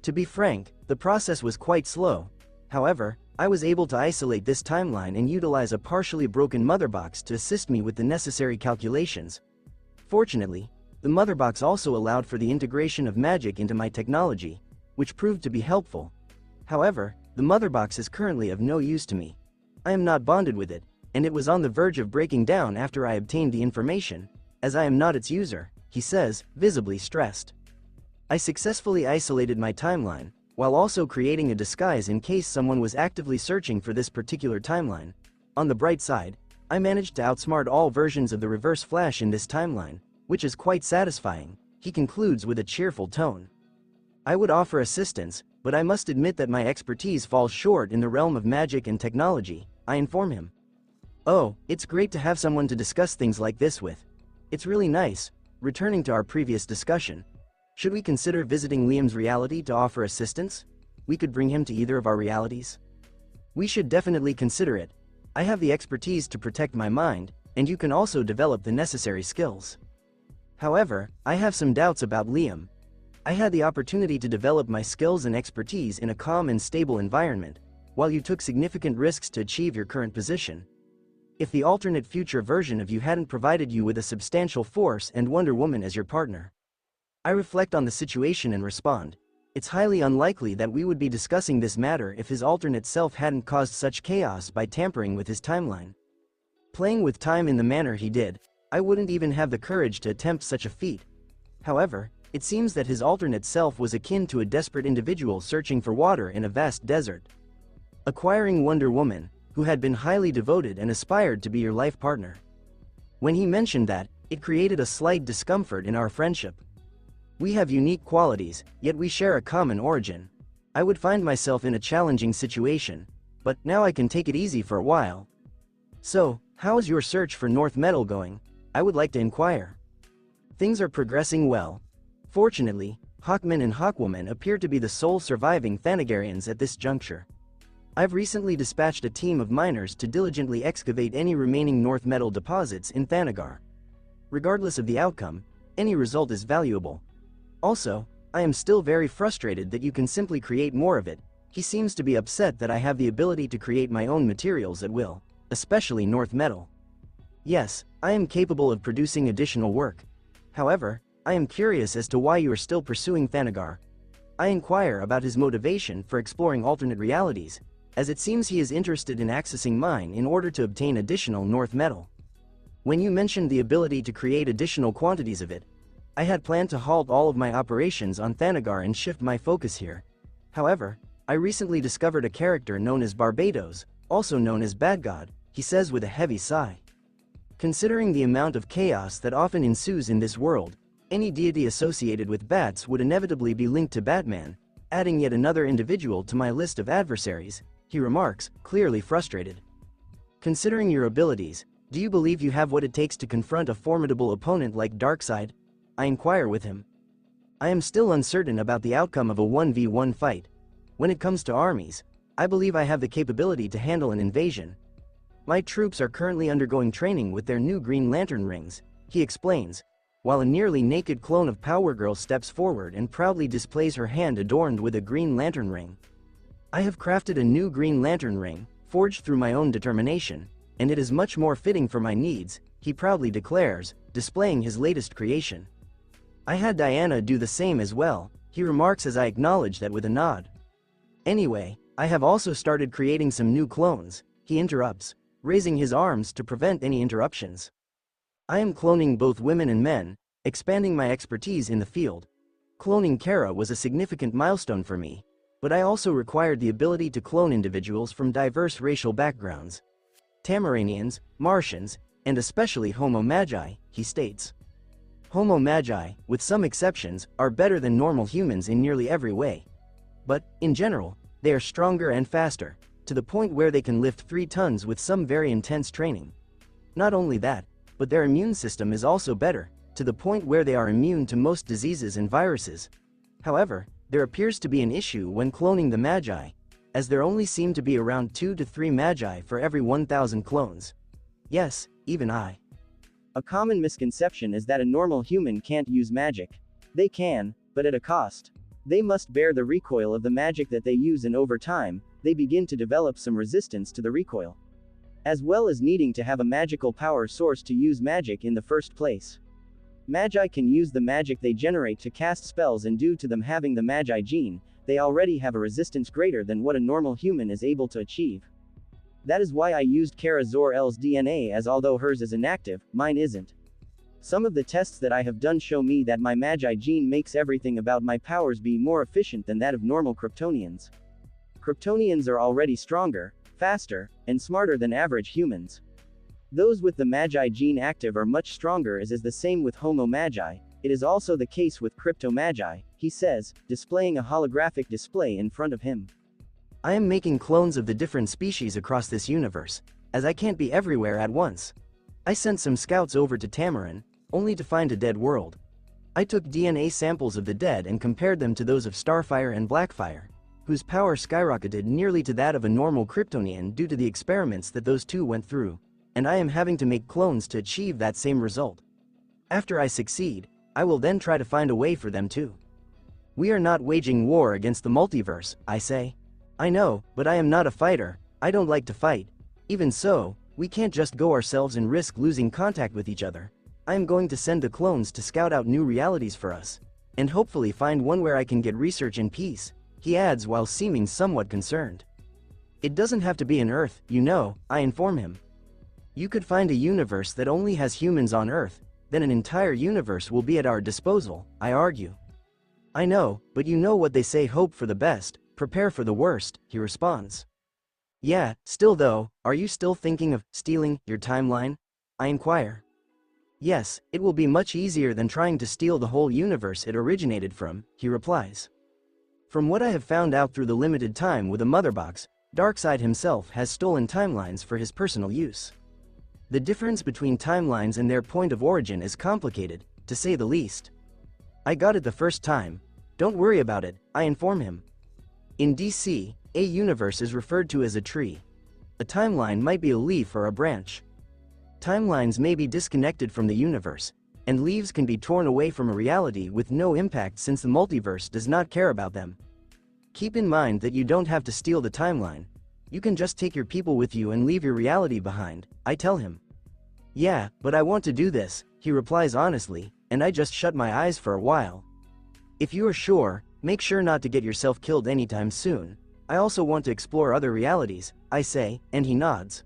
To be frank, the process was quite slow. However, I was able to isolate this timeline and utilize a partially broken motherbox to assist me with the necessary calculations. Fortunately, the motherbox also allowed for the integration of magic into my technology, which proved to be helpful. However, the motherbox is currently of no use to me. I am not bonded with it, and it was on the verge of breaking down after I obtained the information, as I am not its user, he says, visibly stressed. I successfully isolated my timeline, while also creating a disguise in case someone was actively searching for this particular timeline. On the bright side, I managed to outsmart all versions of the Reverse Flash in this timeline, which is quite satisfying, he concludes with a cheerful tone. I would offer assistance, but I must admit that my expertise falls short in the realm of magic and technology, I inform him. Oh, it's great to have someone to discuss things like this with. It's really nice. Returning to our previous discussion, should we consider visiting Liam's reality to offer assistance? We could bring him to either of our realities. We should definitely consider it. I have the expertise to protect my mind, and you can also develop the necessary skills. However, I have some doubts about Liam. I had the opportunity to develop my skills and expertise in a calm and stable environment, while you took significant risks to achieve your current position. If the alternate future version of you hadn't provided you with a substantial force and Wonder Woman as your partner. I reflect on the situation and respond. It's highly unlikely that we would be discussing this matter if his alternate self hadn't caused such chaos by tampering with his timeline. Playing with time in the manner he did, I wouldn't even have the courage to attempt such a feat. However, it seems that his alternate self was akin to a desperate individual searching for water in a vast desert. Acquiring Wonder Woman, who had been highly devoted and aspired to be your life partner. When he mentioned that, it created a slight discomfort in our friendship. We have unique qualities, yet we share a common origin. I would find myself in a challenging situation, but now I can take it easy for a while. So, how is your search for North Metal going? I would like to inquire. Things are progressing well. Fortunately, Hawkman and Hawkwoman appear to be the sole surviving Thanagarians at this juncture. I've recently dispatched a team of miners to diligently excavate any remaining North Metal deposits in Thanagar. Regardless of the outcome, any result is valuable. Also, I am still very frustrated that you can simply create more of it. He seems to be upset that I have the ability to create my own materials at will, especially North Metal. Yes, I am capable of producing additional work. However, I am curious as to why you are still pursuing Thanagar. I inquire about his motivation for exploring alternate realities, as it seems he is interested in accessing mine in order to obtain additional North Metal. When you mentioned the ability to create additional quantities of it, I had planned to halt all of my operations on Thanagar and shift my focus here. However, I recently discovered a character known as Barbados, also known as Bad God, he says with a heavy sigh. Considering the amount of chaos that often ensues in this world, any deity associated with bats would inevitably be linked to Batman, adding yet another individual to my list of adversaries, he remarks, clearly frustrated. Considering your abilities, do you believe you have what it takes to confront a formidable opponent like Darkseid? I inquire with him. I am still uncertain about the outcome of a 1v1 fight. When it comes to armies, I believe I have the capability to handle an invasion. My troops are currently undergoing training with their new Green Lantern rings, he explains, while a nearly naked clone of Power Girl steps forward and proudly displays her hand adorned with a Green Lantern ring. I have crafted a new Green Lantern ring, forged through my own determination, and it is much more fitting for my needs, he proudly declares, displaying his latest creation. I had Diana do the same as well, he remarks as I acknowledge that with a nod. Anyway, I have also started creating some new clones, he interrupts, raising his arms to prevent any interruptions. I am cloning both women and men, expanding my expertise in the field. Cloning Kara was a significant milestone for me, but I also required the ability to clone individuals from diverse racial backgrounds. Tamaranians, Martians, and especially Homo Magi, he states. Homo Magi, with some exceptions, are better than normal humans in nearly every way. But, in general, they are stronger and faster, to the point where they can lift 3 tons with some very intense training. Not only that, but their immune system is also better, to the point where they are immune to most diseases and viruses. However, there appears to be an issue when cloning the Magi, as there only seem to be around 2 to 3 Magi for every 1,000 clones. Yes, even I. A common misconception is that a normal human can't use magic. They can, but at a cost. They must bear the recoil of the magic that they use, and over time, they begin to develop some resistance to the recoil. As well as needing to have a magical power source to use magic in the first place. Magi can use the magic they generate to cast spells, and due to them having the Magi gene, they already have a resistance greater than what a normal human is able to achieve. That is why I used Kara Zor-L's DNA, as although hers is inactive, mine isn't. Some of the tests that I have done show me that my Magi gene makes everything about my powers be more efficient than that of normal Kryptonians. Kryptonians are already stronger, faster, and smarter than average humans. Those with the Magi gene active are much stronger, as is the same with Homo Magi. It is also the case with Crypto Magi, he says, displaying a holographic display in front of him. I am making clones of the different species across this universe, as I can't be everywhere at once. I sent some scouts over to Tamarin, only to find a dead world. I took DNA samples of the dead and compared them to those of Starfire and Blackfire, whose power skyrocketed nearly to that of a normal Kryptonian due to the experiments that those two went through, and I am having to make clones to achieve that same result. After I succeed, I will then try to find a way for them too. We are not waging war against the multiverse, I say. I know, but I am not a fighter, I don't like to fight. Even so, we can't just go ourselves and risk losing contact with each other. I am going to send the clones to scout out new realities for us, and hopefully find one where I can get research in peace, he adds while seeming somewhat concerned. It doesn't have to be an Earth, you know, I inform him. You could find a universe that only has humans on Earth, then an entire universe will be at our disposal, I argue. I know, but you know what they say, hope for the best, prepare for the worst, he responds. Yeah, still though, are you still thinking of stealing your timeline? I inquire. Yes, it will be much easier than trying to steal the whole universe it originated from, he replies. From what I have found out through the limited time with a motherbox, Darkseid himself has stolen timelines for his personal use. The difference between timelines and their point of origin is complicated, to say the least. I got it the first time. Don't worry about it, I inform him. In DC, a universe is referred to as a tree. A timeline might be a leaf or a branch. Timelines may be disconnected from the universe, and leaves can be torn away from a reality with no impact since the multiverse does not care about them. Keep in mind that you don't have to steal the timeline. You can just take your people with you and leave your reality behind, I tell him. Yeah, but I want to do this, he replies honestly, and I just shut my eyes for a while. If you are sure, make sure not to get yourself killed anytime soon. I also want to explore other realities, I say, and he nods.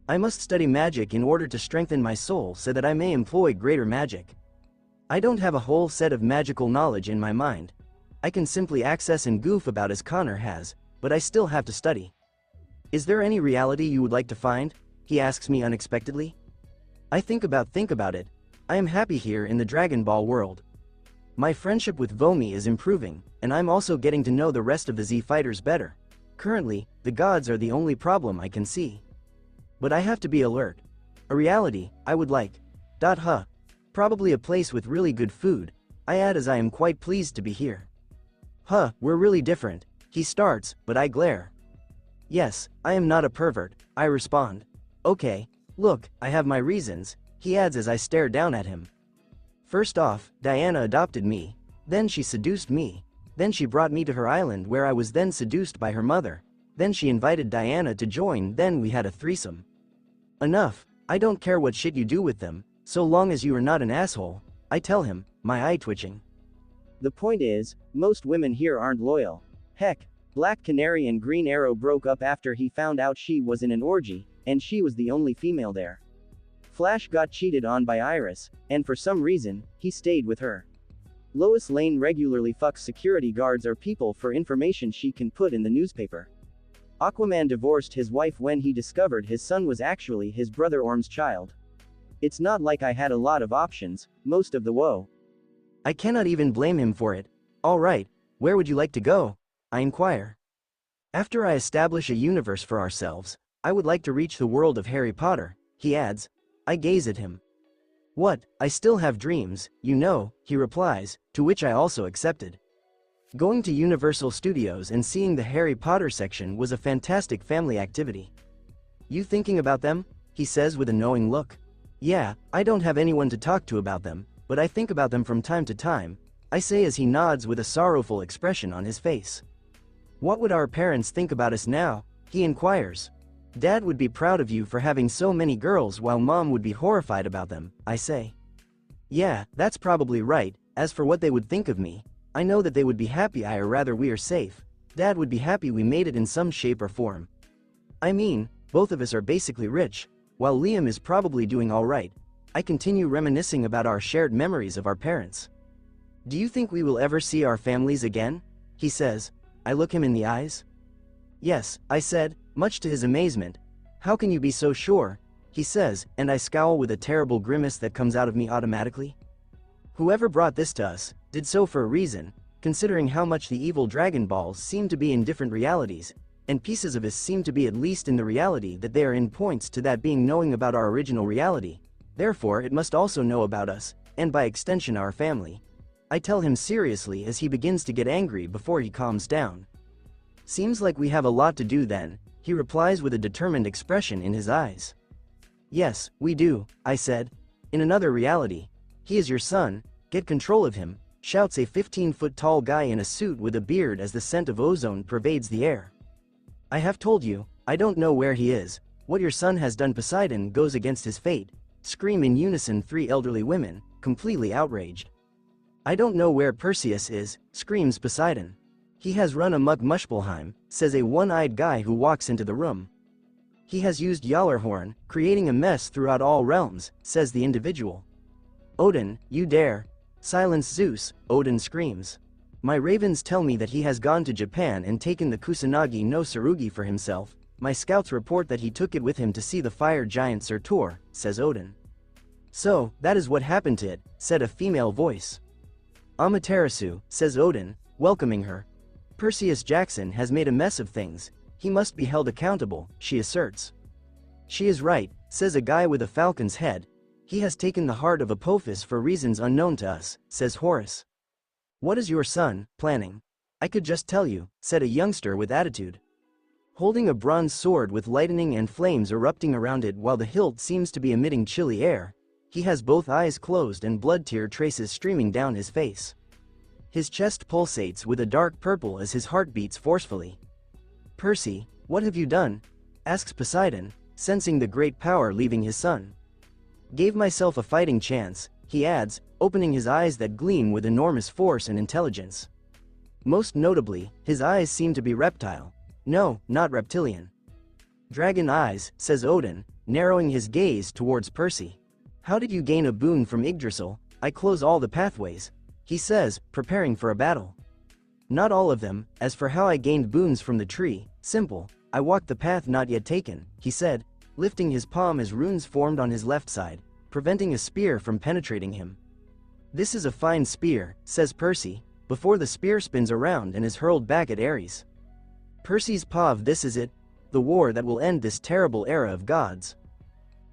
I must study magic in order to strengthen my soul so that I may employ greater magic. I don't have a whole set of magical knowledge in my mind. I can simply access and goof about as Connor has, but I still have to study. Is there any reality you would like to find? He asks me unexpectedly. I think about it. I am happy here in the Dragon Ball world. My friendship with Vomi is improving, and I'm also getting to know the rest of the Z fighters better. Currently, the gods are the only problem I can see. But I have to be alert. A reality, I would like. Probably a place with really good food, I add as I am quite pleased to be here. We're really different, he starts, but I glare. Yes, I am not a pervert, I respond. Okay, look, I have my reasons, he adds as I stare down at him. First off, Diana adopted me, then she seduced me, then she brought me to her island where I was then seduced by her mother, then she invited Diana to join, then we had a threesome. Enough, I don't care what shit you do with them, so long as you are not an asshole, I tell him, my eye twitching. The point is, most women here aren't loyal. Heck, Black Canary and Green Arrow broke up after he found out she was in an orgy, and she was the only female there. Flash got cheated on by Iris, and for some reason, he stayed with her. Lois Lane regularly fucks security guards or people for information she can put in the newspaper. Aquaman divorced his wife when he discovered his son was actually his brother Orm's child. It's not like I had a lot of options, most of the woe. I cannot even blame him for it. Alright, where would you like to go? I inquire. After I establish a universe for ourselves, I would like to reach the world of Harry Potter, he adds. I gaze at him. What, I still have dreams, you know, he replies, to which I also accepted. Going to Universal Studios and seeing the Harry Potter section was a fantastic family activity. You thinking about them? He says with a knowing look. Yeah, I don't have anyone to talk to about them, but I think about them from time to time, I say as he nods with a sorrowful expression on his face. What would our parents think about us now? He inquires. Dad would be proud of you for having so many girls while Mom would be horrified about them, I say. Yeah, that's probably right. As for what they would think of me, I know that they would be happy or rather we are safe. Dad would be happy we made it in some shape or form. I mean, both of us are basically rich, while Liam is probably doing alright. I continue reminiscing about our shared memories of our parents. Do you think we will ever see our families again? He says. I look him in the eyes. Yes, I said, much to his amazement. How can you be so sure? He says, and I scowl with a terrible grimace that comes out of me automatically. Whoever brought this to us, did so for a reason, considering how much the evil Dragon Balls seem to be in different realities, and pieces of us seem to be at least in the reality that they are in points to that being knowing about our original reality. Therefore it must also know about us, and by extension our family. I tell him seriously as he begins to get angry before he calms down. Seems like we have a lot to do then, he replies with a determined expression in his eyes. Yes, we do, I said. In another reality. He is your son, get control of him, shouts a 15-foot tall guy in a suit with a beard as the scent of ozone pervades the air. I have told you, I don't know where he is. What your son has done. Poseidon goes against his fate, scream in unison three elderly women, completely outraged. I don't know where Perseus is, screams Poseidon. He has run amok Muspelheim, says a one-eyed guy who walks into the room. He has used Yallarhorn, creating a mess throughout all realms, says the individual. Odin, you dare. Silence Zeus, Odin screams. My ravens tell me that he has gone to Japan and taken the Kusanagi no Tsurugi for himself. My scouts report that he took it with him to see the fire giant Surtur, says Odin. So, that is what happened to it, said a female voice. Amaterasu, says Odin, welcoming her. Percy Jackson has made a mess of things. He must be held accountable, she asserts. She is right, says a guy with a falcon's head. He has taken the heart of Apophis for reasons unknown to us, says Horus. What is your son planning? I could just tell you, said a youngster with attitude. Holding a bronze sword with lightning and flames erupting around it while the hilt seems to be emitting chilly air, he has both eyes closed and blood tear traces streaming down his face. His chest pulsates with a dark purple as his heart beats forcefully. Percy, what have you done? Asks Poseidon, sensing the great power leaving his son. Gave myself a fighting chance, he adds, opening his eyes that gleam with enormous force and intelligence. Most notably, his eyes seem to be reptile. No, not reptilian. Dragon eyes, says Odin, narrowing his gaze towards Percy. How did you gain a boon from Yggdrasil? I close all the pathways, he says, preparing for a battle. Not all of them. As for how I gained boons from the tree, simple, I walked the path not yet taken, he said, lifting his palm as runes formed on his left side, preventing a spear from penetrating him. This is a fine spear, says Percy, before the spear spins around and is hurled back at Ares. Percy's pav, this is it, the war that will end this terrible era of gods.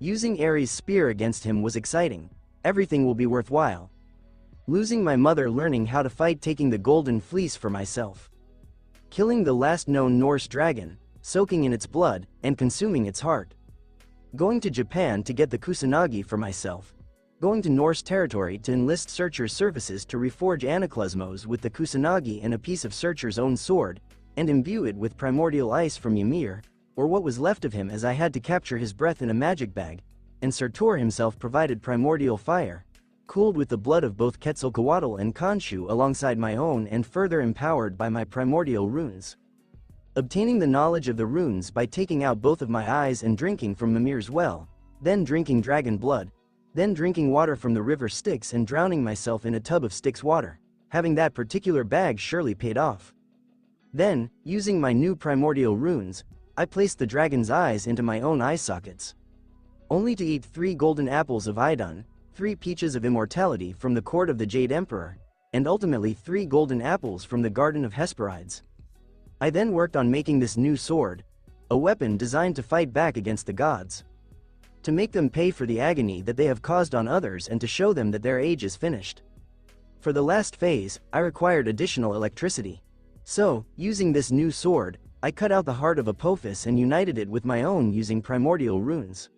Using Ares' spear against him was exciting. Everything will be worthwhile. Losing my mother, learning how to fight, taking the golden fleece for myself. Killing the last known Norse dragon, soaking in its blood, and consuming its heart. Going to Japan to get the Kusanagi for myself. Going to Norse territory to enlist Searcher's services to reforge Anaklusmos with the Kusanagi and a piece of Searcher's own sword, and imbue it with primordial ice from Ymir, or what was left of him, as I had to capture his breath in a magic bag, and Surtur himself provided primordial fire, cooled with the blood of both Quetzalcoatl and Khonshu alongside my own and further empowered by my primordial runes. Obtaining the knowledge of the runes by taking out both of my eyes and drinking from Mimir's well, then drinking dragon blood, then drinking water from the river Styx and drowning myself in a tub of Styx water. Having that particular bag surely paid off. Then, using my new primordial runes, I placed the dragon's eyes into my own eye sockets. Only to eat 3 golden apples of Idun, 3 peaches of immortality from the court of the Jade Emperor, and ultimately 3 golden apples from the Garden of Hesperides. I then worked on making this new sword, a weapon designed to fight back against the gods. To make them pay for the agony that they have caused on others and to show them that their age is finished. For the last phase, I required additional electricity. So, using this new sword, I cut out the heart of Apophis and united it with my own using primordial runes.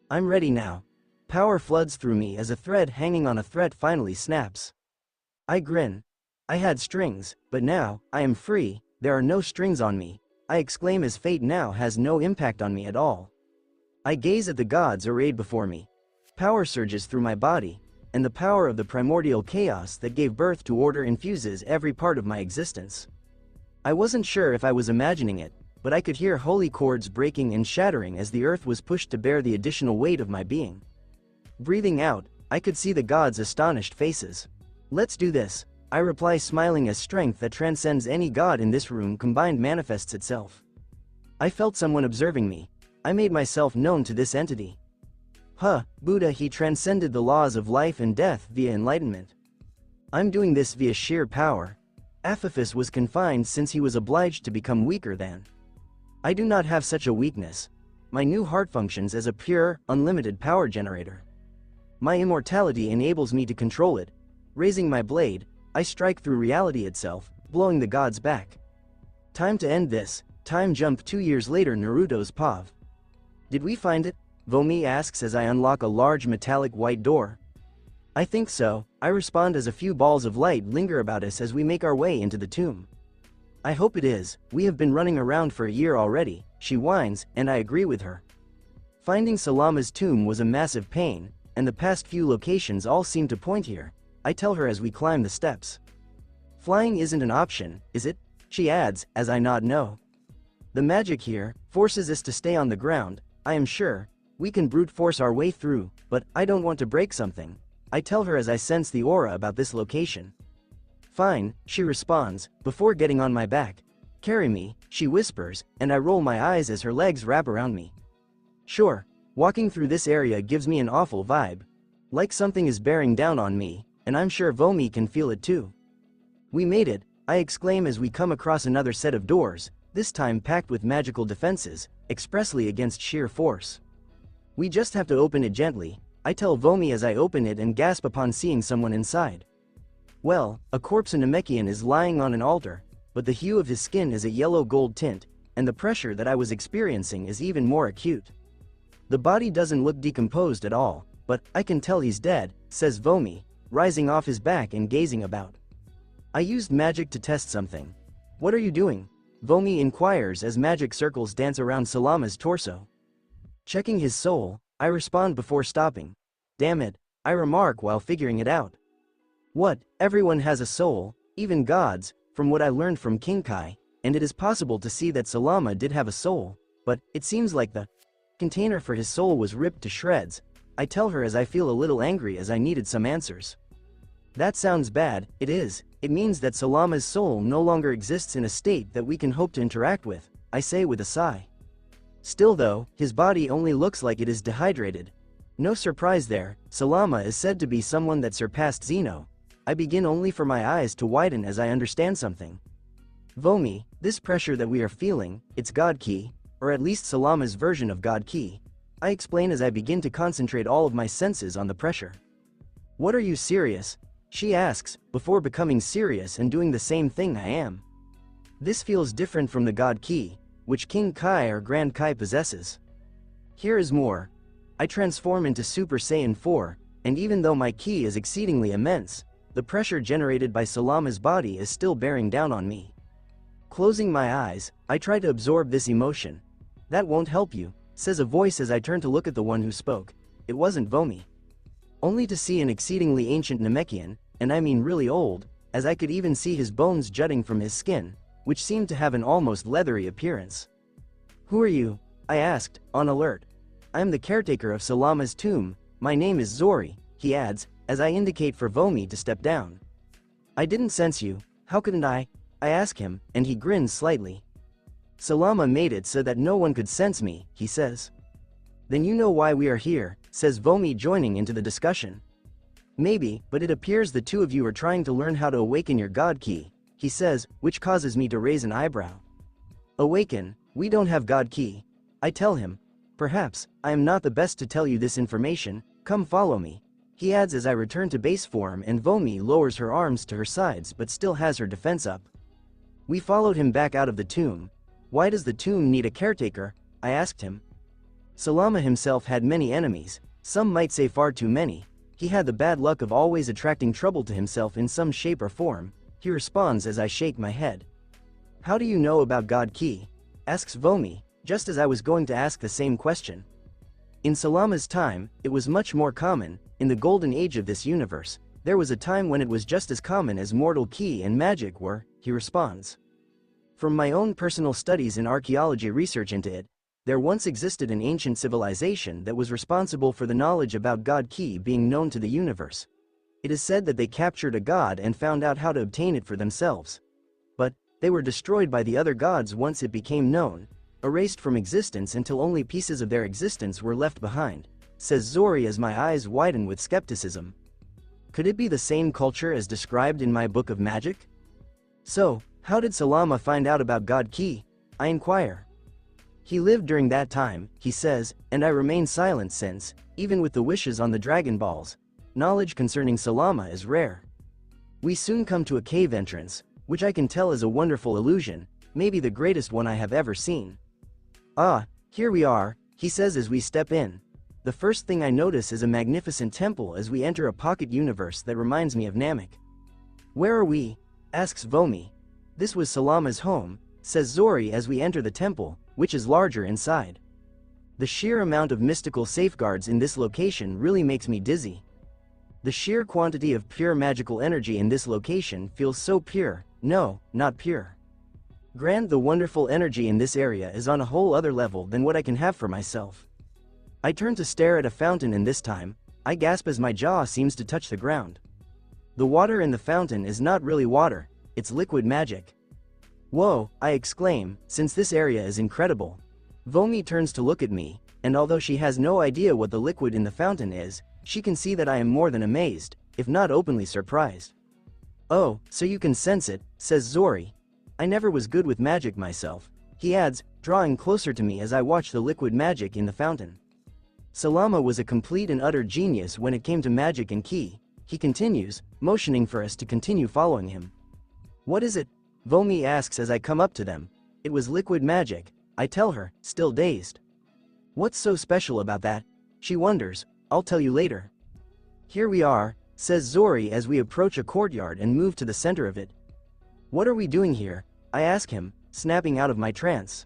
I'm ready now. Power floods through me as a thread hanging on a thread finally snaps. I grin. I had strings, but now, I am free, there are no strings on me, I exclaim as fate now has no impact on me at all. I gaze at the gods arrayed before me. Power surges through my body, and the power of the primordial chaos that gave birth to order infuses every part of my existence. I wasn't sure if I was imagining it, but I could hear holy chords breaking and shattering as the earth was pushed to bear the additional weight of my being. Breathing out, I could see the gods' astonished faces. Let's do this, I reply, smiling as strength that transcends any god in this room combined manifests itself. I felt someone observing me. I made myself known to this entity. Buddha, he transcended the laws of life and death via enlightenment. I'm doing this via sheer power. Aphifis was confined since he was obliged to become weaker than. I do not have such a weakness. My new heart functions as a pure, unlimited power generator. My immortality enables me to control it. Raising my blade, I strike through reality itself, blowing the gods back. Time to end this. Time jump 2 years later. Naruto's POV. Did we find it? Vomi asks as I unlock a large metallic white door. I think so, I respond as a few balls of light linger about us as we make our way into the tomb. I hope it is, we have been running around for a year already, she whines, and I agree with her. Finding Salama's tomb was a massive pain, and the past few locations all seem to point here, I tell her as we climb the steps. Flying isn't an option, is it? She adds, as I nod no. The magic here forces us to stay on the ground. I am sure we can brute force our way through, but I don't want to break something, I tell her as I sense the aura about this location. Fine, she responds, before getting on my back. Carry me, she whispers, and I roll my eyes as her legs wrap around me. Sure, walking through this area gives me an awful vibe. Like something is bearing down on me, and I'm sure Vomi can feel it too. We made it, I exclaim as we come across another set of doors, this time packed with magical defenses, expressly against sheer force. We just have to open it gently, I tell Vomi as I open it and gasp upon seeing someone inside. Well, a corpse Namekian is lying on an altar, but the hue of his skin is a yellow-gold tint, and the pressure that I was experiencing is even more acute. The body doesn't look decomposed at all, but I can tell he's dead, says Vomi, rising off his back and gazing about. I used magic to test something. What are you doing? Vomi inquires as magic circles dance around Salama's torso. Checking his soul, I respond before stopping. Damn it, I remark while figuring it out. What, everyone has a soul, even gods, from what I learned from King Kai, and it is possible to see that Salama did have a soul, but it seems like the container for his soul was ripped to shreds, I tell her as I feel a little angry as I needed some answers. That sounds bad, it is, it means that Salama's soul no longer exists in a state that we can hope to interact with, I say with a sigh. Still though, his body only looks like it is dehydrated. No surprise there, Salama is said to be someone that surpassed Zeno. I begin only for my eyes to widen as I understand something. Vomi, this pressure that we are feeling, it's God Ki, or at least Salama's version of God Ki. I explain as I begin to concentrate all of my senses on the pressure. What are you serious? She asks, before becoming serious and doing the same thing I am. This feels different from the God Ki, which King Kai or Grand Kai possesses. Here is more. I transform into Super Saiyan 4, and even though my ki is exceedingly immense, the pressure generated by Salama's body is still bearing down on me. Closing my eyes, I try to absorb this emotion. That won't help you, says a voice as I turn to look at the one who spoke. It wasn't Vomi. Only to see an exceedingly ancient Namekian, and I mean really old, as I could even see his bones jutting from his skin, which seemed to have an almost leathery appearance. Who are you? I asked, on alert. I am the caretaker of Salama's tomb, my name is Zori, he adds, as I indicate for Vomi to step down. I didn't sense you, how couldn't I ask him, and he grins slightly. Salama made it so that no one could sense me, he says. Then you know why we are here, says Vomi, joining into the discussion. Maybe, but it appears the two of you are trying to learn how to awaken your God Ki, he says, which causes me to raise an eyebrow. Awaken? We don't have God Ki. I tell him. Perhaps, I am not the best to tell you this information, come follow me. He adds as I return to base form and Vomi lowers her arms to her sides but still has her defense up. We followed him back out of the tomb. Why does the tomb need a caretaker? I asked him. Salama himself had many enemies, some might say far too many. He had the bad luck of always attracting trouble to himself in some shape or form, he responds as I shake my head. How do you know about God Ki? Asks Vomi, just as I was going to ask the same question. In Salama's time, it was much more common. In the golden age of this universe, there was a time when it was just as common as mortal ki and magic were, he responds. From my own personal studies and archaeology research into it, there once existed an ancient civilization that was responsible for the knowledge about God Ki being known to the universe. It is said that they captured a god and found out how to obtain it for themselves. But they were destroyed by the other gods once it became known, erased from existence until only pieces of their existence were left behind, says Zori as my eyes widen with skepticism. Could it be the same culture as described in my book of magic? So, how did Salama find out about God Ki? I inquire. He lived during that time, he says, and I remain silent since, even with the wishes on the Dragon Balls, knowledge concerning Salama is rare. We soon come to a cave entrance, which I can tell is a wonderful illusion, maybe the greatest one I have ever seen. Ah, here we are, he says as we step in. The first thing I notice is a magnificent temple as we enter a pocket universe that reminds me of Namek. Where are we? Asks Vomi. This was Salama's home, says Zori as we enter the temple, which is larger inside. The sheer amount of mystical safeguards in this location really makes me dizzy. The sheer quantity of pure magical energy in this location feels so pure, no, not pure. The wonderful energy in this area is on a whole other level than what I can have for myself. I turn to stare at a fountain and this time, I gasp as my jaw seems to touch the ground. The water in the fountain is not really water, it's liquid magic. Whoa, I exclaim, since this area is incredible. Vomi turns to look at me, and although she has no idea what the liquid in the fountain is, she can see that I am more than amazed, if not openly surprised. Oh, so you can sense it, says Zori. I never was good with magic myself, he adds, drawing closer to me as I watch the liquid magic in the fountain. Salama was a complete and utter genius when it came to magic and ki, he continues, motioning for us to continue following him. What is it? Vomi asks as I come up to them. It was liquid magic, I tell her, still dazed. What's so special about that? She wonders. I'll tell you later. Here we are, says Zori as we approach a courtyard and move to the center of it. What are we doing here? I ask him, snapping out of my trance.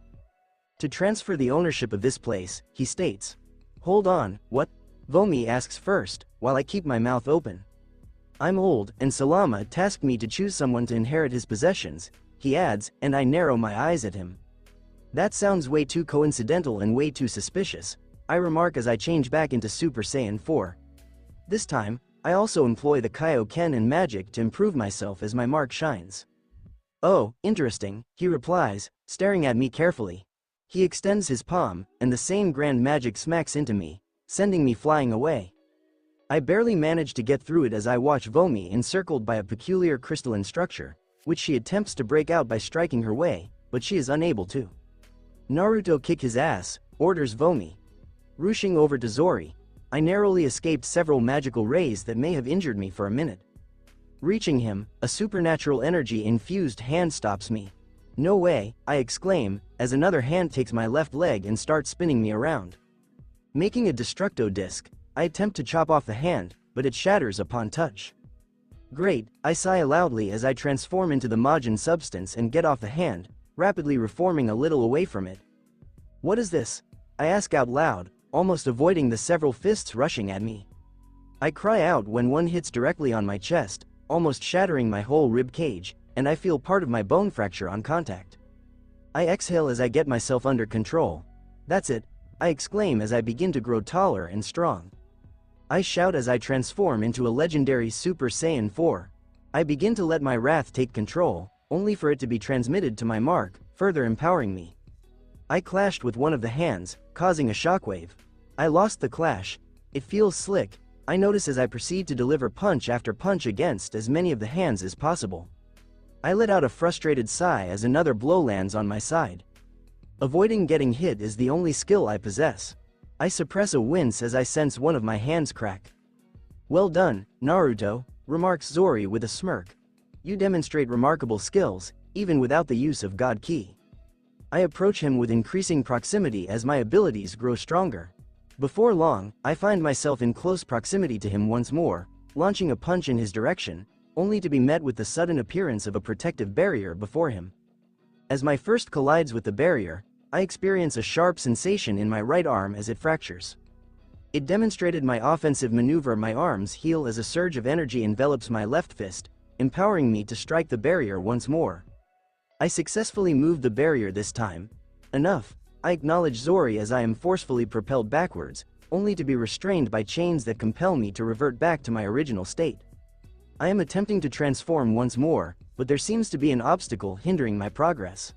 To transfer the ownership of this place, he states. Hold on, what? Vomi asks first, while I keep my mouth open. I'm old, and Salama tasked me to choose someone to inherit his possessions, he adds, and I narrow my eyes at him. That sounds way too coincidental and way too suspicious, I remark as I change back into Super Saiyan 4. This time, I also employ the Kaioken and magic to improve myself as my mark shines. Oh, interesting, he replies, staring at me carefully. He extends his palm, and the same grand magic smacks into me, sending me flying away. I barely manage to get through it as I watch Vomi encircled by a peculiar crystalline structure, which she attempts to break out by striking her way, but she is unable to. Naruto kick his ass, orders Vomi. Rushing over to Zori, I narrowly escaped several magical rays that may have injured me for a minute. Reaching him, a supernatural energy-infused hand stops me. No way, I exclaim, as another hand takes my left leg and starts spinning me around. Making a destructo disc, I attempt to chop off the hand, but it shatters upon touch. Great, I sigh loudly as I transform into the Majin substance and get off the hand, rapidly reforming a little away from it. What is this? I ask out loud, almost avoiding the several fists rushing at me. I cry out when one hits directly on my chest, almost shattering my whole rib cage, and I feel part of my bone fracture on contact. I exhale as I get myself under control. That's it, I exclaim as I begin to grow taller and strong. I shout as I transform into a legendary Super Saiyan 4. I begin to let my wrath take control, only for it to be transmitted to my mark, further empowering me. I clashed with one of the hands, causing a shockwave. I lost the clash. It feels slick, I notice as I proceed to deliver punch after punch against as many of the hands as possible. I let out a frustrated sigh as another blow lands on my side. Avoiding getting hit is the only skill I possess. I suppress a wince as I sense one of my hands crack. Well done, Naruto, remarks Zori with a smirk. You demonstrate remarkable skills, even without the use of God Ki. I approach him with increasing proximity as my abilities grow stronger. Before long, I find myself in close proximity to him once more, launching a punch in his direction, only to be met with the sudden appearance of a protective barrier before him. As my first collides with the barrier, I experience a sharp sensation in my right arm as it fractures. It demonstrated my offensive maneuver. My arms heal as a surge of energy envelops my left fist, empowering me to strike the barrier once more. I successfully moved the barrier this time. Enough, I acknowledge Zori as I am forcefully propelled backwards, only to be restrained by chains that compel me to revert back to my original state. I am attempting to transform once more, but there seems to be an obstacle hindering my progress.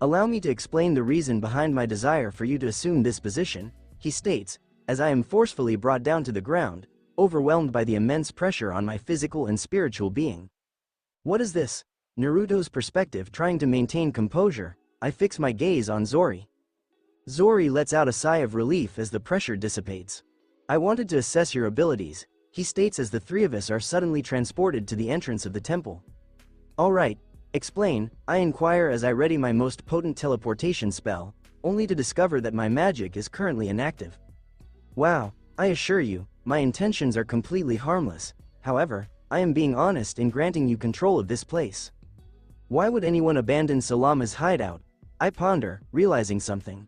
Allow me to explain the reason behind my desire for you to assume this position, he states, as I am forcefully brought down to the ground, overwhelmed by the immense pressure on my physical and spiritual being. What is this? Naruto's perspective trying to maintain composure, I fix my gaze on Zori. Zori lets out a sigh of relief as the pressure dissipates. I wanted to assess your abilities, he states as the three of us are suddenly transported to the entrance of the temple. Alright, explain, I inquire as I ready my most potent teleportation spell, only to discover that my magic is currently inactive. Wow, I assure you, my intentions are completely harmless, however, I am being honest in granting you control of this place. Why would anyone abandon Salama's hideout? I ponder, realizing something.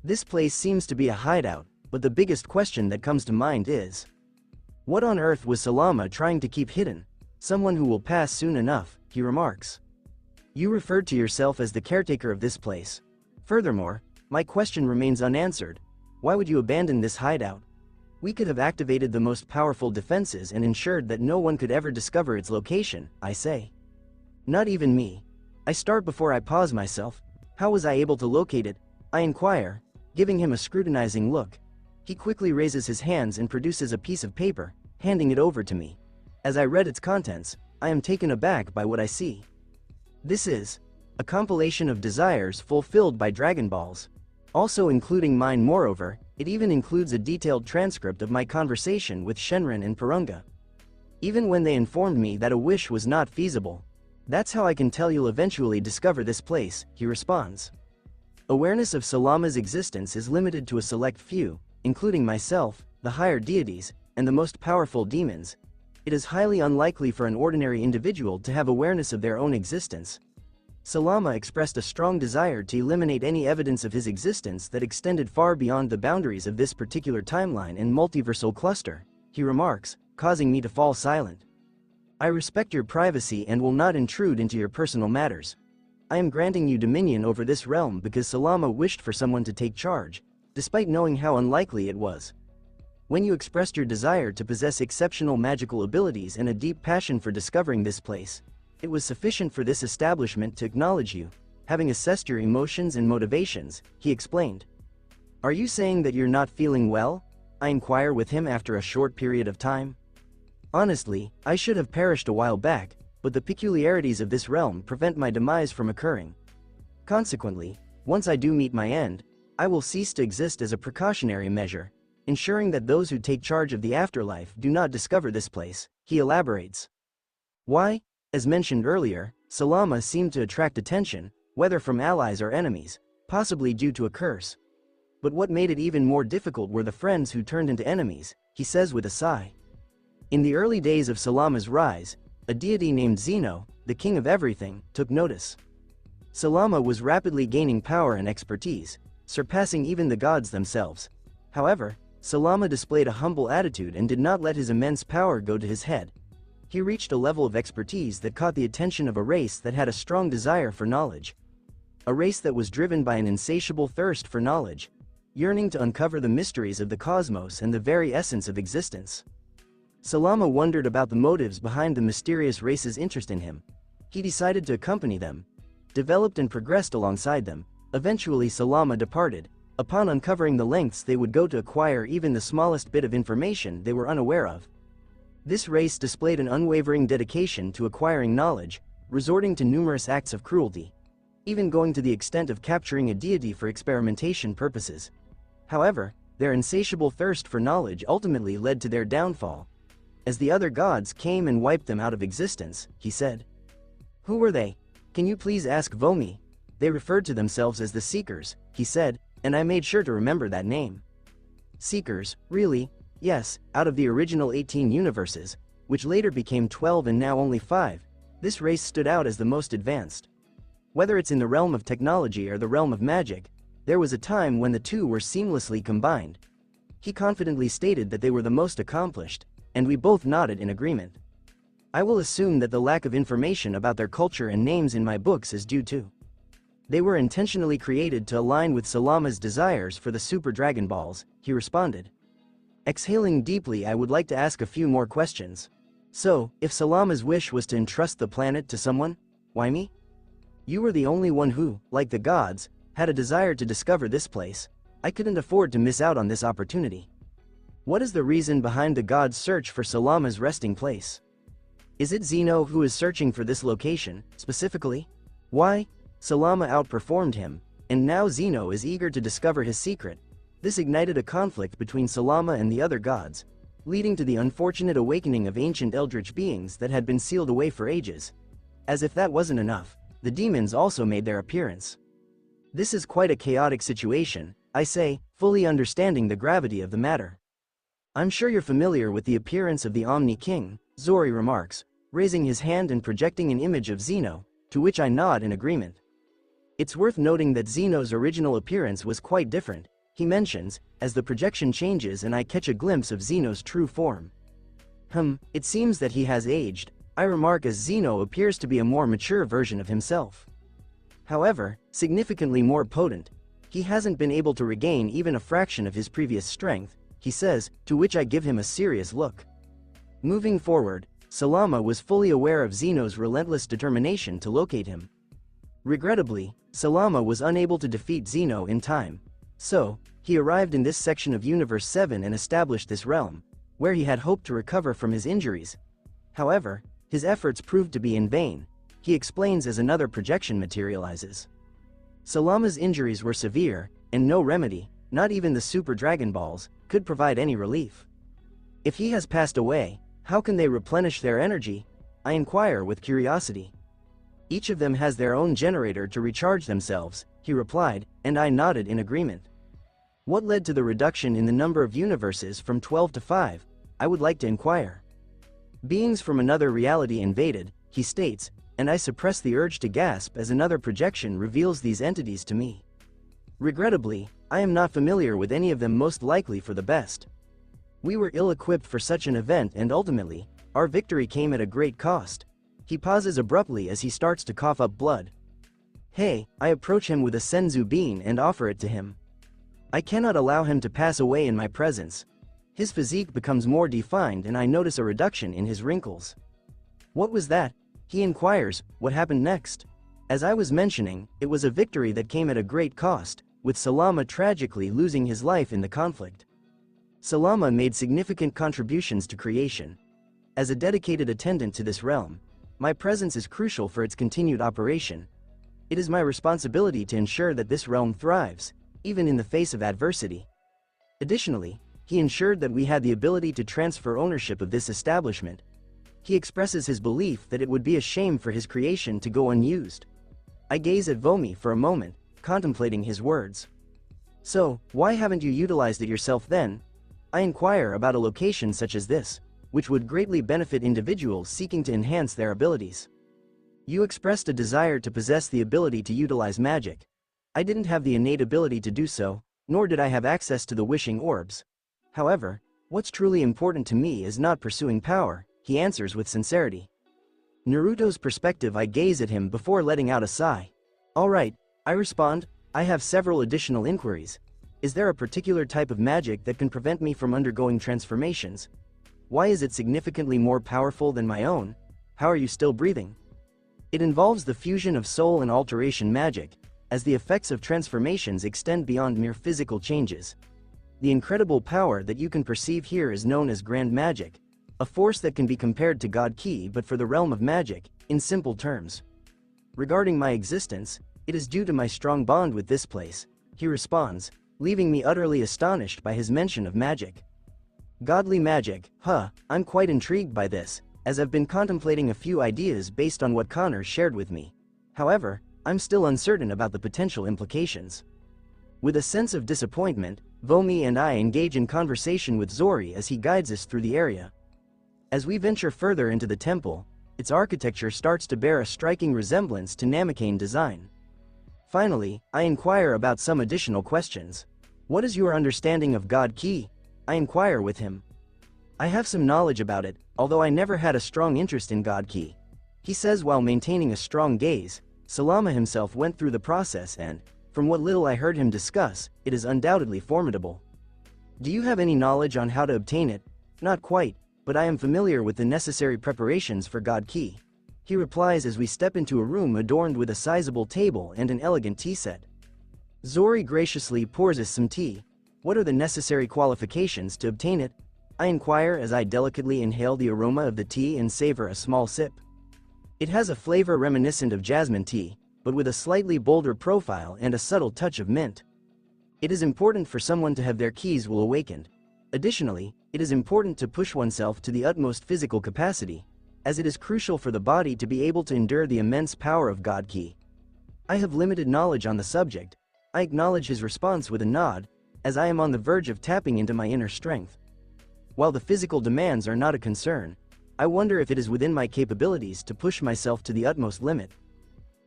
This place seems to be a hideout, but the biggest question that comes to mind is, what on earth was Salama trying to keep hidden? Someone who will pass soon enough, he remarks. You referred to yourself as the caretaker of this place. Furthermore, my question remains unanswered. Why would you abandon this hideout? We could have activated the most powerful defenses and ensured that no one could ever discover its location, I say. Not even me. I start before I pause myself. How was I able to locate it? I inquire, giving him a scrutinizing look. He quickly raises his hands and produces a piece of paper, handing it over to me. As I read its contents, I am taken aback by what I see. This is a compilation of desires fulfilled by Dragon Balls, also including mine. Moreover, it even includes a detailed transcript of my conversation with Shenron and Porunga. Even when they informed me that a wish was not feasible. That's how I can tell you'll eventually discover this place, he responds. Awareness of Salama's existence is limited to a select few, including myself, the higher deities, and the most powerful demons. It is highly unlikely for an ordinary individual to have awareness of their own existence. Salama expressed a strong desire to eliminate any evidence of his existence that extended far beyond the boundaries of this particular timeline and multiversal cluster, he remarks, causing me to fall silent. I respect your privacy and will not intrude into your personal matters. I am granting you dominion over this realm because Salama wished for someone to take charge, despite knowing how unlikely it was. When you expressed your desire to possess exceptional magical abilities and a deep passion for discovering this place, it was sufficient for this establishment to acknowledge you, having assessed your emotions and motivations, he explained. Are you saying that you're not feeling well? I inquire with him after a short period of time. Honestly, I should have perished a while back, but the peculiarities of this realm prevent my demise from occurring. Consequently, once I do meet my end, I will cease to exist as a precautionary measure, ensuring that those who take charge of the afterlife do not discover this place, he elaborates. Why? As mentioned earlier, Salama seemed to attract attention, whether from allies or enemies, possibly due to a curse. But what made it even more difficult were the friends who turned into enemies, he says with a sigh. In the early days of Salama's rise, a deity named Zeno, the king of everything, took notice. Salama was rapidly gaining power and expertise, surpassing even the gods themselves. However, Salama displayed a humble attitude and did not let his immense power go to his head. He reached a level of expertise that caught the attention of a race that had a strong desire for knowledge. A race that was driven by an insatiable thirst for knowledge, yearning to uncover the mysteries of the cosmos and the very essence of existence. Salama wondered about the motives behind the mysterious race's interest in him. He decided to accompany them, developed and progressed alongside them. Eventually Salama departed, upon uncovering the lengths they would go to acquire even the smallest bit of information they were unaware of. This race displayed an unwavering dedication to acquiring knowledge, resorting to numerous acts of cruelty, even going to the extent of capturing a deity for experimentation purposes. However, their insatiable thirst for knowledge ultimately led to their downfall, as the other gods came and wiped them out of existence, he said. Who were they? Can you please ask Vomi? They referred to themselves as the Seekers, he said, and I made sure to remember that name. Seekers, really? Yes, out of the original 18 universes, which later became 12 and now only 5, this race stood out as the most advanced. Whether it's in the realm of technology or the realm of magic, there was a time when the two were seamlessly combined. He confidently stated that they were the most accomplished, and we both nodded in agreement. I will assume that the lack of information about their culture and names in my books is due to They were intentionally created to align with Salama's desires for the Super Dragon Balls, he responded. Exhaling deeply, I would like to ask a few more questions. So, if Salama's wish was to entrust the planet to someone, why me? You were the only one who, like the gods, had a desire to discover this place. I couldn't afford to miss out on this opportunity. What is the reason behind the gods' search for Salama's resting place? Is it Zeno who is searching for this location, specifically? Why? Salama outperformed him, and now Zeno is eager to discover his secret. This ignited a conflict between Salama and the other gods, leading to the unfortunate awakening of ancient eldritch beings that had been sealed away for ages. As if that wasn't enough, the demons also made their appearance. This is quite a chaotic situation, I say, fully understanding the gravity of the matter. I'm sure you're familiar with the appearance of the Omni King, Zori remarks, raising his hand and projecting an image of Zeno, to which I nod in agreement. It's worth noting that Zeno's original appearance was quite different, he mentions, as the projection changes and I catch a glimpse of Zeno's true form. It seems that he has aged, I remark as Zeno appears to be a more mature version of himself. However, significantly more potent. He hasn't been able to regain even a fraction of his previous strength, he says, to which I give him a serious look. Moving forward, Salama was fully aware of Zeno's relentless determination to locate him. Regrettably, Salama was unable to defeat Zeno in time. So, he arrived in this section of Universe 7 and established this realm, where he had hoped to recover from his injuries. However, his efforts proved to be in vain, he explains as another projection materializes. Salama's injuries were severe, and no remedy, not even the Super Dragon Balls, could provide any relief. If he has passed away, how can they replenish their energy? I inquire with curiosity. Each of them has their own generator to recharge themselves, he replied, and I nodded in agreement. What led to the reduction in the number of universes from 12 to 5? I would like to inquire. Beings from another reality invaded, he states, and I suppress the urge to gasp as another projection reveals these entities to me. Regrettably, I am not familiar with any of them, most likely for the best. We were ill-equipped for such an event and ultimately, our victory came at a great cost. He pauses abruptly as he starts to cough up blood. Hey, I approach him with a senzu bean and offer it to him. I cannot allow him to pass away in my presence. His physique becomes more defined and I notice a reduction in his wrinkles. What was that? He inquires, what happened next? As I was mentioning, it was a victory that came at a great cost, with Salama tragically losing his life in the conflict. Salama made significant contributions to creation. As a dedicated attendant to this realm, my presence is crucial for its continued operation. It is my responsibility to ensure that this realm thrives, even in the face of adversity. Additionally, he ensured that we had the ability to transfer ownership of this establishment. He expresses his belief that it would be a shame for his creation to go unused. I gaze at Vomi for a moment, contemplating his words. So, why haven't you utilized it yourself then? I inquire about a location such as this, which would greatly benefit individuals seeking to enhance their abilities. You expressed a desire to possess the ability to utilize magic. I didn't have the innate ability to do so, nor did I have access to the wishing orbs. However, what's truly important to me is not pursuing power, he answers with sincerity. Naruto's perspective, I gaze at him before letting out a sigh. Alright, I respond, I have several additional inquiries. Is there a particular type of magic that can prevent me from undergoing transformations? Why is it significantly more powerful than my own? How are you still breathing? It involves the fusion of soul and alteration magic, as the effects of transformations extend beyond mere physical changes. The incredible power that you can perceive here is known as grand magic, a force that can be compared to God Ki but for the realm of magic, in simple terms. Regarding my existence, it is due to my strong bond with this place, he responds, leaving me utterly astonished by his mention of magic. Godly magic, I'm quite intrigued by this, as I've been contemplating a few ideas based on what Connor shared with me. However, I'm still uncertain about the potential implications. With a sense of disappointment, Vomi and I engage in conversation with Zori as he guides us through the area. As we venture further into the temple, its architecture starts to bear a striking resemblance to Namekian design. Finally, I inquire about some additional questions. What is your understanding of God Ki? I inquire with him. I have some knowledge about it, although I never had a strong interest in God Ki. He says while maintaining a strong gaze, Salama himself went through the process and, from what little I heard him discuss, it is undoubtedly formidable. Do you have any knowledge on how to obtain it? Not quite, but I am familiar with the necessary preparations for God Ki. He replies as we step into a room adorned with a sizable table and an elegant tea set. Zori graciously pours us some tea. What are the necessary qualifications to obtain it? I inquire as I delicately inhale the aroma of the tea and savor a small sip. It has a flavor reminiscent of jasmine tea, but with a slightly bolder profile and a subtle touch of mint. It is important for someone to have their keys will awakened. Additionally, it is important to push oneself to the utmost physical capacity, as it is crucial for the body to be able to endure the immense power of God Ki. I have limited knowledge on the subject. I acknowledge his response with a nod, as I am on the verge of tapping into my inner strength. While the physical demands are not a concern, I wonder if it is within my capabilities to push myself to the utmost limit.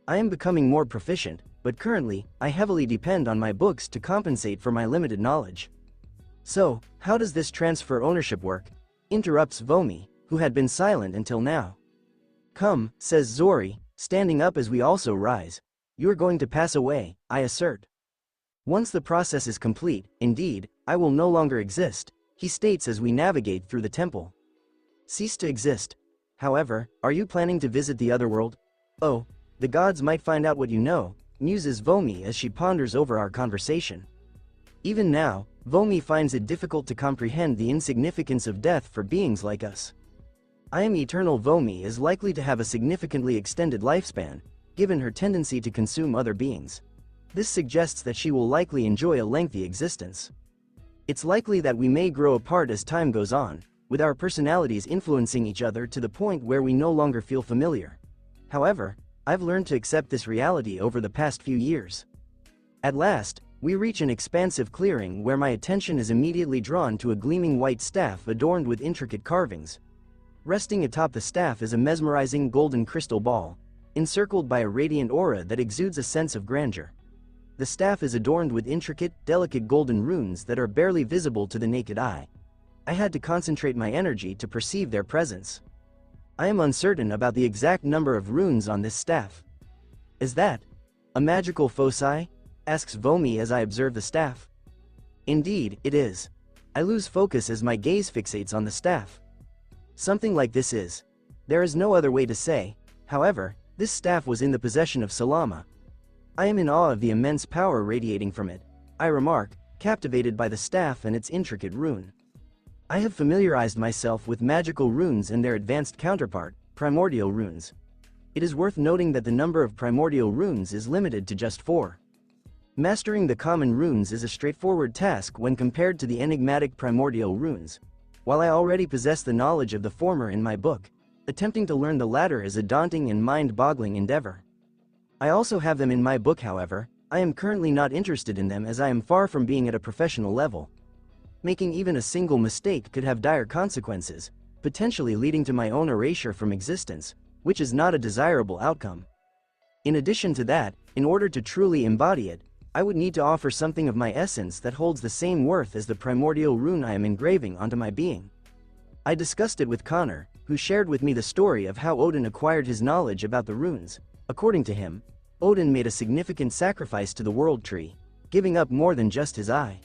I am becoming more proficient, but currently, I heavily depend on my books to compensate for my limited knowledge. So, how does this transfer ownership work? Interrupts Vomi, who had been silent until now. Come, says Zori, standing up as we also rise. You are going to pass away, I assert. Once the process is complete, indeed, I will no longer exist, he states as we navigate through the temple. Cease to exist. However, are you planning to visit the other world? Oh, the gods might find out what you know, muses Vomi as she ponders over our conversation. Even now, Vomi finds it difficult to comprehend the insignificance of death for beings like us. I am eternal. Vomi is likely to have a significantly extended lifespan, given her tendency to consume other beings. This suggests that she will likely enjoy a lengthy existence. It's likely that we may grow apart as time goes on, with our personalities influencing each other to the point where we no longer feel familiar. However, I've learned to accept this reality over the past few years. At last, we reach an expansive clearing where my attention is immediately drawn to a gleaming white staff adorned with intricate carvings. Resting atop the staff is a mesmerizing golden crystal ball, encircled by a radiant aura that exudes a sense of grandeur. The staff is adorned with intricate, delicate golden runes that are barely visible to the naked eye. I had to concentrate my energy to perceive their presence. I am uncertain about the exact number of runes on this staff. Is that a magical foci? Asks Vomi as I observe the staff. Indeed, it is. I lose focus as my gaze fixates on the staff. Something like this is. There is no other way to say. However, this staff was in the possession of Salama. I am in awe of the immense power radiating from it, I remark, captivated by the staff and its intricate rune. I have familiarized myself with magical runes and their advanced counterpart, primordial runes. It is worth noting that the number of primordial runes is limited to just 4. Mastering the common runes is a straightforward task when compared to the enigmatic primordial runes. While I already possess the knowledge of the former in my book, attempting to learn the latter is a daunting and mind-boggling endeavor. I also have them in my book. However, I am currently not interested in them as I am far from being at a professional level. Making even a single mistake could have dire consequences, potentially leading to my own erasure from existence, which is not a desirable outcome. In addition to that, in order to truly embody it, I would need to offer something of my essence that holds the same worth as the primordial rune I am engraving onto my being. I discussed it with Connor, who shared with me the story of how Odin acquired his knowledge about the runes. According to him, Odin made a significant sacrifice to the world tree, giving up more than just his eye.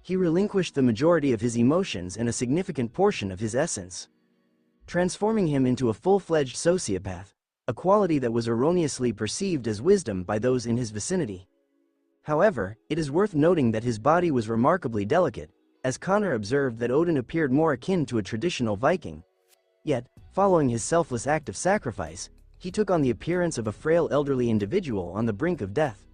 He relinquished the majority of his emotions and a significant portion of his essence, transforming him into a full-fledged sociopath, a quality that was erroneously perceived as wisdom by those in his vicinity. However, it is worth noting that his body was remarkably delicate, as Connor observed that Odin appeared more akin to a traditional Viking. Yet, following his selfless act of sacrifice, he took on the appearance of a frail elderly individual on the brink of death.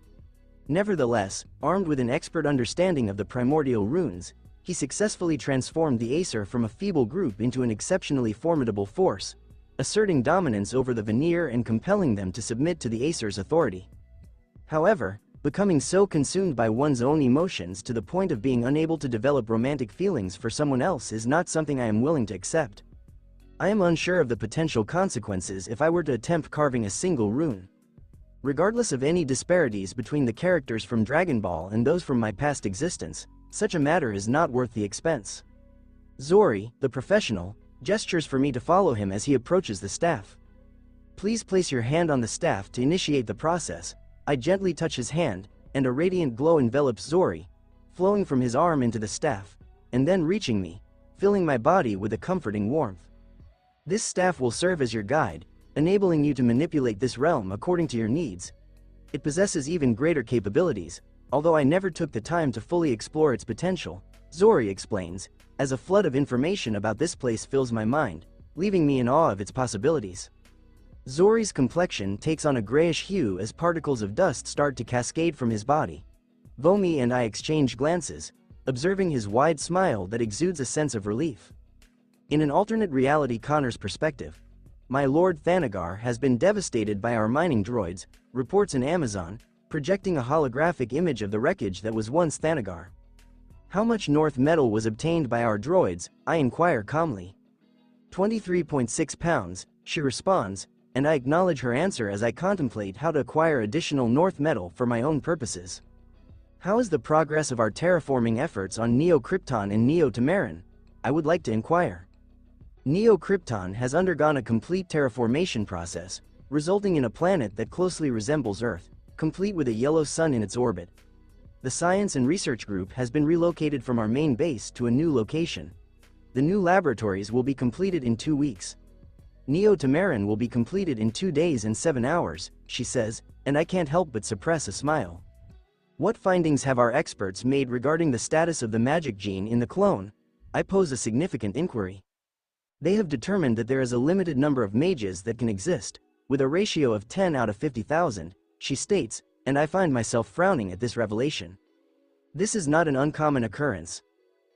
Nevertheless, armed with an expert understanding of the primordial runes, he successfully transformed the Aesir from a feeble group into an exceptionally formidable force, asserting dominance over the Vanir and compelling them to submit to the Aesir's authority. However, becoming so consumed by one's own emotions to the point of being unable to develop romantic feelings for someone else is not something I am willing to accept. I am unsure of the potential consequences if I were to attempt carving a single rune. Regardless of any disparities between the characters from Dragon Ball and those from my past existence, such a matter is not worth the expense. Zori, the professional, gestures for me to follow him as he approaches the staff. Please place your hand on the staff to initiate the process. I gently touch his hand, and a radiant glow envelops Zori, flowing from his arm into the staff, and then reaching me, filling my body with a comforting warmth. This staff will serve as your guide, enabling you to manipulate this realm according to your needs. It possesses even greater capabilities, although I never took the time to fully explore its potential, Zori explains, as a flood of information about this place fills my mind, leaving me in awe of its possibilities. Zori's complexion takes on a grayish hue as particles of dust start to cascade from his body. Vomi and I exchange glances, observing his wide smile that exudes a sense of relief. In an alternate reality Connor's perspective, my Lord Thanagar has been devastated by our mining droids, reports an Amazon, projecting a holographic image of the wreckage that was once Thanagar. How much North metal was obtained by our droids, I inquire calmly. 23.6 pounds, she responds, and I acknowledge her answer as I contemplate how to acquire additional North metal for my own purposes. How is the progress of our terraforming efforts on Neo-Krypton and Neo-Tamaran? I would like to inquire. Neo-Krypton has undergone a complete terraformation process, resulting in a planet that closely resembles Earth, complete with a yellow sun in its orbit. The science and research group has been relocated from our main base to a new location. The new laboratories will be completed in 2 weeks. Neo-Tamaran will be completed in 2 days and 7 hours, she says, and I can't help but suppress a smile. What findings have our experts made regarding the status of the magic gene in the clone? I pose a significant inquiry. They have determined that there is a limited number of mages that can exist, with a ratio of 10 out of 50,000, she states, and I find myself frowning at this revelation. This is not an uncommon occurrence.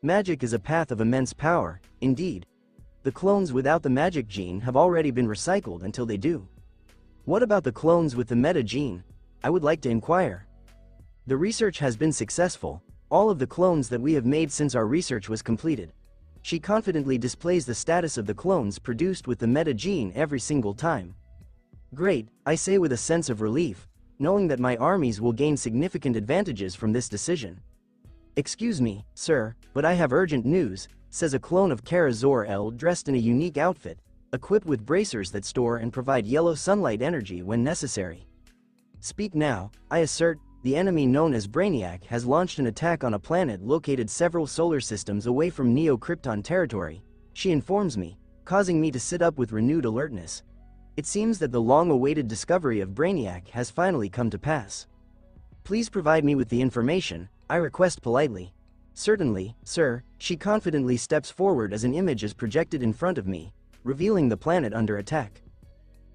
Magic is a path of immense power, indeed. The clones without the magic gene have already been recycled until they do. What about the clones with the meta gene? I would like to inquire. The research has been successful, all of the clones that we have made since our research was completed. She confidently displays the status of the clones produced with the meta gene every single time. Great, I say with a sense of relief, knowing that my armies will gain significant advantages from this decision. Excuse me, sir, but I have urgent news, says a clone of Kara Zor-El dressed in a unique outfit, equipped with bracers that store and provide yellow sunlight energy when necessary. Speak now, I assert. The enemy known as Brainiac has launched an attack on a planet located several solar systems away from Neo-Krypton territory, she informs me, causing me to sit up with renewed alertness. It seems that the long-awaited discovery of Brainiac has finally come to pass. Please provide me with the information, I request politely. Certainly, sir, she confidently steps forward as an image is projected in front of me, revealing the planet under attack.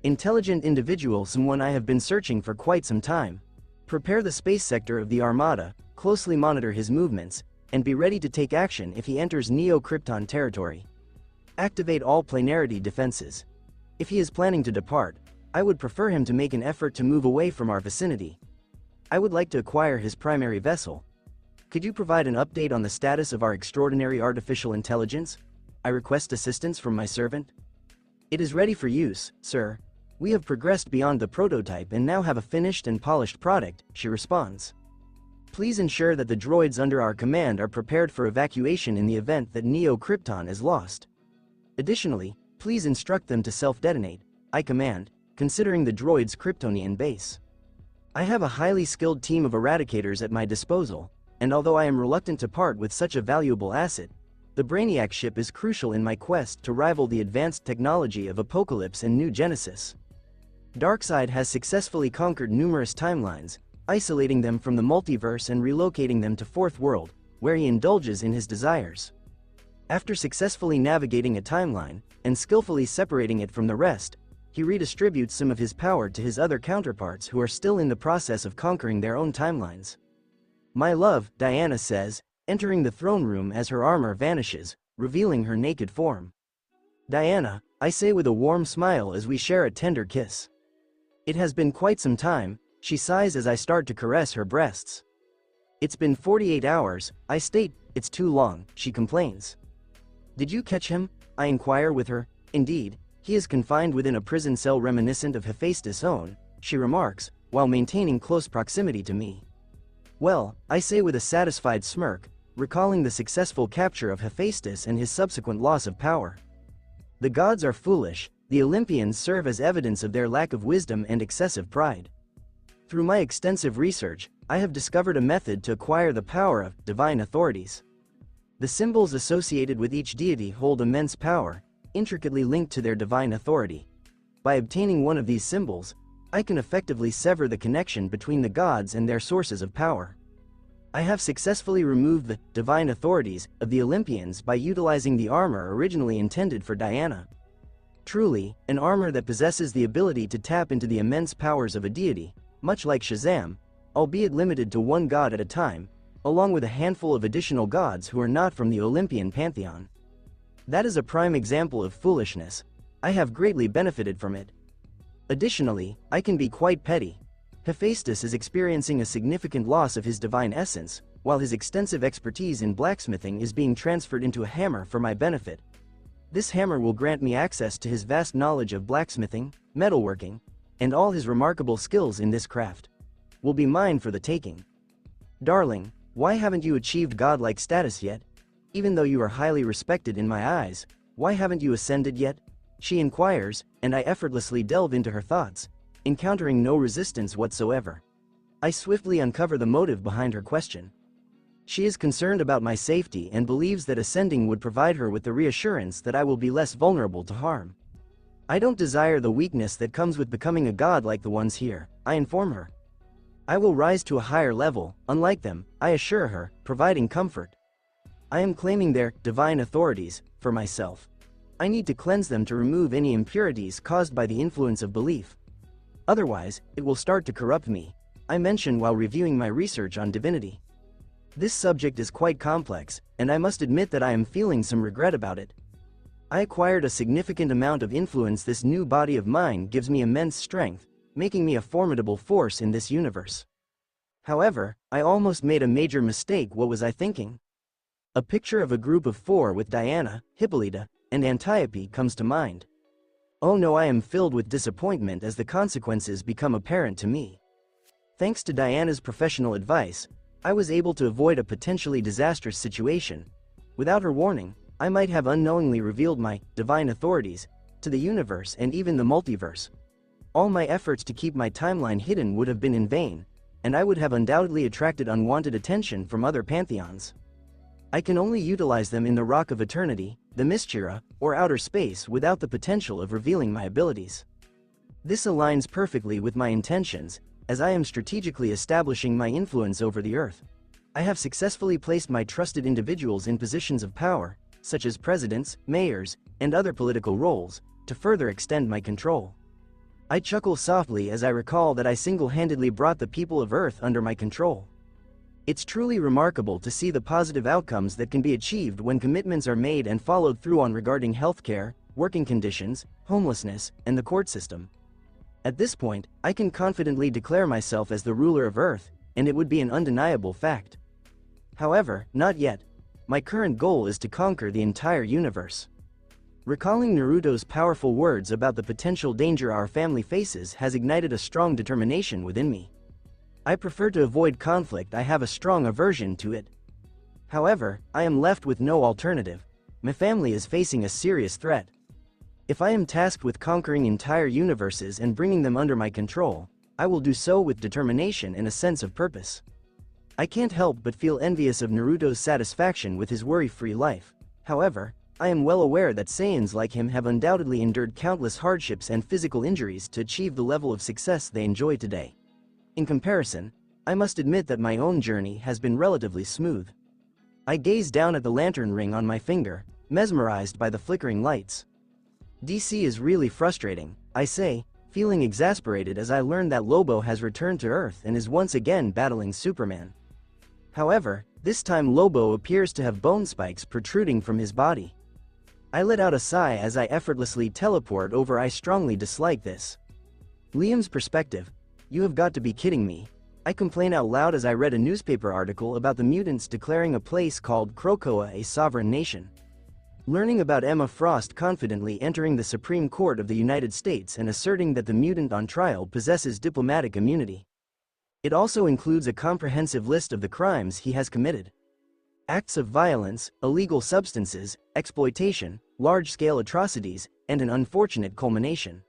Intelligent individual, someone I have been searching for quite some time. Prepare the space sector of the Armada, closely monitor his movements, and be ready to take action if he enters Neo-Krypton territory. Activate all planarity defenses. If he is planning to depart, I would prefer him to make an effort to move away from our vicinity. I would like to acquire his primary vessel. Could you provide an update on the status of our extraordinary artificial intelligence? I request assistance from my servant. It is ready for use, sir. We have progressed beyond the prototype and now have a finished and polished product, she responds. Please ensure that the droids under our command are prepared for evacuation in the event that Neo-Krypton is lost. Additionally, please instruct them to self-detonate, I command, considering the droid's Kryptonian base. I have a highly skilled team of eradicators at my disposal, and although I am reluctant to part with such a valuable asset, the Brainiac ship is crucial in my quest to rival the advanced technology of Apocalypse and New Genesis. Darkseid has successfully conquered numerous timelines, isolating them from the multiverse and relocating them to Fourth World, where he indulges in his desires. After successfully navigating a timeline, and skillfully separating it from the rest, he redistributes some of his power to his other counterparts who are still in the process of conquering their own timelines. My love, Diana says, entering the throne room as her armor vanishes, revealing her naked form. Diana, I say with a warm smile as we share a tender kiss. It has been quite some time, she sighs as I start to caress her breasts. It's been 48 hours, I state. It's too long, she complains. Did you catch him? I inquire with her. Indeed, he is confined within a prison cell reminiscent of Hephaestus' own, she remarks, while maintaining close proximity to me. Well, I say with a satisfied smirk, recalling the successful capture of Hephaestus and his subsequent loss of power. The gods are foolish, The Olympians serve as evidence of their lack of wisdom and excessive pride. Through my extensive research, I have discovered a method to acquire the power of divine authorities. The symbols associated with each deity hold immense power, intricately linked to their divine authority. By obtaining one of these symbols, I can effectively sever the connection between the gods and their sources of power. I have successfully removed the divine authorities of the Olympians by utilizing the armor originally intended for Diana. Truly, an armor that possesses the ability to tap into the immense powers of a deity, much like Shazam, albeit limited to one god at a time, along with a handful of additional gods who are not from the Olympian pantheon. That is a prime example of foolishness. I have greatly benefited from it. Additionally, I can be quite petty. Hephaestus is experiencing a significant loss of his divine essence, while his extensive expertise in blacksmithing is being transferred into a hammer for my benefit. This hammer will grant me access to his vast knowledge of blacksmithing, metalworking, and all his remarkable skills in this craft. Will be mine for the taking. Darling, why haven't you achieved godlike status yet? Even though you are highly respected in my eyes, why haven't you ascended yet? She inquires, and I effortlessly delve into her thoughts, encountering no resistance whatsoever. I swiftly uncover the motive behind her question. She is concerned about my safety and believes that ascending would provide her with the reassurance that I will be less vulnerable to harm. I don't desire the weakness that comes with becoming a god like the ones here, I inform her. I will rise to a higher level, unlike them, I assure her, providing comfort. I am claiming their divine authorities for myself. I need to cleanse them to remove any impurities caused by the influence of belief. Otherwise, it will start to corrupt me, I mention while reviewing my research on divinity. This subject is quite complex, and I must admit that I am feeling some regret about it. I acquired a significant amount of influence. This new body of mine gives me immense strength, making me a formidable force in this universe. However, I almost made a major mistake. What was I thinking? A picture of a group of 4 with Diana, Hippolyta, and Antiope comes to mind. Oh no, I am filled with disappointment as the consequences become apparent to me. Thanks to Diana's professional advice, I was able to avoid a potentially disastrous situation. Without her warning, I might have unknowingly revealed my divine authorities to the universe and even the multiverse. All my efforts to keep my timeline hidden would have been in vain, and I would have undoubtedly attracted unwanted attention from other pantheons. I can only utilize them in the Rock of Eternity, the Mysteria, or outer space without the potential of revealing my abilities. This aligns perfectly with my intentions, as I am strategically establishing my influence over the Earth. I have successfully placed my trusted individuals in positions of power, such as presidents, mayors, and other political roles, to further extend my control. I chuckle softly as I recall that I single-handedly brought the people of Earth under my control. It's truly remarkable to see the positive outcomes that can be achieved when commitments are made and followed through on regarding healthcare, working conditions, homelessness, and the court system. At this point, I can confidently declare myself as the ruler of Earth, and it would be an undeniable fact. However, not yet. My current goal is to conquer the entire universe. Recalling Naruto's powerful words about the potential danger our family faces has ignited a strong determination within me. I prefer to avoid conflict. I have a strong aversion to it. However, I am left with no alternative. My family is facing a serious threat. If I am tasked with conquering entire universes and bringing them under my control, I will do so with determination and a sense of purpose. I can't help but feel envious of Naruto's satisfaction with his worry-free life. However, I am well aware that Saiyans like him have undoubtedly endured countless hardships and physical injuries to achieve the level of success they enjoy today. In comparison, I must admit that my own journey has been relatively smooth. I gaze down at the lantern ring on my finger, mesmerized by the flickering lights. DC is really frustrating, I say, feeling exasperated as I learn that Lobo has returned to Earth and is once again battling Superman. However, this time Lobo appears to have bone spikes protruding from his body. I let out a sigh as I effortlessly teleport over. I strongly dislike this. Liam's perspective. You have got to be kidding me. I complain out loud as I read a newspaper article about the mutants declaring a place called Krakoa a sovereign nation. Learning about Emma Frost confidently entering the Supreme Court of the United States and asserting that the mutant on trial possesses diplomatic immunity. It also includes a comprehensive list of the crimes he has committed. Acts of violence, illegal substances, exploitation, large-scale atrocities, and an unfortunate culmination.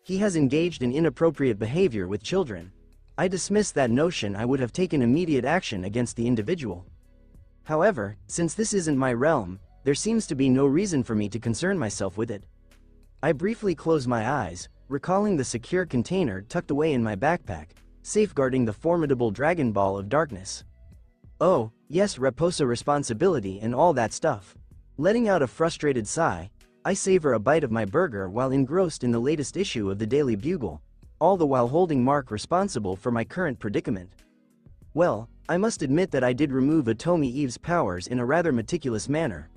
He has engaged in inappropriate behavior with children. I dismiss that notion. I would have taken immediate action against the individual. However, since this isn't my realm, there seems to be no reason for me to concern myself with it. I briefly close my eyes, recalling the secure container tucked away in my backpack, safeguarding the formidable Dragon Ball of Darkness. Oh, yes, Reposa responsibility and all that stuff. Letting out a frustrated sigh, I savor a bite of my burger while engrossed in the latest issue of the Daily Bugle, all the while holding Mark responsible for my current predicament. Well, I must admit that I did remove Atomi Eve's powers in a rather meticulous manner.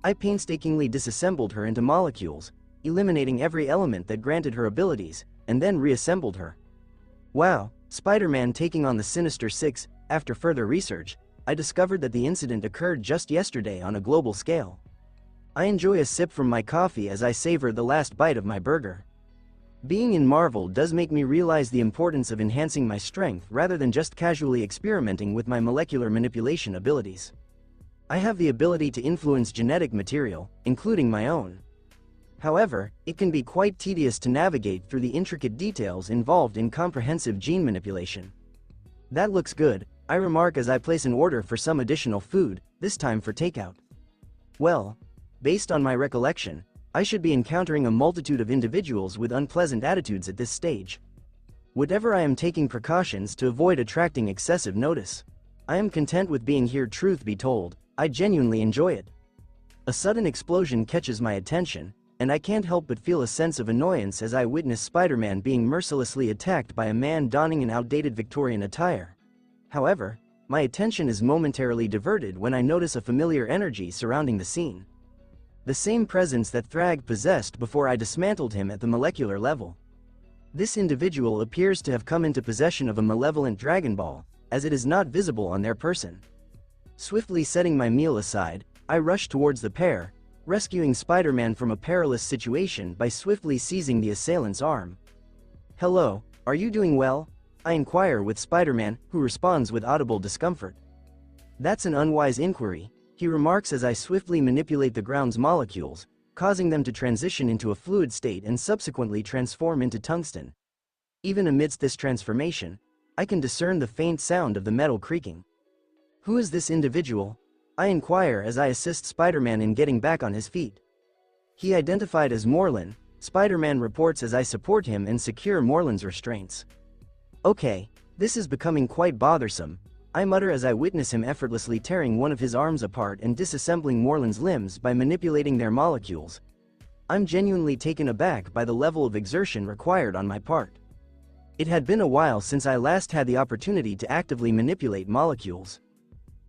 I painstakingly disassembled her into molecules, eliminating every element that granted her abilities, and then reassembled her. Wow, Spider-Man taking on the Sinister Six. After further research, I discovered that the incident occurred just yesterday on a global scale. I enjoy a sip from my coffee as I savor the last bite of my burger. Being in Marvel does make me realize the importance of enhancing my strength rather than just casually experimenting with my molecular manipulation abilities. I have the ability to influence genetic material, including my own. However, it can be quite tedious to navigate through the intricate details involved in comprehensive gene manipulation. That looks good, I remark as I place an order for some additional food, this time for takeout. Well, based on my recollection, I should be encountering a multitude of individuals with unpleasant attitudes at this stage. Whatever, I am taking precautions to avoid attracting excessive notice. I am content with being here. Truth be told, I genuinely enjoy it. A sudden explosion catches my attention, and I can't help but feel a sense of annoyance as I witness Spider-Man being mercilessly attacked by a man donning an outdated Victorian attire. However, my attention is momentarily diverted when I notice a familiar energy surrounding the scene. The same presence that Thrag possessed before I dismantled him at the molecular level. This individual appears to have come into possession of a malevolent Dragon Ball, as it is not visible on their person. Swiftly setting my meal aside, I rush towards the pair, rescuing Spider-Man from a perilous situation by swiftly seizing the assailant's arm. "Hello, are you doing well?" I inquire with Spider-Man, who responds with audible discomfort. "That's an unwise inquiry," he remarks as I swiftly manipulate the ground's molecules, causing them to transition into a fluid state and subsequently transform into tungsten. Even amidst this transformation, I can discern the faint sound of the metal creaking. "Who is this individual?" I inquire as I assist Spider-Man in getting back on his feet. "He identified as Morlun," Spider-Man reports as I support him and secure Morlun's restraints. "Okay, this is becoming quite bothersome," I mutter as I witness him effortlessly tearing one of his arms apart and disassembling Morlun's limbs by manipulating their molecules. I'm genuinely taken aback by the level of exertion required on my part. It had been a while since I last had the opportunity to actively manipulate molecules.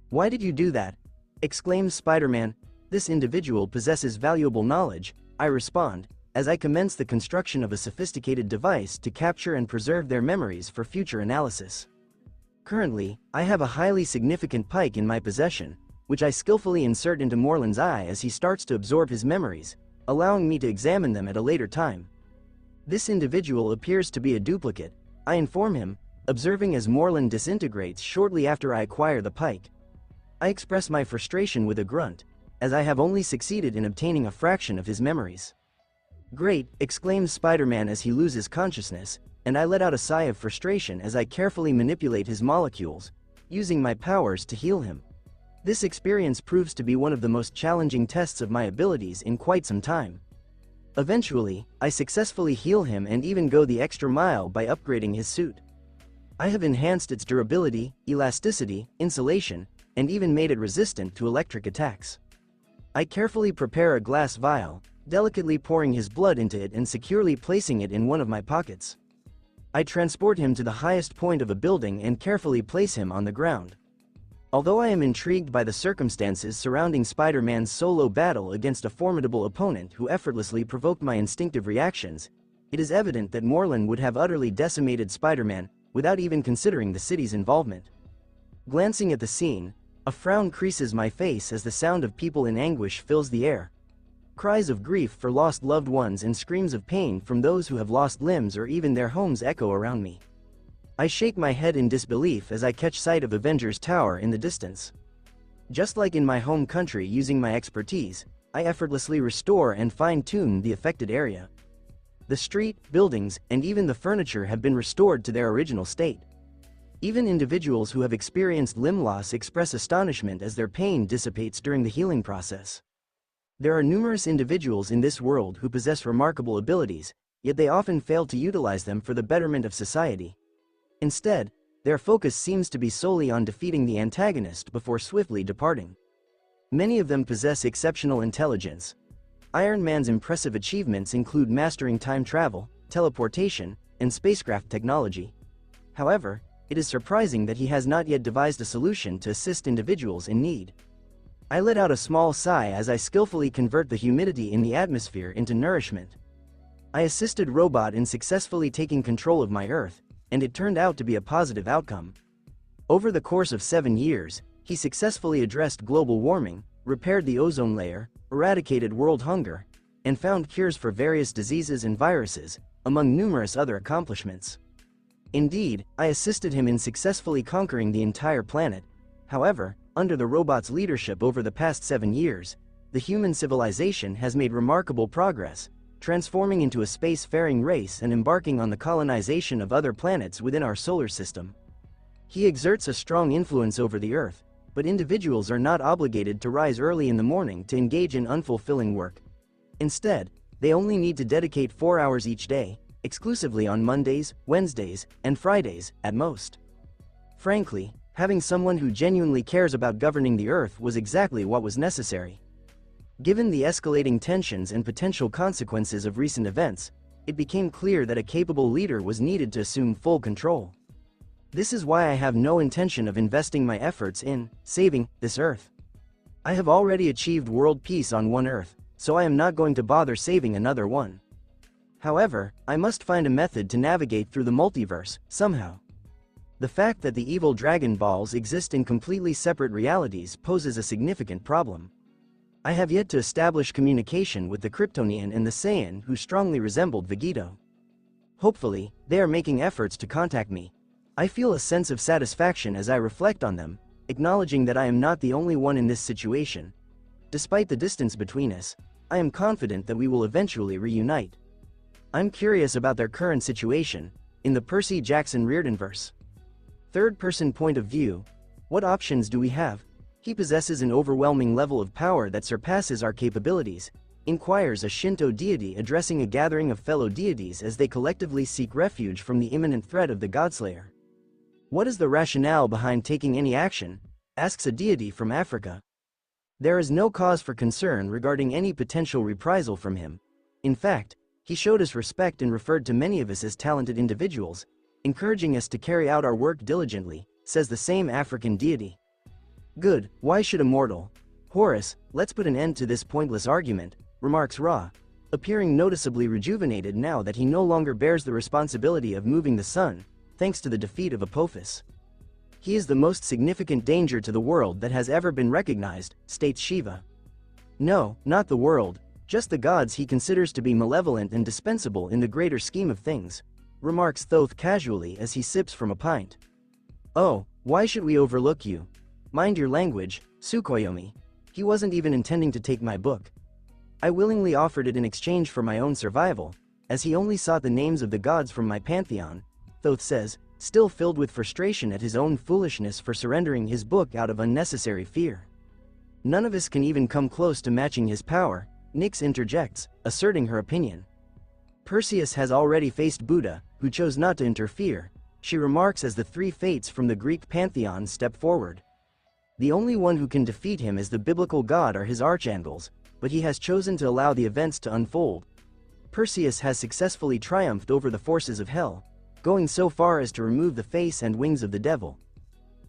"Why did you do that?" exclaims Spider-Man. "This individual possesses valuable knowledge," I respond, as I commence the construction of a sophisticated device to capture and preserve their memories for future analysis. Currently, I have a highly significant pike in my possession, which I skillfully insert into Morlun's eye as he starts to absorb his memories, allowing me to examine them at a later time. This individual appears to be a duplicate, I inform him, observing as Morlun disintegrates shortly after I acquire the pike. I express my frustration with a grunt, as I have only succeeded in obtaining a fraction of his memories. "Great," exclaims Spider-Man as he loses consciousness, and I let out a sigh of frustration as I carefully manipulate his molecules, using my powers to heal him. This experience proves to be one of the most challenging tests of my abilities in quite some time. Eventually, I successfully heal him and even go the extra mile by upgrading his suit. I have enhanced its durability, elasticity, insulation, and even made it resistant to electric attacks. I carefully prepare a glass vial, delicately pouring his blood into it and securely placing it in one of my pockets. I transport him to the highest point of a building and carefully place him on the ground. Although I am intrigued by the circumstances surrounding Spider-Man's solo battle against a formidable opponent who effortlessly provoked my instinctive reactions, it is evident that Morlun would have utterly decimated Spider-Man without even considering the city's involvement. Glancing at the scene, a frown creases my face as the sound of people in anguish fills the air. Cries of grief for lost loved ones and screams of pain from those who have lost limbs or even their homes echo around me. I shake my head in disbelief as I catch sight of Avengers Tower in the distance. Just like in my home country, using my expertise, I effortlessly restore and fine-tune the affected area. The street, buildings, and even the furniture have been restored to their original state. Even individuals who have experienced limb loss express astonishment as their pain dissipates during the healing process. There are numerous individuals in this world who possess remarkable abilities, yet they often fail to utilize them for the betterment of society. Instead, their focus seems to be solely on defeating the antagonist before swiftly departing. Many of them possess exceptional intelligence. Iron Man's impressive achievements include mastering time travel, teleportation, and spacecraft technology. However, it is surprising that he has not yet devised a solution to assist individuals in need. I let out a small sigh as I skillfully convert the humidity in the atmosphere into nourishment. I assisted Robot in successfully taking control of my Earth, and it turned out to be a positive outcome. Over the course of 7 years, he successfully addressed global warming, repaired the ozone layer, eradicated world hunger, and found cures for various diseases and viruses, among numerous other accomplishments. Indeed, I assisted him in successfully conquering the entire planet. However, under the robot's leadership over the past 7 years, the human civilization has made remarkable progress, transforming into a space-faring race and embarking on the colonization of other planets within our solar system. He exerts a strong influence over the Earth, but individuals are not obligated to rise early in the morning to engage in unfulfilling work. Instead, they only need to dedicate 4 hours each day, exclusively on Mondays, Wednesdays, and Fridays, at most. Frankly, having someone who genuinely cares about governing the Earth was exactly what was necessary. Given the escalating tensions and potential consequences of recent events, it became clear that a capable leader was needed to assume full control. This is why I have no intention of investing my efforts in saving this Earth. I have already achieved world peace on one Earth, so I am not going to bother saving another one. However, I must find a method to navigate through the multiverse, somehow. The fact that the evil Dragon Balls exist in completely separate realities poses a significant problem. I have yet to establish communication with the Kryptonian and the Saiyan who strongly resembled Vegito. Hopefully, they are making efforts to contact me. I feel a sense of satisfaction as I reflect on them, acknowledging that I am not the only one in this situation. Despite the distance between us, I am confident that we will eventually reunite. I'm curious about their current situation, in the Percy Jackson Reardenverse. Third-person point of view. What options do we have? He possesses an overwhelming level of power that surpasses our capabilities, inquires a Shinto deity addressing a gathering of fellow deities as they collectively seek refuge from the imminent threat of the Godslayer. What is the rationale behind taking any action? Asks a deity from Africa. There is no cause for concern regarding any potential reprisal from him. In fact, he showed us respect and referred to many of us as talented individuals, encouraging us to carry out our work diligently, says the same African deity. Good, why should a mortal? Horus, let's put an end to this pointless argument, remarks Ra, appearing noticeably rejuvenated now that he no longer bears the responsibility of moving the sun, thanks to the defeat of Apophis. He is the most significant danger to the world that has ever been recognized, states Shiva. No, not the world, just the gods he considers to be malevolent and dispensable in the greater scheme of things, remarks Thoth casually as he sips from a pint. Oh, why should we overlook you? Mind your language, Tsukuyomi. He wasn't even intending to take my book. I willingly offered it in exchange for my own survival, as he only sought the names of the gods from my pantheon, Thoth says, still filled with frustration at his own foolishness for surrendering his book out of unnecessary fear. None of us can even come close to matching his power, Nyx interjects, asserting her opinion. Perseus has already faced Buddha, who chose not to interfere, she remarks as the three fates from the Greek pantheon step forward. The only one who can defeat him as the biblical god are his archangels, but he has chosen to allow the events to unfold. Perseus has successfully triumphed over the forces of hell, going so far as to remove the face and wings of the devil.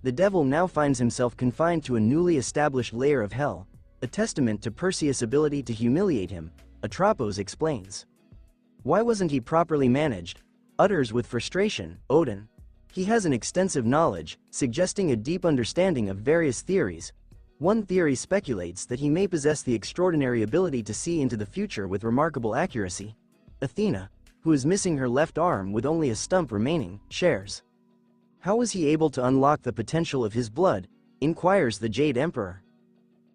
The devil now finds himself confined to a newly established layer of hell, a testament to Perseus' ability to humiliate him, Atropos explains. Why wasn't he properly managed? Utters with frustration, Odin. He has an extensive knowledge, suggesting a deep understanding of various theories. One theory speculates that he may possess the extraordinary ability to see into the future with remarkable accuracy. Athena, who is missing her left arm with only a stump remaining, shares. How was he able to unlock the potential of his blood? Inquires the Jade Emperor.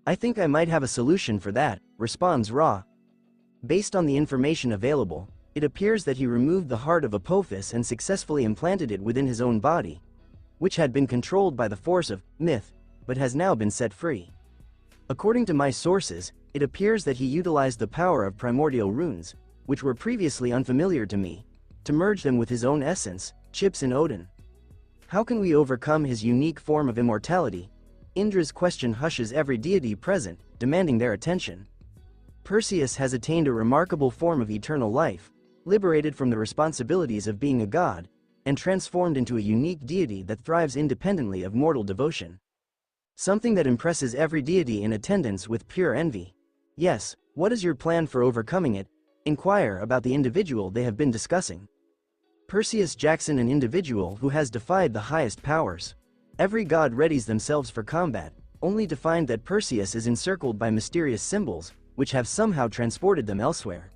I think I might have a solution for that, responds Ra. Based on the information available, it appears that he removed the heart of Apophis and successfully implanted it within his own body, which had been controlled by the force of myth, but has now been set free. According to my sources, it appears that he utilized the power of primordial runes, which were previously unfamiliar to me, to merge them with his own essence, chips in Odin. How can we overcome his unique form of immortality? Indra's question hushes every deity present, demanding their attention. Perseus has attained a remarkable form of eternal life, liberated from the responsibilities of being a god, and transformed into a unique deity that thrives independently of mortal devotion. Something that impresses every deity in attendance with pure envy. Yes, what is your plan for overcoming it? Inquire about the individual they have been discussing. Perseus Jackson, an individual who has defied the highest powers. Every god readies themselves for combat, only to find that Perseus is encircled by mysterious symbols, which have somehow transported them elsewhere.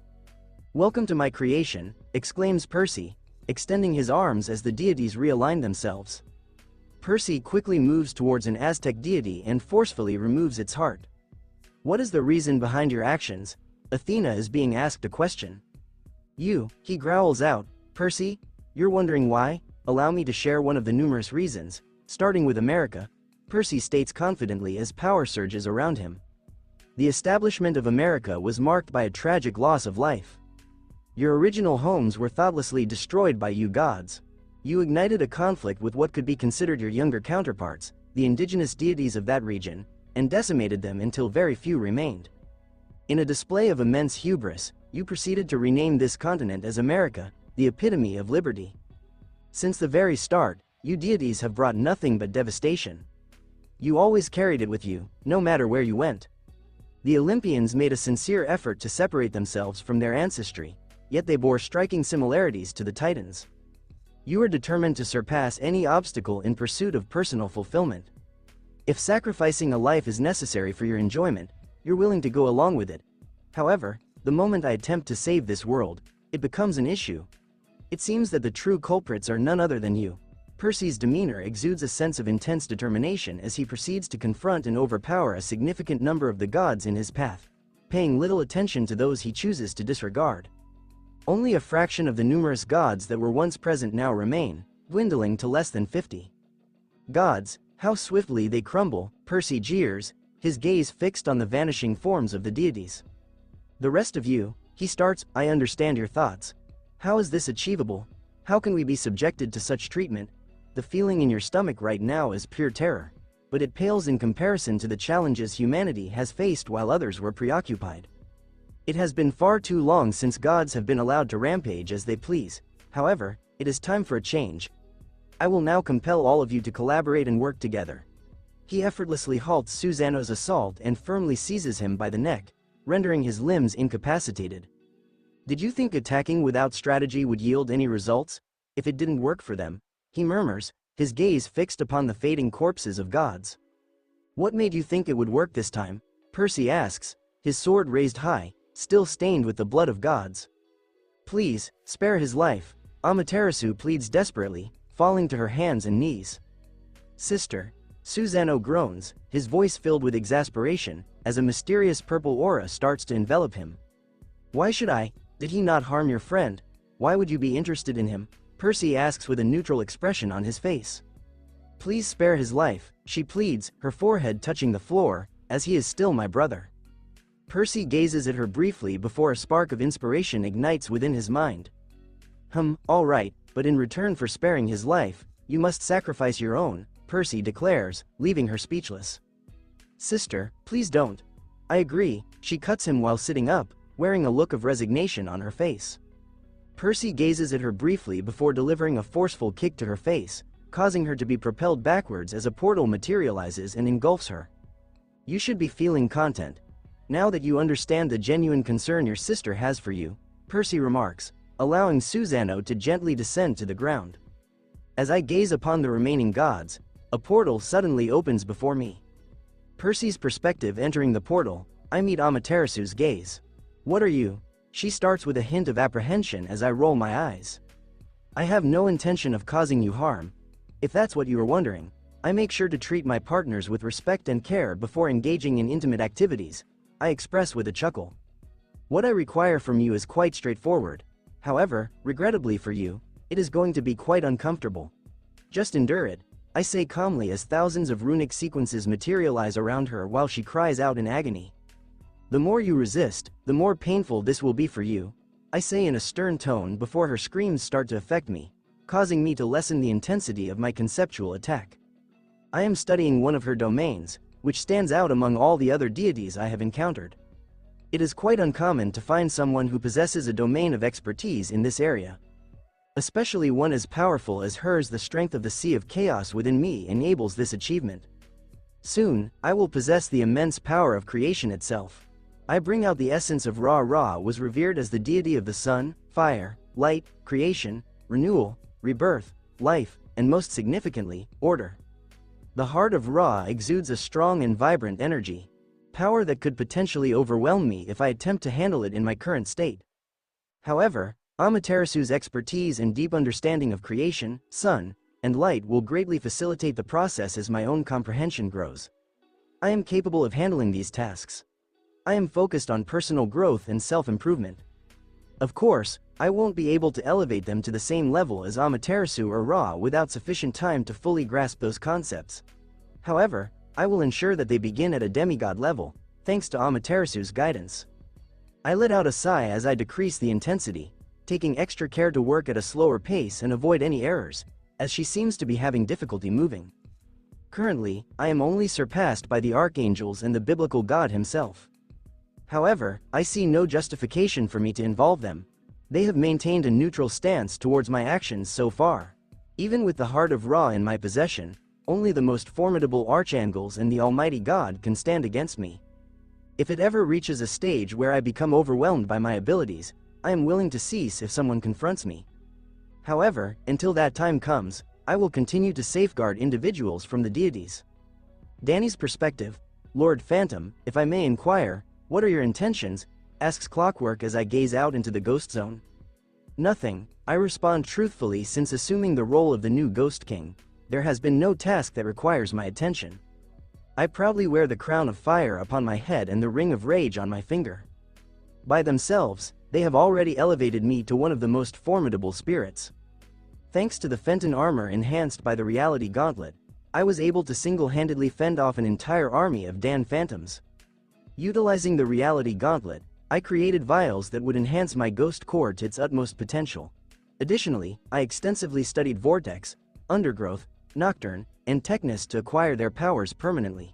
"Welcome to my creation," exclaims Percy, extending his arms as the deities realign themselves. Percy quickly moves towards an Aztec deity and forcefully removes its heart. "What is the reason behind your actions?" Athena is being asked a question. He growls out, "Percy, you're wondering why? Allow me to share one of the numerous reasons." Starting with America, Percy states confidently as power surges around him. The establishment of America was marked by a tragic loss of life. Your original homes were thoughtlessly destroyed by you gods. You ignited a conflict with what could be considered your younger counterparts, the indigenous deities of that region, and decimated them until very few remained. In a display of immense hubris, you proceeded to rename this continent as America, the epitome of liberty. Since the very start, you deities have brought nothing but devastation. You always carried it with you, no matter where you went. The Olympians made a sincere effort to separate themselves from their ancestry, yet they bore striking similarities to the Titans. You are determined to surpass any obstacle in pursuit of personal fulfillment. If sacrificing a life is necessary for your enjoyment, you're willing to go along with it. However, the moment I attempt to save this world, it becomes an issue. It seems that the true culprits are none other than you. Percy's demeanor exudes a sense of intense determination as he proceeds to confront and overpower a significant number of the gods in his path, paying little attention to those he chooses to disregard. Only a fraction of the numerous gods that were once present now remain, dwindling to less than 50. Gods, how swiftly they crumble, Percy jeers, his gaze fixed on the vanishing forms of the deities. The rest of you, he starts, I understand your thoughts. How is this achievable? How can we be subjected to such treatment? The feeling in your stomach right now is pure terror, but it pales in comparison to the challenges humanity has faced while others were preoccupied. It has been far too long since gods have been allowed to rampage as they please. However, it is time for a change. I will now compel all of you to collaborate and work together. He effortlessly halts Susanoo's assault and firmly seizes him by the neck, rendering his limbs incapacitated. Did you think attacking without strategy would yield any results? If it didn't work for them, he murmurs, his gaze fixed upon the fading corpses of gods. What made you think it would work this time? Percy asks, his sword raised high, still stained with the blood of gods. Please, spare his life, Amaterasu pleads desperately, falling to her hands and knees. Sister, Susanoo groans, his voice filled with exasperation, as a mysterious purple aura starts to envelop him. Why should I? Did he not harm your friend? Why would you be interested in him? Percy asks with a neutral expression on his face. Please spare his life, she pleads, her forehead touching the floor, as he is still my brother. Percy gazes at her briefly before a spark of inspiration ignites within his mind. All right, but in return for sparing his life, you must sacrifice your own, Percy declares, leaving her speechless. Sister, please don't. I agree, she cuts him while sitting up, wearing a look of resignation on her face. Percy gazes at her briefly before delivering a forceful kick to her face, causing her to be propelled backwards as a portal materializes and engulfs her. You should be feeling content. Now that you understand the genuine concern your sister has for you, Percy remarks, allowing Susanoo to gently descend to the ground. As I gaze upon the remaining gods, a portal suddenly opens before me. Percy's perspective entering the portal, I meet Amaterasu's gaze. What are you? She starts with a hint of apprehension as I roll my eyes. I have no intention of causing you harm. If that's what you are wondering, I make sure to treat my partners with respect and care before engaging in intimate activities, I express with a chuckle. What I require from you is quite straightforward. However, regrettably for you, it is going to be quite uncomfortable. Just endure it, I say calmly as thousands of runic sequences materialize around her while she cries out in agony. The more you resist, the more painful this will be for you, I say in a stern tone before her screams start to affect me, causing me to lessen the intensity of my conceptual attack. I am studying one of her domains, which stands out among all the other deities I have encountered. It is quite uncommon to find someone who possesses a domain of expertise in this area. Especially one as powerful as hers. The strength of the sea of chaos within me enables this achievement. Soon, I will possess the immense power of creation itself. I bring out the essence of Ra. Ra was revered as the deity of the sun, fire, light, creation, renewal, rebirth, life, and most significantly, order. The heart of Ra exudes a strong and vibrant energy, power that could potentially overwhelm me if I attempt to handle it in my current state. However, Amaterasu's expertise and deep understanding of creation, sun, and light will greatly facilitate the process as my own comprehension grows. I am capable of handling these tasks. I am focused on personal growth and self-improvement. Of course, I won't be able to elevate them to the same level as Amaterasu or Ra without sufficient time to fully grasp those concepts. However, I will ensure that they begin at a demigod level, thanks to Amaterasu's guidance. I let out a sigh as I decrease the intensity, taking extra care to work at a slower pace and avoid any errors, as she seems to be having difficulty moving. Currently, I am only surpassed by the archangels and the biblical God himself. However, I see no justification for me to involve them. They have maintained a neutral stance towards my actions so far. Even with the heart of Ra in my possession, only the most formidable archangels and the Almighty God can stand against me. If it ever reaches a stage where I become overwhelmed by my abilities, I am willing to cease if someone confronts me. However, until that time comes, I will continue to safeguard individuals from the deities. Danny's perspective, Lord Phantom, if I may inquire, what are your intentions? Asks Clockwork as I gaze out into the ghost zone. Nothing, I respond truthfully, since assuming the role of the new Ghost King, there has been no task that requires my attention. I proudly wear the crown of fire upon my head and the ring of rage on my finger. By themselves, they have already elevated me to one of the most formidable spirits. Thanks to the Fenton armor enhanced by the Reality Gauntlet, I was able to single-handedly fend off an entire army of Dan Phantoms. Utilizing the Reality Gauntlet, I created vials that would enhance my ghost core to its utmost potential. Additionally, I extensively studied Vortex, Undergrowth, Nocturne, and Technus to acquire their powers permanently.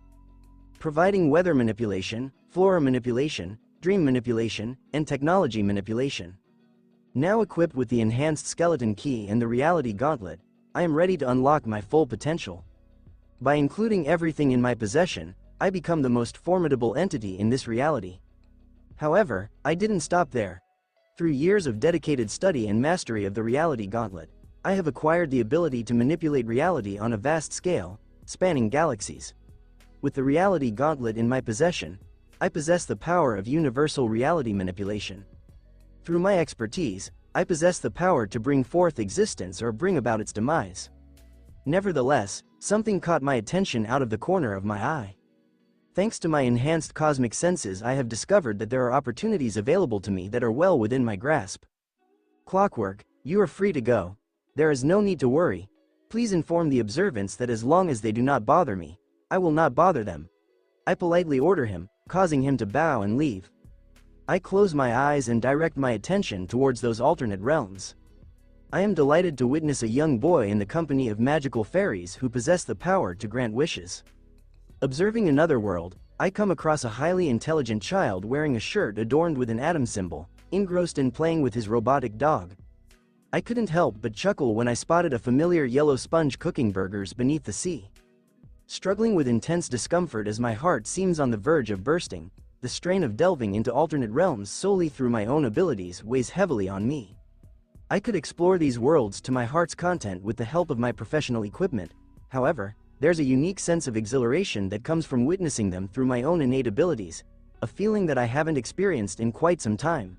Providing weather manipulation, flora manipulation, dream manipulation, and technology manipulation. Now equipped with the enhanced skeleton key and the Reality Gauntlet, I am ready to unlock my full potential. By including everything in my possession, I become the most formidable entity in this reality. However, I didn't stop there. Through years of dedicated study and mastery of the Reality Gauntlet, I have acquired the ability to manipulate reality on a vast scale, spanning galaxies. With the Reality Gauntlet in my possession, I possess the power of universal reality manipulation. Through my expertise, I possess the power to bring forth existence or bring about its demise. Nevertheless, something caught my attention out of the corner of my eye. Thanks to my enhanced cosmic senses, I have discovered that there are opportunities available to me that are well within my grasp. Clockwork, you are free to go. There is no need to worry. Please inform the observants that as long as they do not bother me, I will not bother them. I politely order him, causing him to bow and leave. I close my eyes and direct my attention towards those alternate realms. I am delighted to witness a young boy in the company of magical fairies who possess the power to grant wishes. Observing another world, I come across a highly intelligent child wearing a shirt adorned with an atom symbol, engrossed in playing with his robotic dog. I couldn't help but chuckle when I spotted a familiar yellow sponge cooking burgers beneath the sea. Struggling with intense discomfort as my heart seems on the verge of bursting, the strain of delving into alternate realms solely through my own abilities weighs heavily on me. I could explore these worlds to my heart's content with the help of my professional equipment. However, there's a unique sense of exhilaration that comes from witnessing them through my own innate abilities, a feeling that I haven't experienced in quite some time.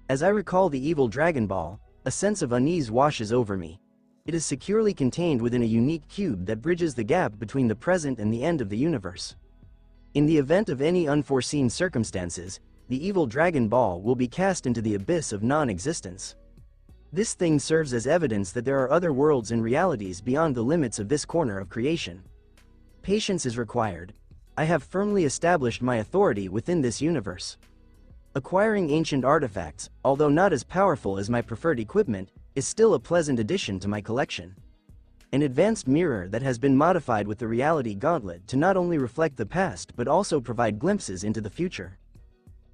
As I recall the evil Dragon Ball, a sense of unease washes over me. It is securely contained within a unique cube that bridges the gap between the present and the end of the universe. In the event of any unforeseen circumstances, the evil Dragon Ball will be cast into the abyss of non-existence. This thing serves as evidence that there are other worlds and realities beyond the limits of this corner of creation. Patience is required. I have firmly established my authority within this universe. Acquiring ancient artifacts, although not as powerful as my preferred equipment, is still a pleasant addition to my collection. An advanced mirror that has been modified with the reality gauntlet to not only reflect the past but also provide glimpses into the future.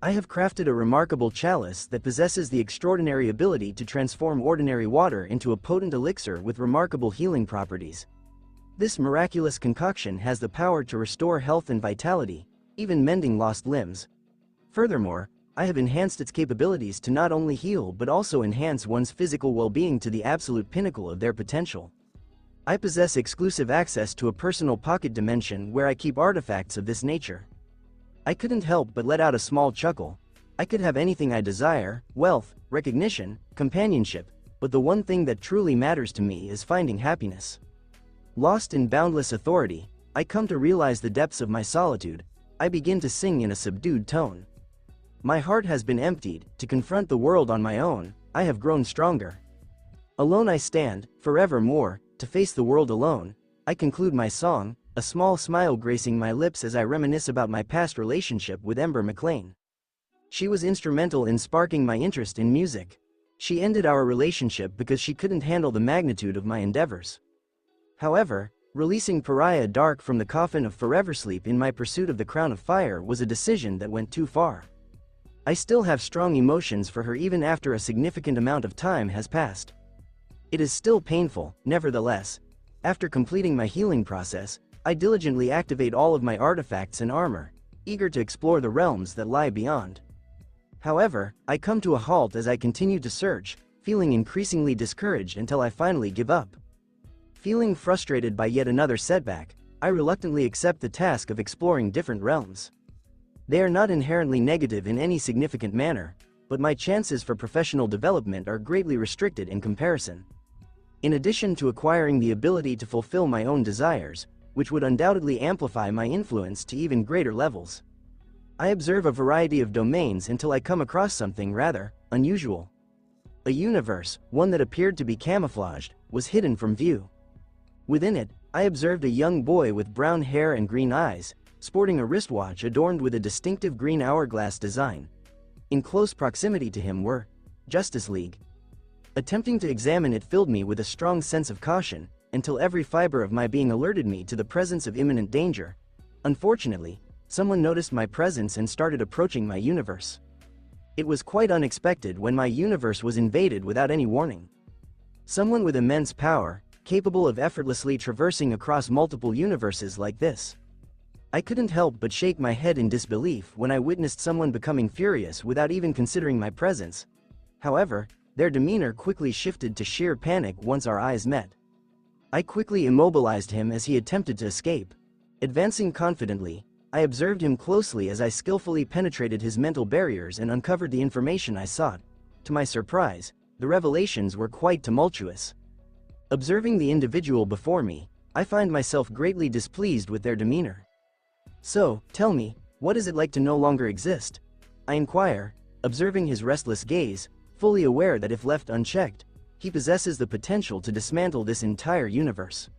I have crafted a remarkable chalice that possesses the extraordinary ability to transform ordinary water into a potent elixir with remarkable healing properties. This miraculous concoction has the power to restore health and vitality, even mending lost limbs. Furthermore, I have enhanced its capabilities to not only heal but also enhance one's physical well-being to the absolute pinnacle of their potential. I possess exclusive access to a personal pocket dimension where I keep artifacts of this nature. I couldn't help but let out a small chuckle. I could have anything I desire: wealth, recognition, companionship, but the one thing that truly matters to me is finding happiness. Lost in boundless authority, I come to realize the depths of my solitude. I begin to sing in a subdued tone. My heart has been emptied. To confront the world on my own, I have grown stronger. Alone I stand, forevermore, to face the world alone. I conclude my song, a small smile gracing my lips as I reminisce about my past relationship with Ember McLean. She was instrumental in sparking my interest in music. She ended our relationship because she couldn't handle the magnitude of my endeavors. However, releasing Pariah Dark from the coffin of forever sleep in my pursuit of the Crown of Fire was a decision that went too far. I still have strong emotions for her even after a significant amount of time has passed. It is still painful, nevertheless. After completing my healing process, I diligently activate all of my artifacts and armor, eager to explore the realms that lie beyond. However, I come to a halt as I continue to search, feeling increasingly discouraged until I finally give up. Feeling frustrated by yet another setback, I reluctantly accept the task of exploring different realms. They are not inherently negative in any significant manner, but my chances for professional development are greatly restricted in comparison. In addition to acquiring the ability to fulfill my own desires, which would undoubtedly amplify my influence to even greater levels, I observe a variety of domains until I come across something rather unusual. A universe, one that appeared to be camouflaged, was hidden from view. Within it, I observed a young boy with brown hair and green eyes, sporting a wristwatch adorned with a distinctive green hourglass design. In close proximity to him were Justice League. Attempting to examine it filled me with a strong sense of caution, until every fiber of my being alerted me to the presence of imminent danger. Unfortunately, someone noticed my presence and started approaching my universe. It was quite unexpected when my universe was invaded without any warning. Someone with immense power, capable of effortlessly traversing across multiple universes like this. I couldn't help but shake my head in disbelief when I witnessed someone becoming furious without even considering my presence. However, their demeanor quickly shifted to sheer panic once our eyes met. I quickly immobilized him as he attempted to escape. Advancing confidently, I observed him closely as I skillfully penetrated his mental barriers and uncovered the information I sought. To my surprise, the revelations were quite tumultuous. Observing the individual before me, I find myself greatly displeased with their demeanor. "So, tell me, what is it like to no longer exist?" I inquire, observing his restless gaze, fully aware that if left unchecked, he possesses the potential to dismantle this entire universe.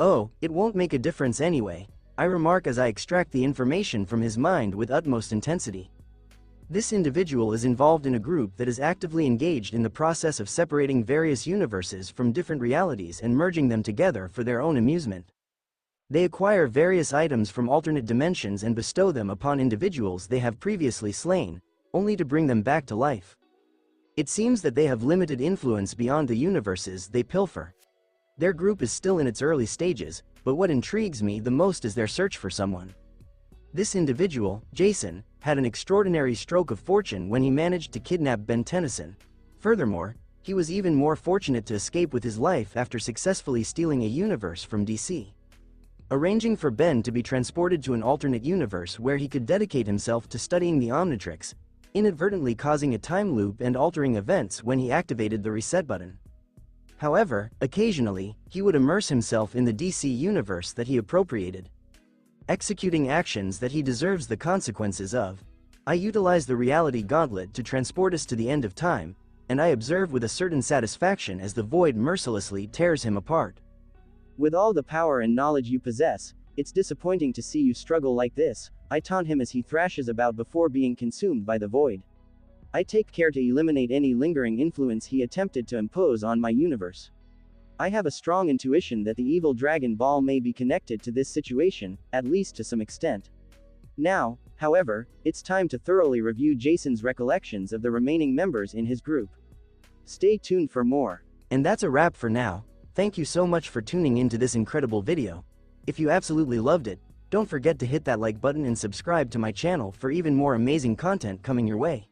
"Oh, it won't make a difference anyway," I remark as I extract the information from his mind with utmost intensity. This individual is involved in a group that is actively engaged in the process of separating various universes from different realities and merging them together for their own amusement. They acquire various items from alternate dimensions and bestow them upon individuals they have previously slain, only to bring them back to life. It seems that they have limited influence beyond the universes they pilfer. Their group is still in its early stages, but what intrigues me the most is their search for someone. This individual, Jason, had an extraordinary stroke of fortune when he managed to kidnap Ben Tennyson. Furthermore, he was even more fortunate to escape with his life after successfully stealing a universe from DC. Arranging for Ben to be transported to an alternate universe where he could dedicate himself to studying the Omnitrix, inadvertently causing a time loop and altering events when he activated the reset button. However, occasionally, he would immerse himself in the DC universe that he appropriated. executing actions that he deserves the consequences of. I utilize the reality gauntlet to transport us to the end of time, and I observe with a certain satisfaction as the void mercilessly tears him apart. With all the power and knowledge you possess, it's disappointing to see you struggle like this, I taunt him as he thrashes about before being consumed by the void. I take care to eliminate any lingering influence he attempted to impose on my universe. I have a strong intuition that the evil Dragon Ball may be connected to this situation, at least to some extent. Now, however, it's time to thoroughly review Jason's recollections of the remaining members in his group. Stay tuned for more. And that's a wrap for now. Thank you so much for tuning into this incredible video. If you absolutely loved it, don't forget to hit that like button and subscribe to my channel for even more amazing content coming your way.